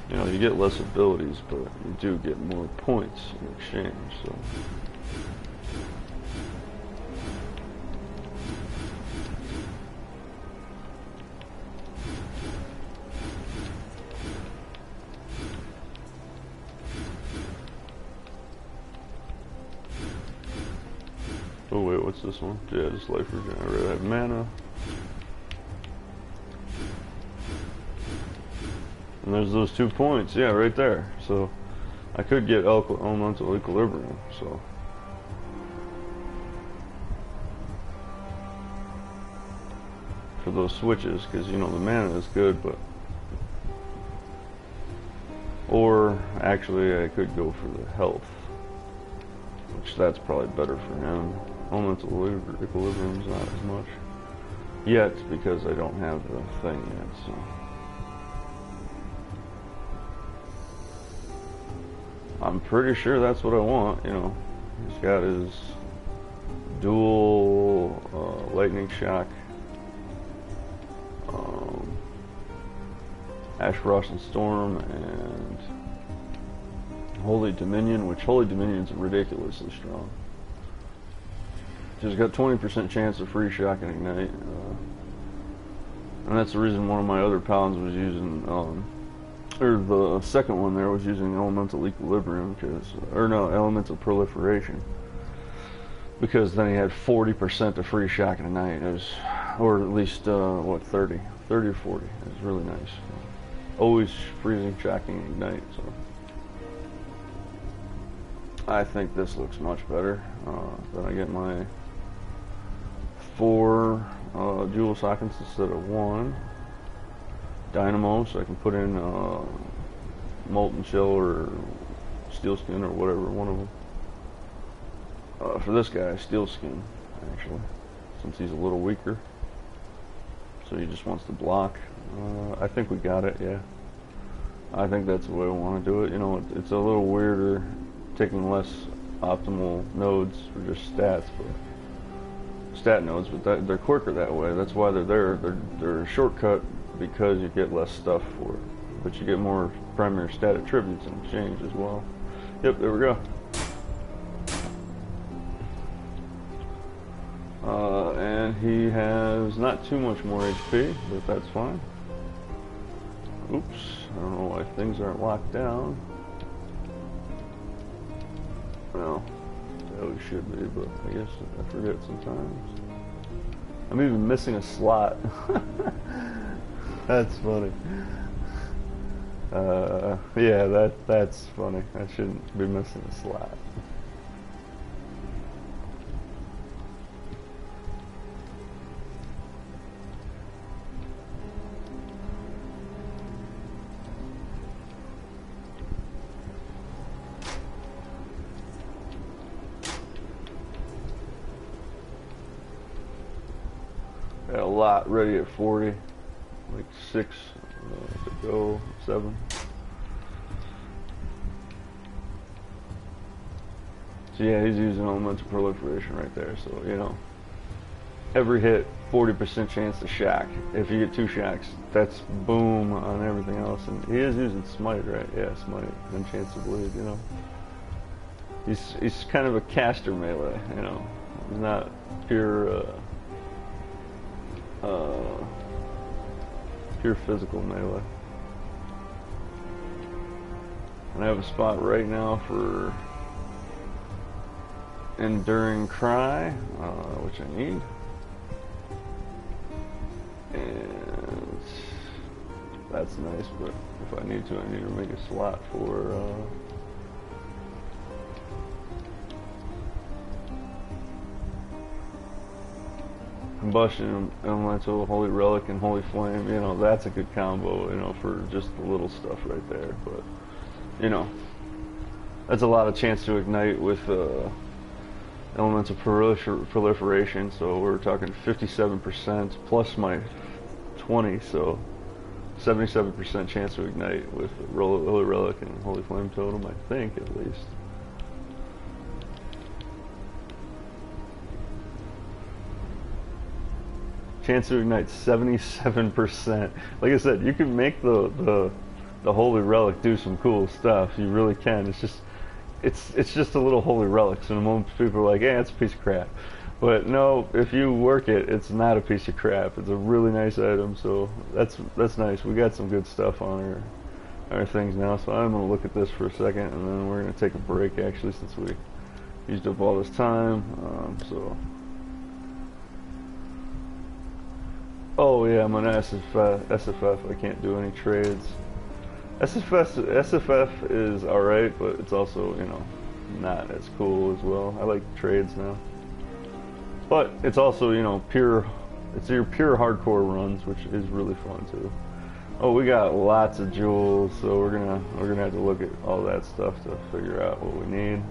[SPEAKER 1] You know, you get less abilities, but you do get more points in exchange, so. Oh wait, what's this one? Yeah, just life regen. I already have mana. And there's those 2 points, yeah, right there. So I could get Elemental Equilibrium, so. For those switches, because you know the mana is good, but. Or actually I could go for the health, which that's probably better for him. Elemental Equilibrium's not as much yet because I don't have the thing yet, so. I'm pretty sure that's what I want, you know. He's got his dual lightning shock, Ash, Frost, and Storm, and Holy Dominion, which Holy Dominion's ridiculously strong. Just got 20% chance of free shock and ignite. And that's the reason one of my other paladins was using, or the second one there was using elemental equilibrium, elemental proliferation. Because then he had 40% of free shock and ignite. It was, or at least, 30 or 40. It was really nice. Always freezing, shocking, ignite, so. I think this looks much better. Then I get my 4 jewel sockets instead of 1. Dynamo, so I can put in molten shell or steel skin or whatever, one of them. For this guy, steel skin, actually, since he's a little weaker. So he just wants to block. I think we got it, yeah. I think that's the way I want to do it. You know, it's a little weirder taking less optimal nodes for just stats, but stat nodes, but they're quicker that way. That's why they're there. They're a shortcut because you get less stuff for it, but you get more primary stat attributes in exchange as well. Yep, there we go. And he has not too much more HP, but that's fine. Oops, I don't know why things aren't locked down. Well, they always should be, but I guess I forget sometimes. I'm even missing a slot. That's funny. Yeah, that's funny. I shouldn't be missing a slot. Got a lot ready at 40, like 6 to go, 7. So yeah, he's using elemental proliferation right there. So you know, every hit, 40% chance to shock. If you get 2 shocks, that's boom on everything else. And he is using smite, right? Yeah, smite and chance to bleed. You know, he's kind of a caster melee. You know, he's not pure. Pure physical melee. And I have a spot right now for Enduring Cry, which I need. And that's nice, but if I need to, I need to make a slot for Combustion, Elemental, Holy Relic, and Holy Flame. You know, that's a good combo, you know, for just the little stuff right there. But, you know, that's a lot of chance to ignite with Elemental Proliferation. So we're talking 57% plus my 20, so 77% chance to ignite with Holy Relic and Holy Flame Totem, I think, at least. Chance to ignite 77%. Like I said, you can make the Holy Relic do some cool stuff. You really can. It's just a little Holy Relic. So the moment people are like, "Yeah, it's a piece of crap," but no, if you work it, it's not a piece of crap. It's a really nice item. So that's nice. We got some good stuff on our things now. So I'm gonna look at this for a second, and then we're gonna take a break. Actually, since we used up all this time, so. Oh yeah, I'm on SFF. I can't do any trades. SFF is alright, but it's also, you know, not as cool as well. I like trades now. But it's also, you know, it's your pure hardcore runs, which is really fun too. Oh, we got lots of jewels, so we're gonna have to look at all that stuff to figure out what we need.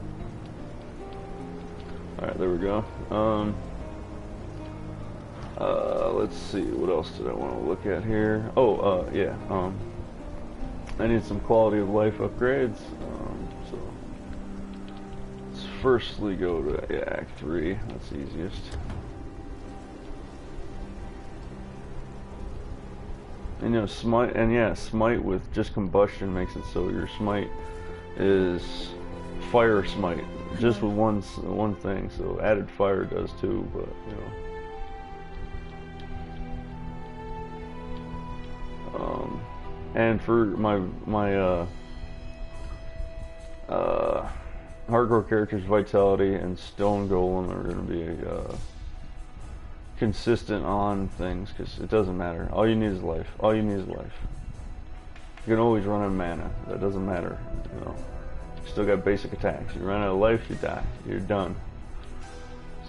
[SPEAKER 1] Alright, there we go. Let's see, what else did I want to look at here? Oh, yeah, I need some quality of life upgrades, so let's firstly go to Act 3, that's the easiest. And you know, smite with just combustion makes it so your smite is fire smite, just with one thing. So added fire does too, but you know. And for my hardcore characters, Vitality and Stone Golem are going to be consistent on things, because it doesn't matter. All you need is life. All you need is life. You can always run out of mana. That doesn't matter. You know, you still got basic attacks. You run out of life, you die. You're done.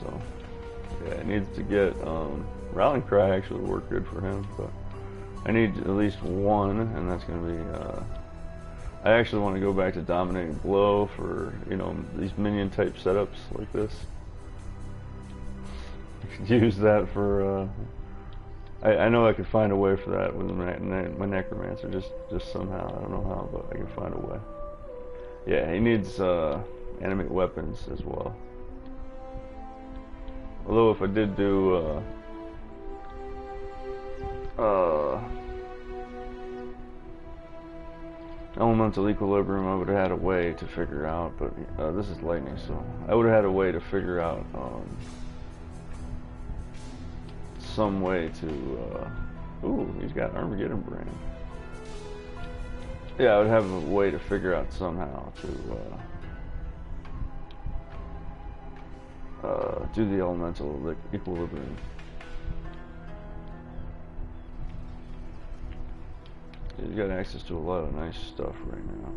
[SPEAKER 1] So yeah, it needs to get Rallying Cry actually work good for him, but I need at least one, and that's going to be. I actually want to go back to Dominating Blow for, you know, these minion type setups like this. I could use that for. I know I could find a way for that with my Necromancer, just somehow. I don't know how, but I can find a way. Yeah, he needs animate weapons as well. Although if I did do Elemental Equilibrium, I would have had a way to figure out, but this is lightning, so I would have had a way to figure out some way to ooh, he's got Armageddon Brand. Yeah, I would have a way to figure out somehow to do the Elemental Equilibrium. You got access to a lot of nice stuff right now.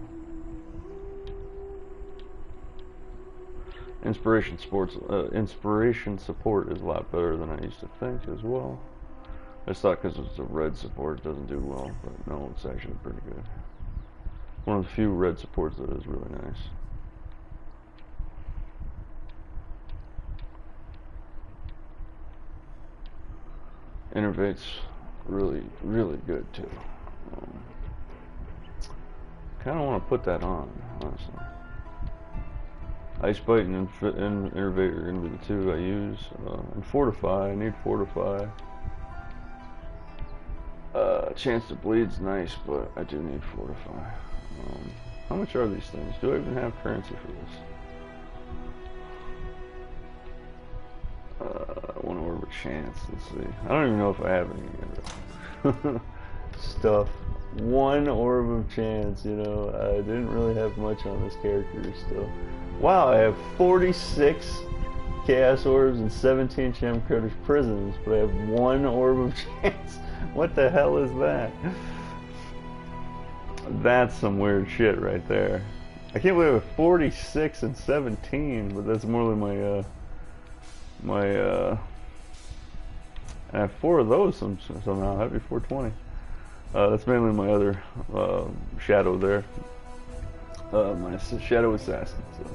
[SPEAKER 1] Inspiration support is a lot better than I used to think as well. I just thought because it's a red support it doesn't do well, but no, it's actually pretty good. One of the few red supports that is really nice. Innervate's really, really good too. Kind of want to put that on, honestly. Ice Bite and Innervate are going to be the two I use. And Fortify, I need Fortify. Chance to Bleed's nice, but I do need Fortify. How much are these things? Do I even have currency for this? One orb of chance, let's see. I don't even know if I have any of it. Stuff. One orb of chance, you know. I didn't really have much on this character still. Wow, I have 46 Chaos Orbs and 17 Shamcrotter's Prisms, but I have one orb of chance. What the hell is that? That's some weird shit right there. I can't believe I have 46 and 17, but that's more than I have 4 of those somehow. That'd be 420. That's mainly my other shadow there. My Shadow Assassin. So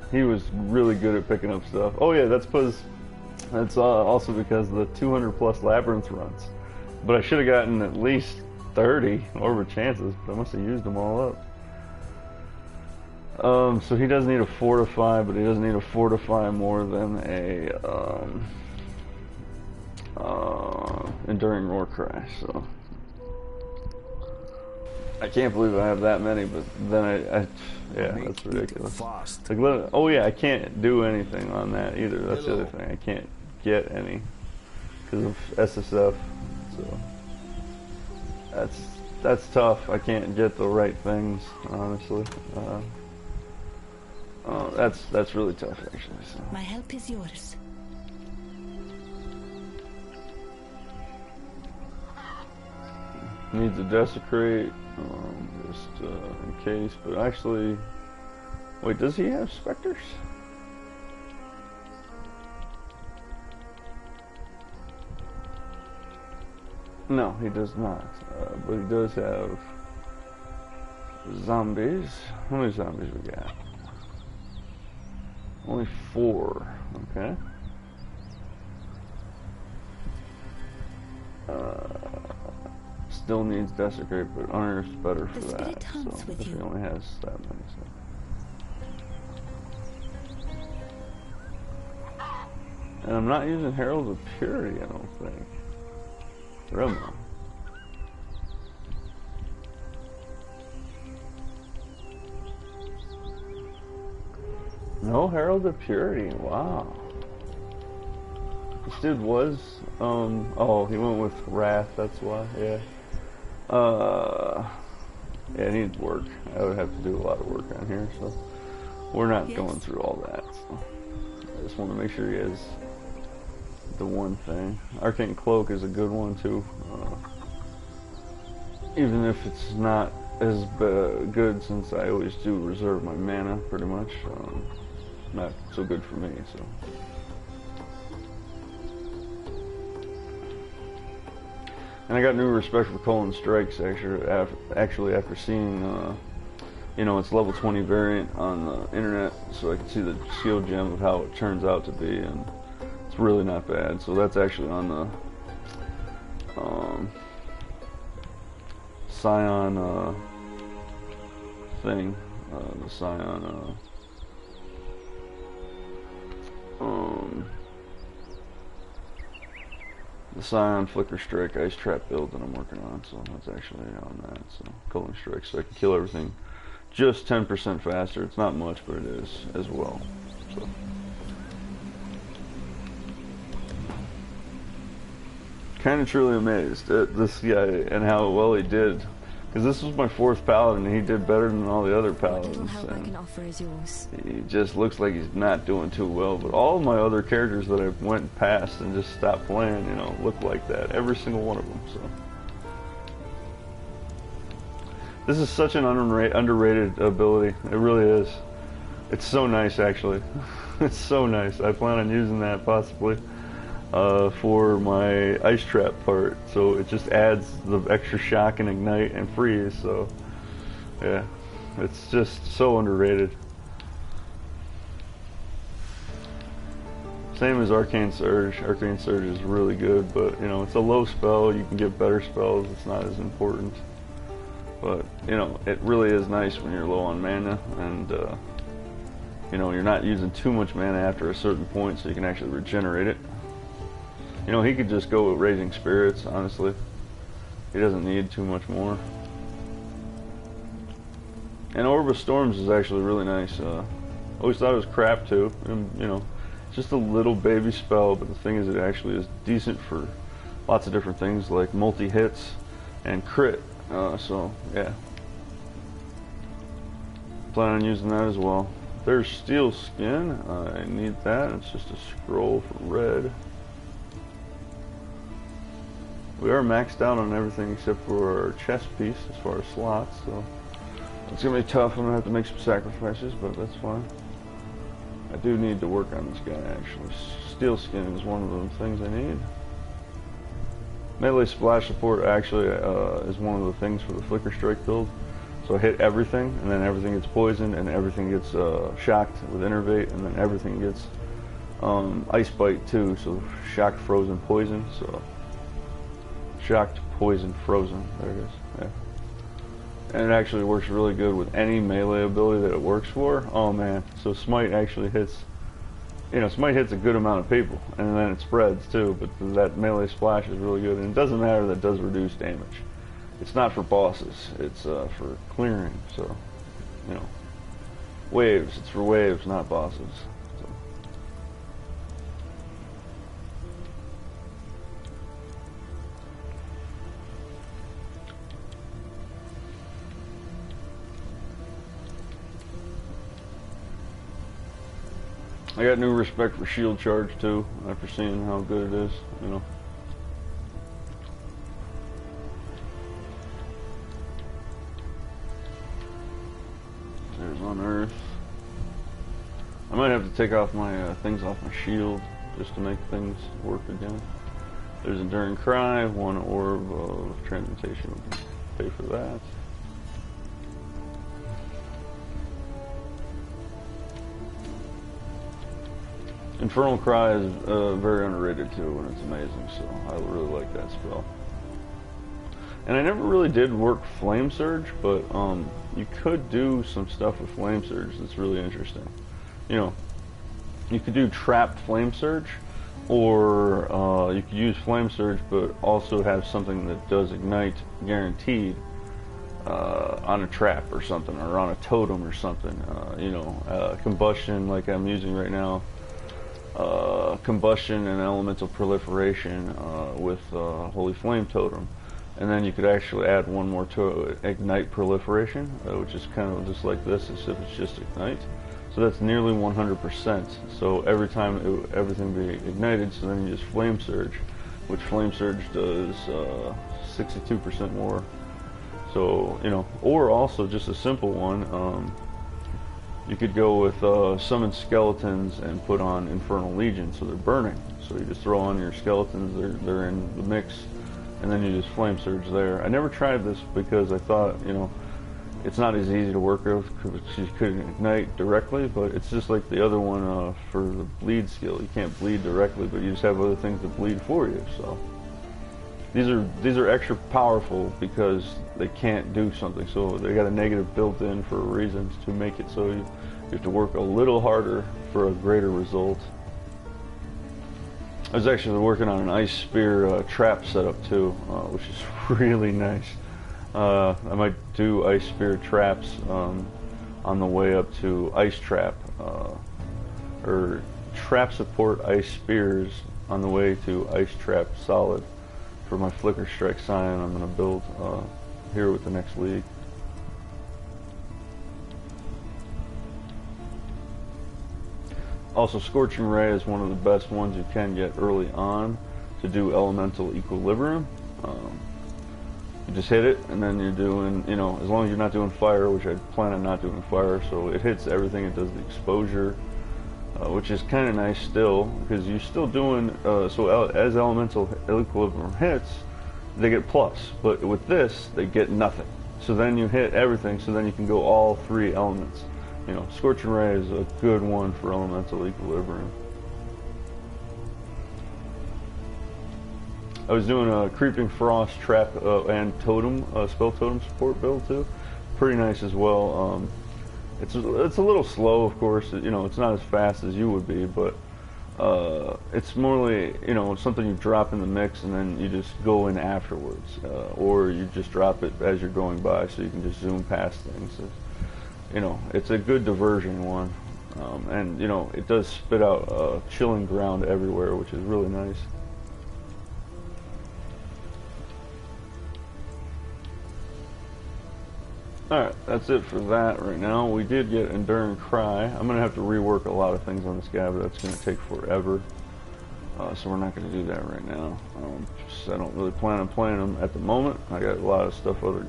[SPEAKER 1] he was really good at picking up stuff. Oh yeah, that's also because of the 200 plus Labyrinth runs. But I should have gotten at least 30 over chances, but I must have used them all up. So he does need a Fortify, but he doesn't need a Fortify more than a Enduring Roar Cry. So I can't believe I have that many, but then yeah, that's ridiculous. Like, oh yeah, I can't do anything on that either. That's the other thing. I can't get any because of SSF. So that's tough. I can't get the right things, honestly. That's really tough, actually. So.
[SPEAKER 4] My help is yours.
[SPEAKER 1] Needs a Desecrate, just in case. But actually, wait, does he have Specters? No, he does not. But he does have zombies. How many zombies we got? Only 4. Okay. Still needs Desecrate, but Unearth's better for that. So if he only has that many. So. And I'm not using Herald of Purity, I don't think. Roma. No Herald of Purity. Wow. This dude was, oh, he went with Wrath, that's why, yeah. Yeah, it needs work. I would have to do a lot of work on here, so we're not going through all that. So I just want to make sure he has the one thing. Arcane Cloak is a good one too. Even if it's not as good, since I always do reserve my mana pretty much. Not so good for me, so. And I got new respect for Colin Strikes actually after seeing, you know, its level 20 variant on the internet, so I can see the skill gem of how it turns out to be, and it's really not bad. So that's actually on the Scion thing, the Scion the Scion Flicker Strike Ice Trap build that I'm working on, so that's actually on that. So Culling Strike, so I can kill everything just 10% faster. It's not much, but it is as well. So kind of truly amazed at this guy and how well he did, because this was my 4th paladin and he did better than all the other paladins.
[SPEAKER 7] What little help I can offer is yours.
[SPEAKER 1] He just looks like he's not doing too well, but all of my other characters that I went past and just stopped playing, you know, look like that. Every single one of them. So this is such an underrated ability. It really is. It's so nice, actually. It's so nice. I plan on using that possibly for my ice trap part, so it just adds the extra shock and ignite and freeze. So yeah, it's just so underrated. Same as Arcane Surge. Arcane Surge is really good, but you know, it's a low spell. You can get better spells. It's not as important, but you know, it really is nice when you're low on mana, and you know, you're not using too much mana after a certain point, so you can actually regenerate it. You know, he could just go with Raising Spirits, honestly. He doesn't need too much more. And Orb of Storms is actually really nice. Always thought it was crap too. And, you know, just a little baby spell, but the thing is, it actually is decent for lots of different things like multi-hits and crit. So, yeah. Plan on using that as well. There's Steel Skin. I need that. It's just a scroll for red. We are maxed out on everything except for our chest piece as far as slots, so it's gonna be tough. I'm gonna have to make some sacrifices, but that's fine. I do need to work on this guy, actually. Steel Skin is one of the things I need. Melee splash support actually is one of the things for the Flicker Strike build. So I hit everything, and then everything gets poisoned, and everything gets shocked with Innervate, and then everything gets Ice Bite too. So shocked, frozen, poison. So shocked, poison, frozen. There it is. Yeah. And it actually works really good with any melee ability that it works for. Oh man. So Smite actually hits, you know, Smite hits a good amount of people, and then it spreads too, but that melee splash is really good, and it doesn't matter that it does reduce damage. It's not for bosses, it's for clearing, so, you know, waves, it's for waves, not bosses. So. I got new respect for shield charge too, after seeing how good it is, you know. There's on Earth. I might have to take off my things off my shield just to make things work again. There's Enduring Cry, 1 orb of transmutation. We can pay for that. Infernal Cry is very underrated too, and it's amazing, so I really like that spell. And I never really did work Flame Surge, but you could do some stuff with Flame Surge that's really interesting. You know, you could do Trapped Flame Surge, or you could use Flame Surge, but also have something that does Ignite guaranteed. on a trap or something, or on a totem or something. Combustion like I'm using right now. Combustion and elemental proliferation with Holy Flame Totem. And then you could actually add one more to ignite proliferation, which is kind of just like this, except it's just ignite. So that's nearly 100%. So every time everything be ignited, so then you just flame surge, which flame surge does 62% more. So, or also just a simple one. You could go with summon skeletons and put on Infernal Legion, so they're burning. So you just throw on your skeletons, they're in the mix, and then you just flame surge there. I never tried this because I thought, it's not as easy to work with because you couldn't ignite directly, but it's just like the other one for the bleed skill. You can't bleed directly, but you just have other things to bleed for you. So these are extra powerful because they can't do something. So they got a negative built in for reasons to make it so you have to work a little harder for a greater result. I was actually working on an ice spear trap setup too, which is really nice. I might do ice spear traps on the way up to ice trap, or trap support ice spears on the way to ice trap solid for my flicker strike sign I'm going to build here with the next league. Also, Scorching Ray is one of the best ones you can get early on to do elemental equilibrium. You just hit it, and then you're doing, as long as you're not doing fire, which I plan on not doing fire, so it hits everything. It does the exposure, which is kind of nice still, because you're still doing, as elemental equilibrium hits, they get plus, but with this, they get nothing. So then you hit everything, so then you can go all three elements. Scorching Ray is a good one for elemental equilibrium. I was doing a Creeping Frost trap and totem, spell totem support build too. Pretty nice as well. It's a little slow, of course. It's not as fast as you would be, but it's more like, something you drop in the mix and then you just go in afterwards, or you just drop it as you're going by, so you can just zoom past things. It's a good diversion one, and it does spit out chilling ground everywhere, which is really nice. Alright, that's it for that right now. We did get Enduring Cry. I'm going to have to rework a lot of things on this guy, but that's going to take forever. So we're not going to do that right now. I don't really plan on playing him at the moment. I got a lot of stuff, other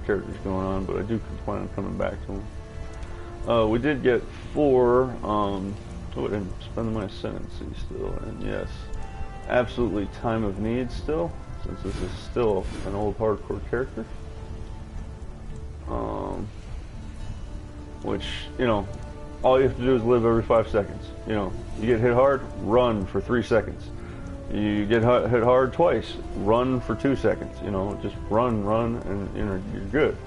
[SPEAKER 1] characters going on, but I do plan on coming back to him. We did get 4, and Spend My Ascendancy still, and yes, absolutely Time of Need still, since this is still an old hardcore character. Which, all you have to do is live every 5 seconds. You get hit hard, run for 3 seconds. You get hit hard twice, run for 2 seconds. Just run, and you're good.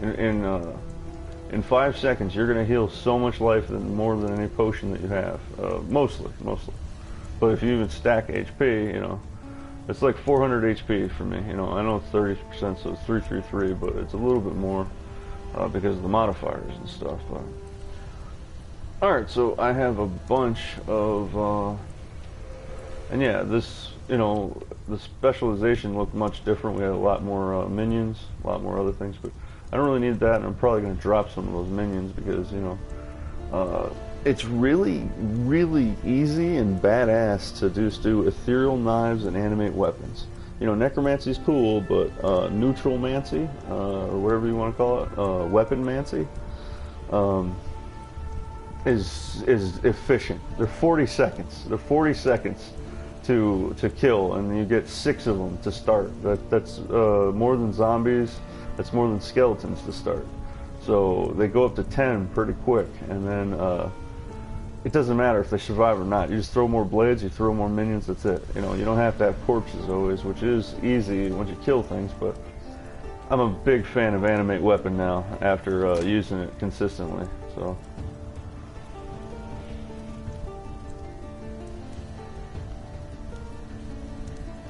[SPEAKER 1] In 5 seconds, you're going to heal so much life more than any potion that you have. Mostly. But if you even stack HP, it's like 400 HP for me. I know it's 30%, so it's 333, but it's a little bit more. Because of the modifiers and stuff. Alright, so I have a bunch of, and yeah, this, the specialization looked much different. We had a lot more minions, a lot more other things, but I don't really need that, and I'm probably going to drop some of those minions because, it's really, really easy and badass to just do ethereal knives and animate weapons. Necromancy's cool, but Neutralmancy, or whatever you want to call it, Weaponmancy, is efficient. They're 40 seconds. They're 40 seconds to kill, and you get 6 of them to start. That's more than zombies. That's more than skeletons to start. So they go up to 10 pretty quick, and then it doesn't matter if they survive or not. You just throw more blades, you throw more minions, that's it. You don't have to have corpses always, which is easy once you kill things, but I'm a big fan of animate weapon now after using it consistently. So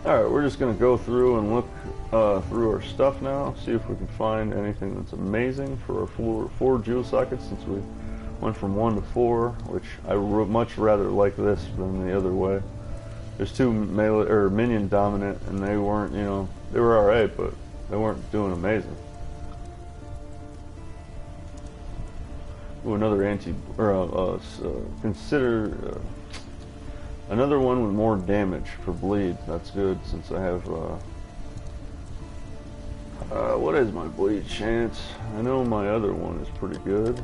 [SPEAKER 1] alright, we're just going to go through and look through our stuff now, see if we can find anything that's amazing for our four jewel sockets, since we went from 1 to 4, which I much rather like this than the other way. There's 2 melee or minion dominant, and they weren't, you know, they were alright, but they weren't doing amazing. Ooh, another consider another one with more damage for bleed. That's good, since I have what is my bleed chance? I know my other one is pretty good.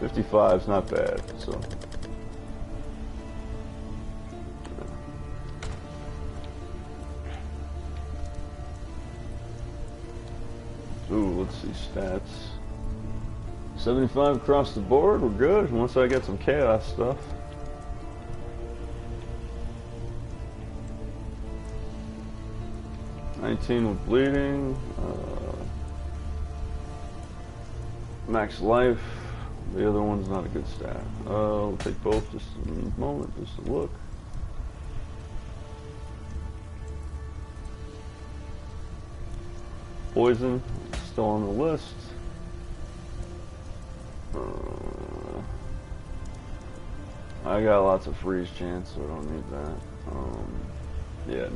[SPEAKER 1] 55 is not bad, so. Ooh, let's see stats. 75 across the board, we're good, once I get some chaos stuff. $19 with bleeding, max life. The other one's not a good stat. We'll take both just a moment, just to look. Poison, still on the list. I got lots of freeze chance, so I don't need that. Yeah,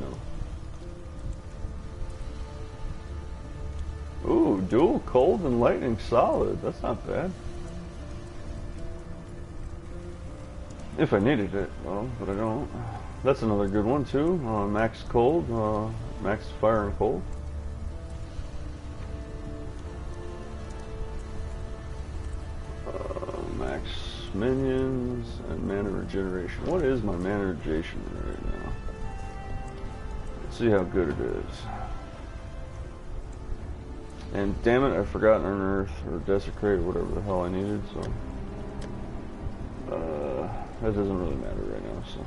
[SPEAKER 1] no. Ooh, dual cold and lightning solid. That's not bad. If I needed it, though, but I don't. That's another good one too. Max cold, max fire and cold. Max minions and mana regeneration. What is my mana regeneration right now? Let's see how good it is. And damn it, I forgot Unearth or Desecrate or whatever the hell I needed, so that doesn't really matter right now, so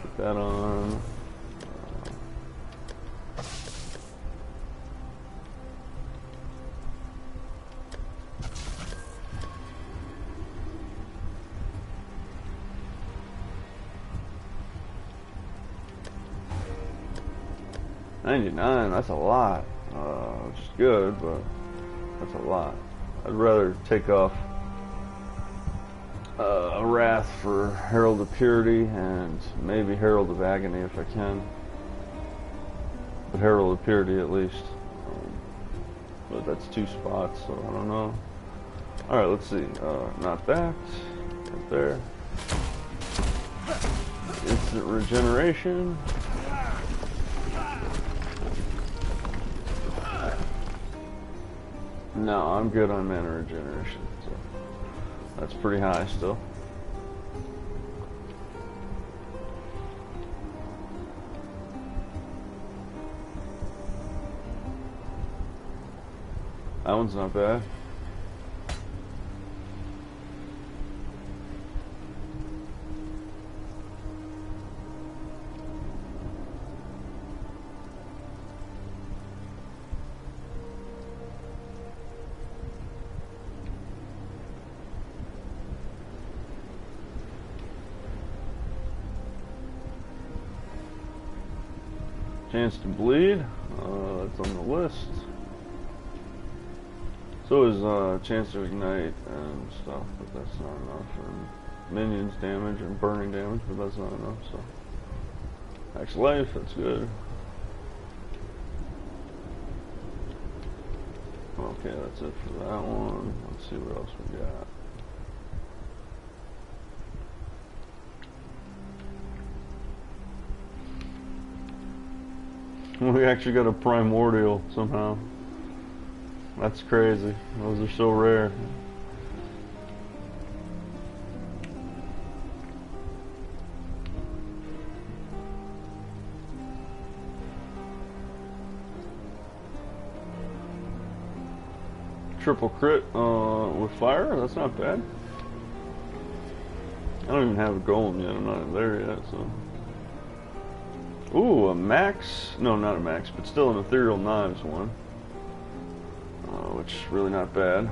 [SPEAKER 1] put that on. $99, that's a lot, which is good, but that's a lot. I'd rather take off a Wrath for Herald of Purity and maybe Herald of Agony if I can. But Herald of Purity at least. But that's 2 spots, so I don't know. Alright, let's see. Not that. Right there. Instant regeneration. No, I'm good on mana regeneration, so that's pretty high still. That one's not bad. Chance to bleed, that's on the list. So is chance to ignite and stuff, but that's not enough. And minions damage and burning damage, but that's not enough, so. Max life, that's good. Okay, that's it for that one. Let's see what else we got. We actually got a primordial somehow. That's crazy. Those are so rare. Triple crit with fire? That's not bad. I don't even have a golem yet. I'm not there yet, so. Ooh, a max, no, not a max, but still an ethereal knives one, which is really not bad.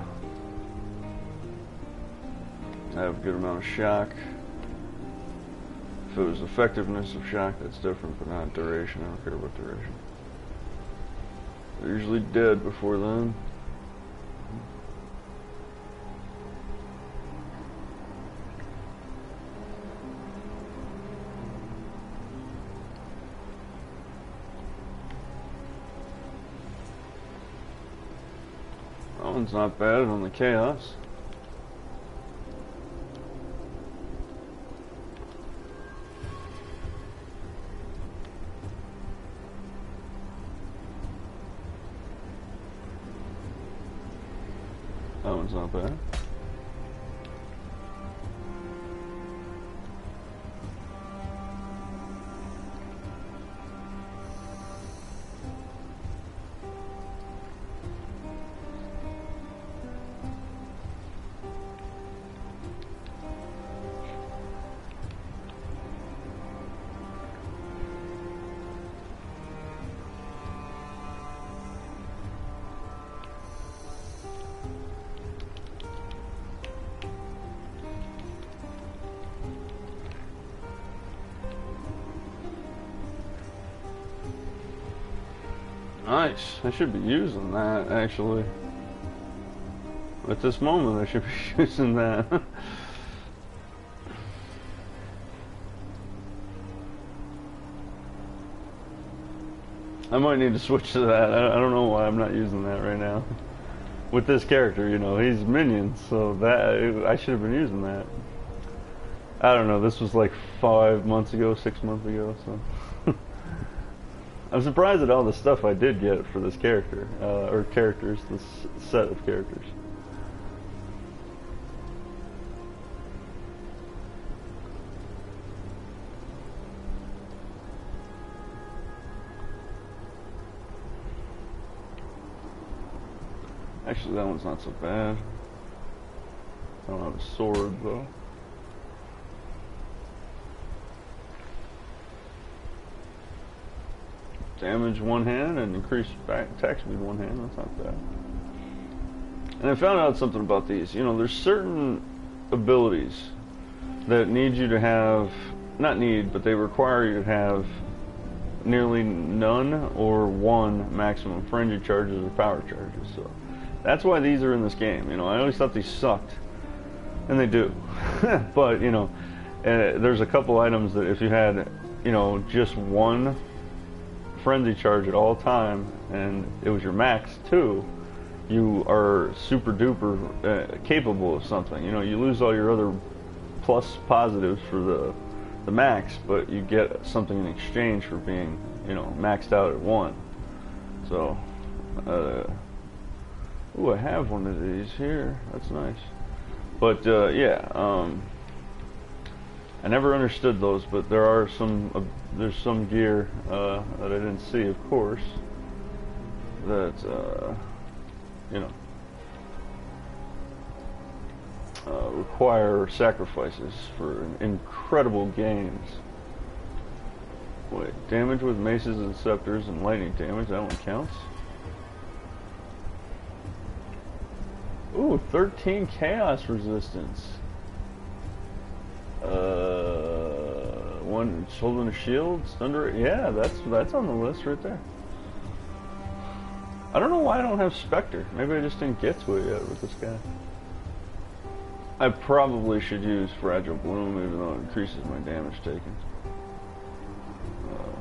[SPEAKER 1] I have a good amount of shock. If it was effectiveness of shock, that's different, but not duration. I don't care about duration. They're usually dead before then. That one's not bad on the chaos. That one's not bad. Nice. I should be using that, actually. At this moment, I should be using that. I might need to switch to that. I don't know why I'm not using that right now. With this character, you know, he's minions, so that I should have been using that. I don't know, this was like 5 months ago, 6 months ago, so... I'm surprised at all the stuff I did get for this character, or characters, this set of characters. Actually, that one's not so bad. I don't have a sword, though. Damage one hand and increase back attack speed one hand. That's not bad. And I found out something about these. You know, there's certain abilities that need you to have, not need, but they require you to have nearly none or one maximum frenzy charges or power charges. So that's why these are in this game. You know, I always thought these sucked, and they do. But you know, there's a couple items that if you had, you know, just one frenzy charge at all time and it was your max too, you are super duper capable of something. You know, you lose all your other plus positives for the max, but you get something in exchange for being, you know, maxed out at one. So ooh, I have one of these here. That's nice. But yeah, I never understood those, but there are some there's some gear that I didn't see, of course, that you know, require sacrifices for incredible gains. Wait, damage with maces and scepters and lightning damage, that one counts. Ooh, 13 chaos resistance. One holding a shield, thunder. Yeah, that's on the list right there. I don't know why I don't have Spectre. Maybe I just didn't get to it yet with this guy. I probably should use Fragile Bloom, even though it increases my damage taken.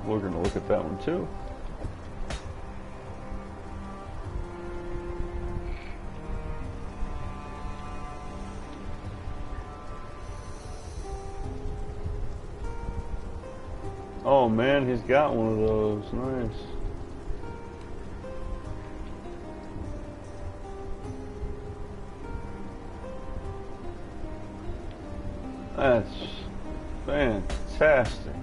[SPEAKER 1] We're gonna look at that one too. Oh man, he's got one of those. Nice. That's fantastic.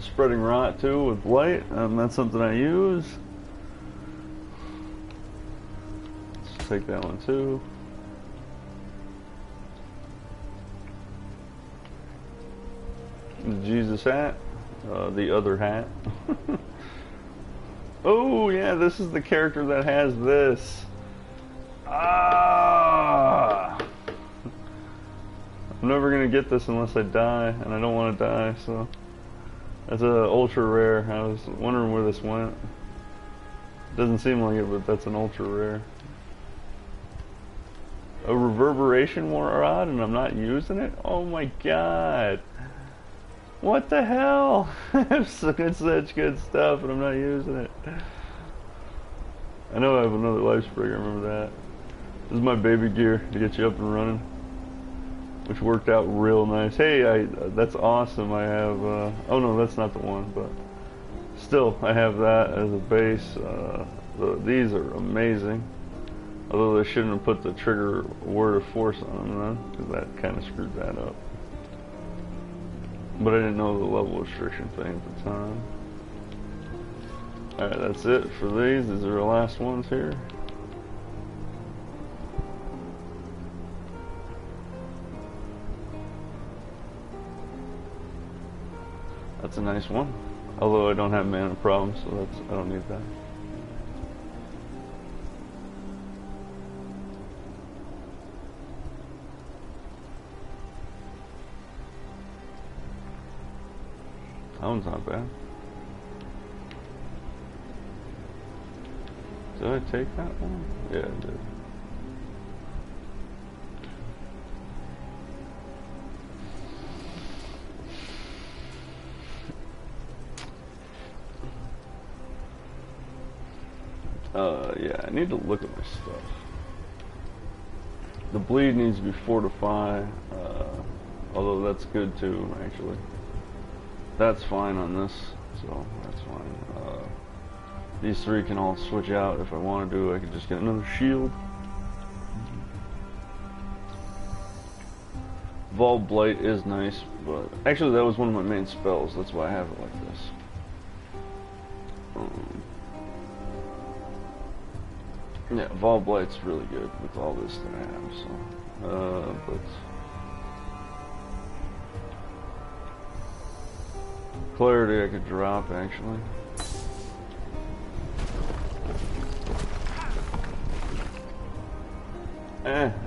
[SPEAKER 1] Spreading rot too with light. That's something I use. Let's take that one too. The Jesus hat, the other hat. Oh yeah, this is the character that has this. Ah, I'm never gonna get this unless I die, and I don't want to die, so that's a ultra rare. I was wondering where this went. Doesn't seem like it, but that's an ultra rare. A reverberation rod, and I'm not using it? Oh my god! What the hell? It's such good stuff, and I'm not using it. I know I have another life spring, I remember that. This is my baby gear to get you up and running, which worked out real nice. Hey, that's awesome. I have, oh no, that's not the one, but still, I have that as a base. These are amazing. Although they shouldn't have put the trigger word of force on them then, because that kind of screwed that up. But I didn't know the level restriction thing at the time. Alright, that's it for these. These are the last ones here. That's a nice one. Although I don't have mana problems, so I don't need that. That one's not bad. Did I take that one? Yeah, I did. Yeah, I need to look at my stuff. The bleed needs to be fortify, although that's good too, actually. That's fine on this, so that's fine. These three can all switch out if I want to do. I could just get another shield. Evolved Blight is nice, but actually that was one of my main spells. That's why I have it like this. Yeah, Evolved Blight's really good with all this that I have. So, but Clarity I could drop actually.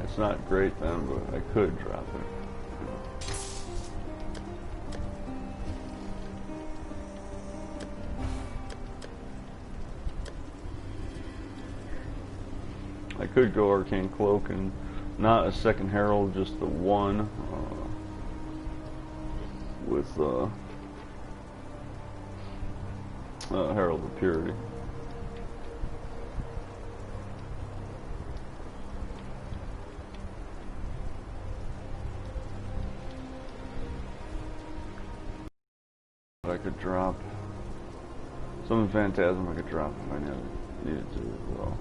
[SPEAKER 1] It's not great then, but I could drop it. I could go Arcane Cloak and not a second Herald, just the one with Herald of Purity. I could drop some Phantasm. I could drop if I needed to as well.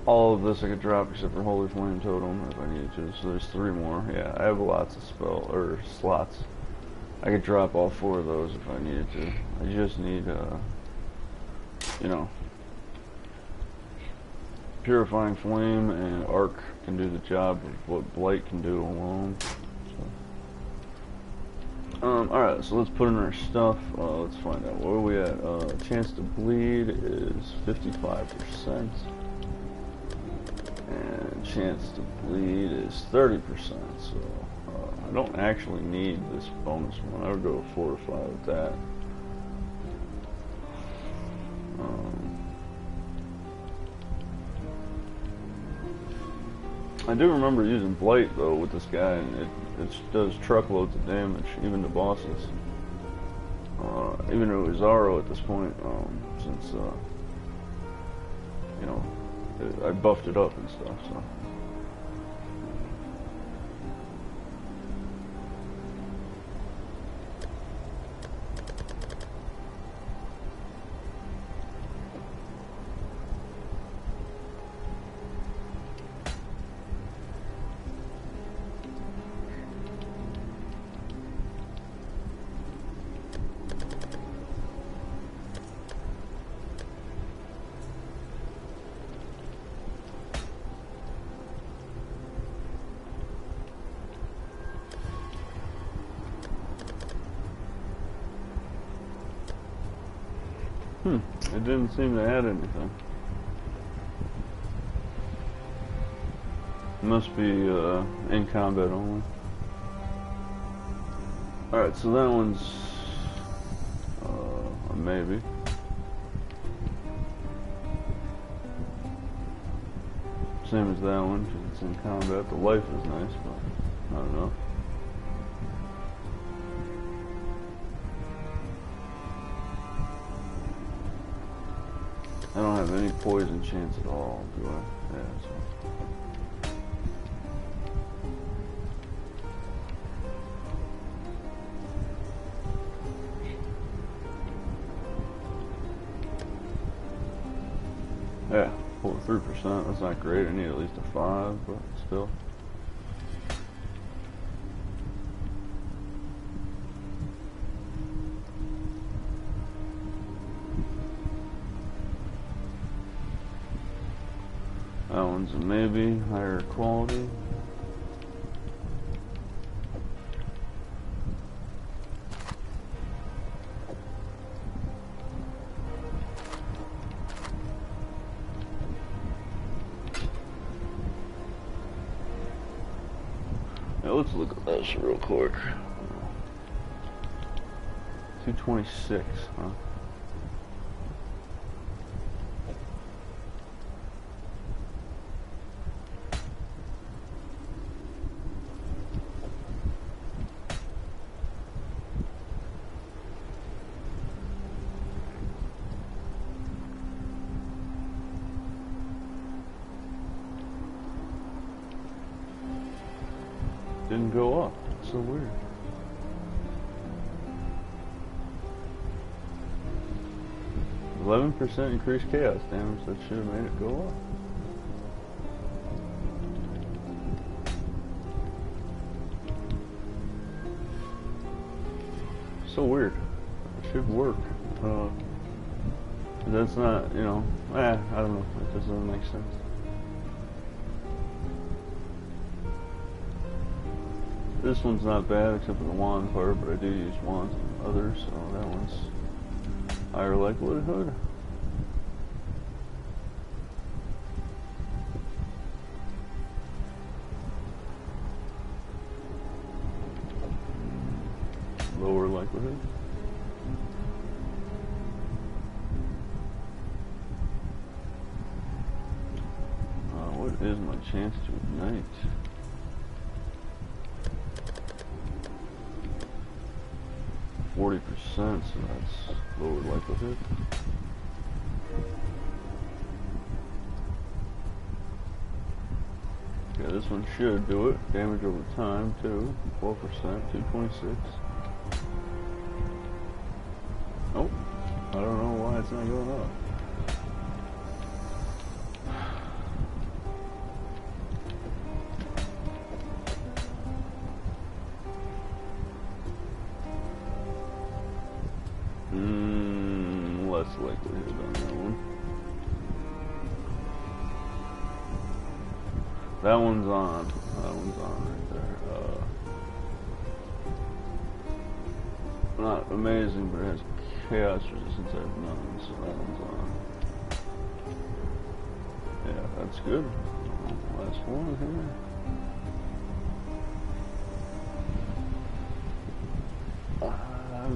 [SPEAKER 1] All of this I could drop except for Holy Flame Totem if I needed to. So there's 3 more. Yeah, I have lots of slots. I could drop all 4 of those if I needed to. I just need, you know, Purifying Flame and Arc can do the job of what Blight can do alone. Alright, so let's put in our stuff. Let's find out. Where are we at? Chance to bleed is 55%. And chance to bleed is 30%. So, I don't actually need this bonus one. I would go Fortify with that. I do remember using Blight though with this guy, and it does truckloads of damage, even to bosses. Even to Uzaro at this point, since you know, I buffed it up and stuff. So. It didn't seem to add anything. It must be in combat only. Alright, so that one's a maybe. Same as that one, because it's in combat. The life is nice, but I don't know. I don't have any poison chance at all, do I? Yeah, so. Yeah, 3%, that's not great. I need at least a 5, but still. That one's a maybe, higher quality. Now let's look at this real quick. 226, huh? Didn't go up. It's so weird. %11 increased chaos damage. That should have made it go up. So weird. It should work. That's not, you know, I don't know. It just doesn't make sense. This one's not bad except for the wand part, but I do use wands on others, so that one's higher likelihood. Lower likelihood. What is my chance to ignite? 40%, so that's lower likelihood. Yeah, this one should do it. Damage over time too. 12%, 226. Oh, I don't know why it's not going up. Less likelihood on that one. That one's on. That one's on right there. Not amazing, but it has chaos resistance. I have none, so that one's on. Yeah, that's good. Last one here.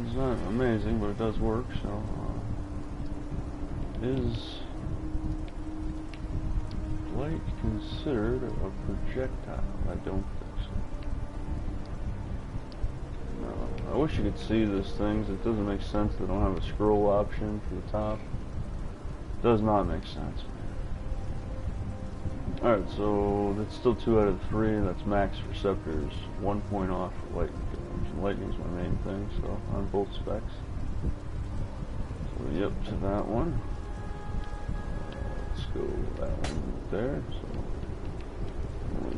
[SPEAKER 1] It's not amazing, but it does work, so is light considered a projectile? I don't think so. No, I wish you could see these things. It doesn't make sense. They don't have a scroll option for the top. Does not make sense. Alright, so that's still 2 out of 3. That's max receptors. 1 point off for lightning damage. Lightning's my main thing, so on both specs. So yep to that one. Let's go with that one right there. So only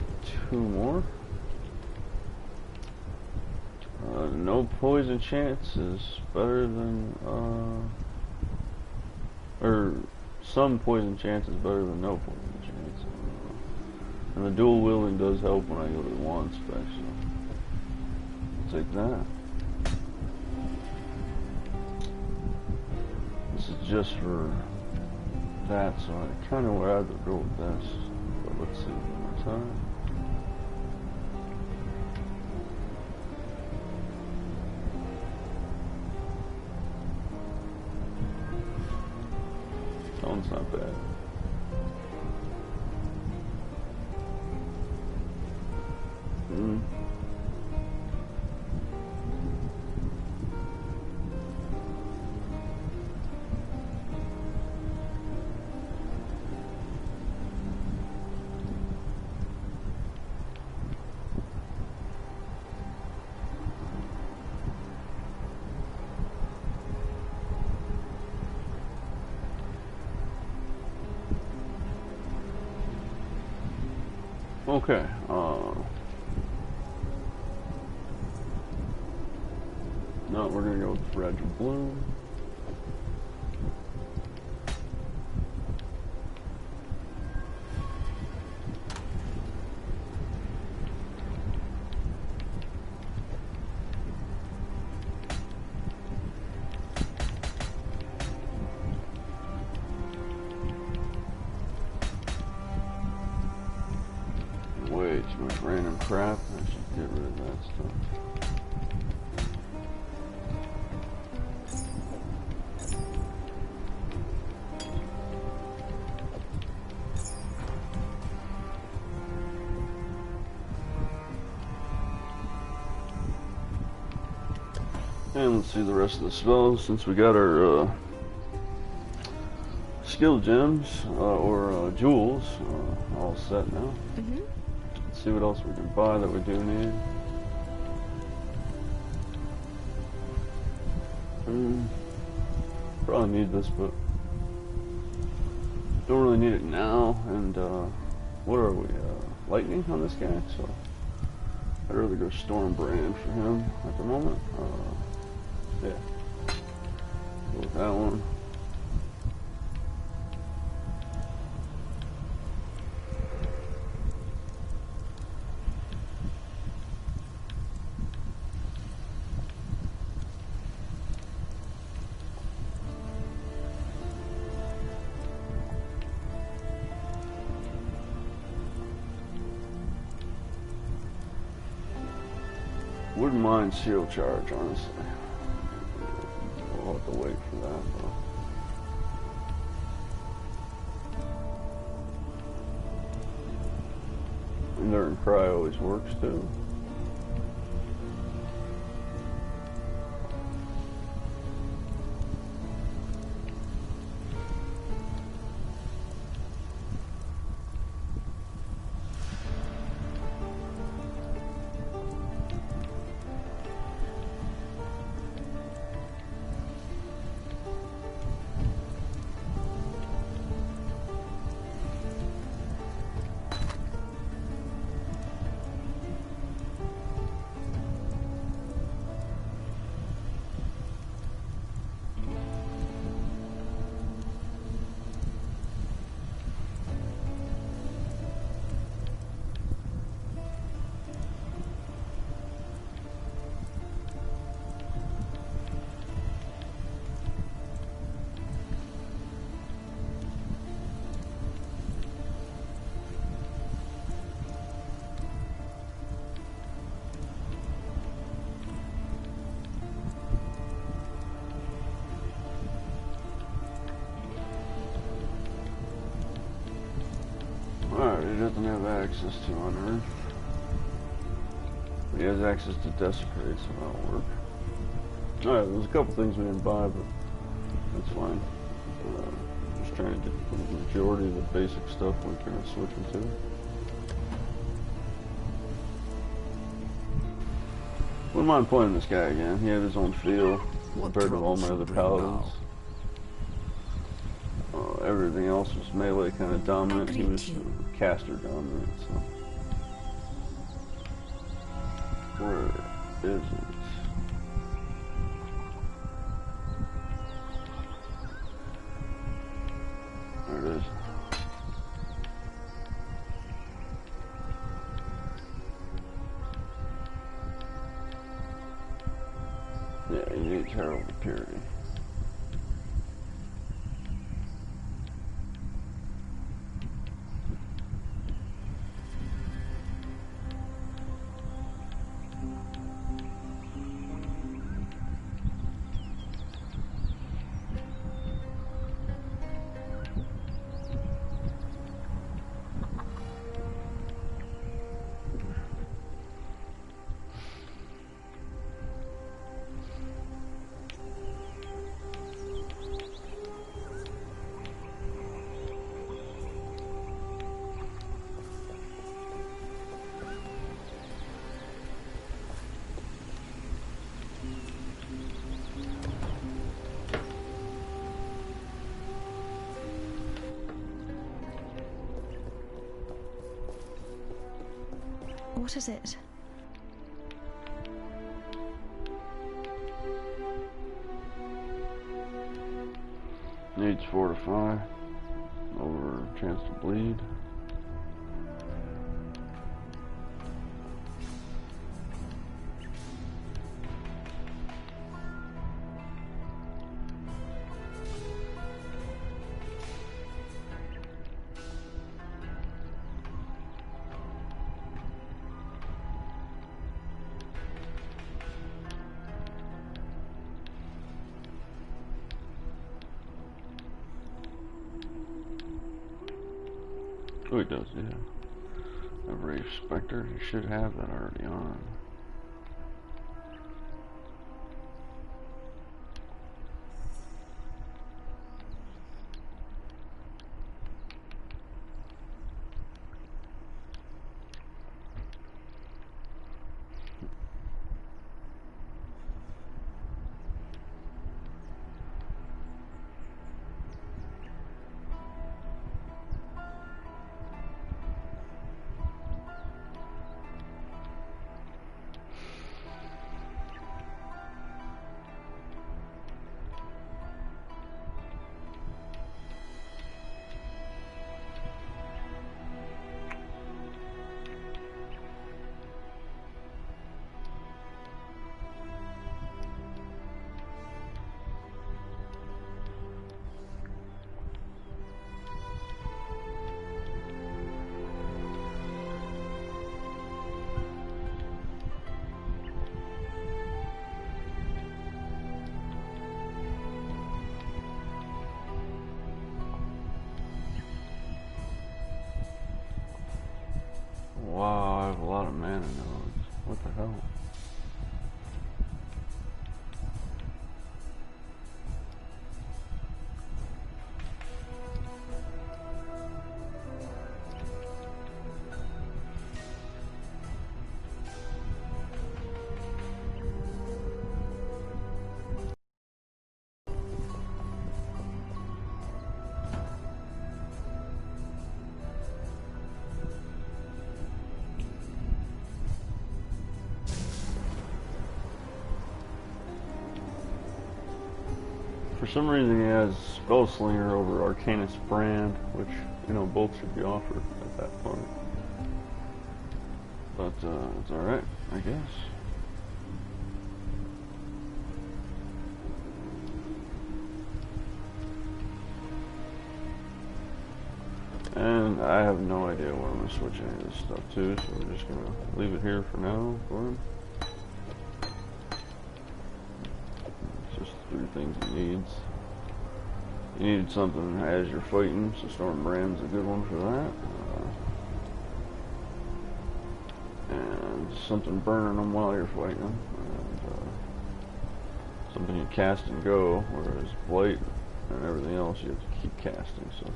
[SPEAKER 1] 2 more. No poison chance is better than or some poison chance is better than no poison chance. And the dual wielding does help when I go to the wand spec, so I'll take that. This is just for that, so I kind of would rather go with this. But let's see one more time. That one's not bad. Okay, no, we're gonna go with red or blue. Way too much random crap. I should get rid of that stuff. And let's see the rest of the spells since we got our skill gems or jewels all set now. Let's see what else we can buy that we do need. Probably need this, but don't really need it now. And what are we? Lightning on this guy, so I'd rather go Stormbrand for him at the moment. Yeah, go with that one. Wouldn't mind seal charge, honestly. We'll have to wait for that, though. Enduring Cry always works, too. Alright, he doesn't have access to on Earth. But he has access to Desecrate, so that'll work. Alright, there's a couple things we didn't buy, but that's fine. Just trying to get the majority of the basic stuff we're kind of switching to. Wouldn't mind playing this guy again. He had his own feel compared to all my other paladins. Everything else was melee kind of dominant. He was caster dominant, so. Where is it? There it is. Yeah, you need Herald of Purity.
[SPEAKER 7] What is it?
[SPEAKER 1] Needs fortify. Over chance to bleed. Oh, it does, yeah. A Rave Spectre, you should have that already on. Wow, I have a lot of mana nodes. What the hell? For some reason he has Spellslinger over Arcanist Brand, which, you know, both should be offered at that point. But, it's alright, I guess. And I have no idea where I'm going to switch any of this stuff to, so we're just going to leave it here for now for him. Three things he needs. You needed something as you're fighting, so Stormbrand's a good one for that. And something burning them while you're fighting them. And something you cast and go, whereas Blight and everything else you have to keep casting. So.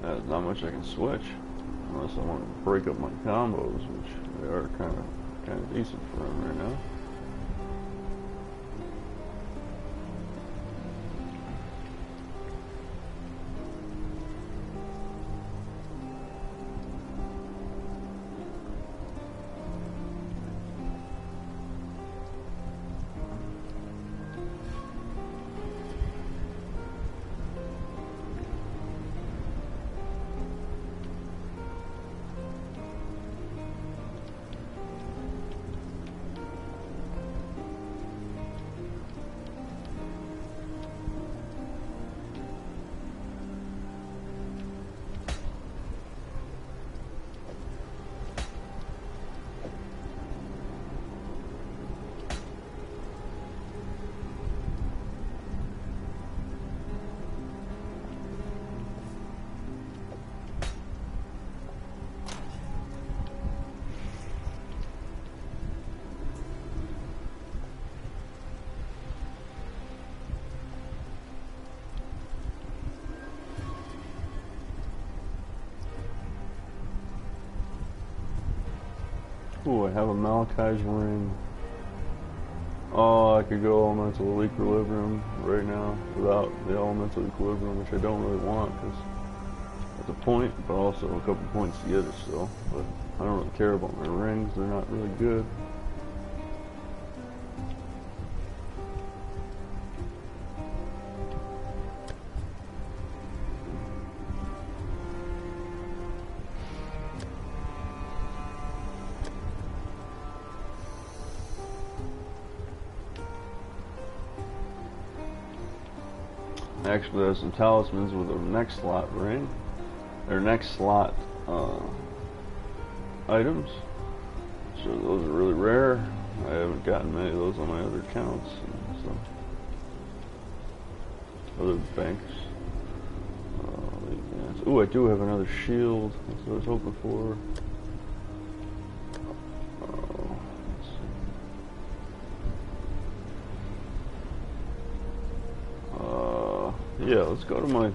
[SPEAKER 1] There's not much I can switch unless I want to break up my combos, which they are kind of decent for him right now. Ooh, I have a Malachi's ring. Oh, I could go elemental equilibrium right now without the elemental equilibrium, which I don't really want because it's a point, but also a couple points to get it still. But I don't really care about my rings; they're not really good. Actually, there's some talismans with a next slot ring, or next slot items. So those are really rare. I haven't gotten many of those on my other accounts and stuff. Other banks. Ooh, I do have another shield. That's what I was hoping for. Let's see. Yeah, let's go to my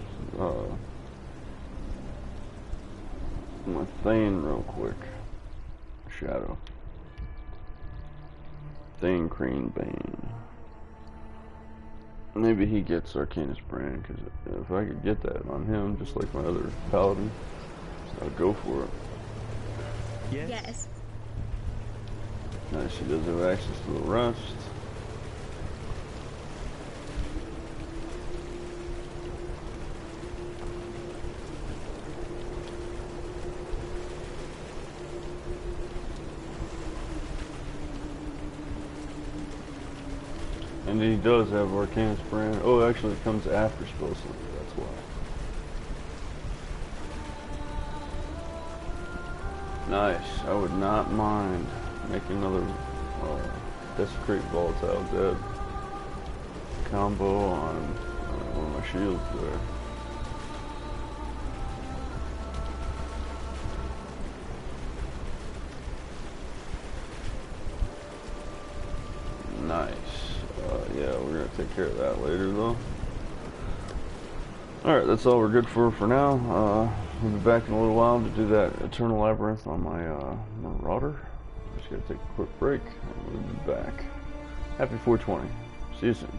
[SPEAKER 1] Thane real quick. Shadow. Thane Crane Bane. Maybe he gets Arcanus Brand, because if I could get that on him, just like my other paladin, I'd go for it.
[SPEAKER 7] Yes.
[SPEAKER 1] Nice, he does have access to the rest. And he does have Arcanus Brand. Oh, actually it comes after Spell Slinging, that's why. Nice. I would not mind making another Desecrate Volatile Dead combo on one of my shields there. Nice. Yeah, we're gonna take care of that later though. Alright, that's all we're good for now. We'll be back in a little while to do that Eternal Labyrinth on my Marauder. Just gotta take a quick break and we'll be back. Happy 420. See you soon.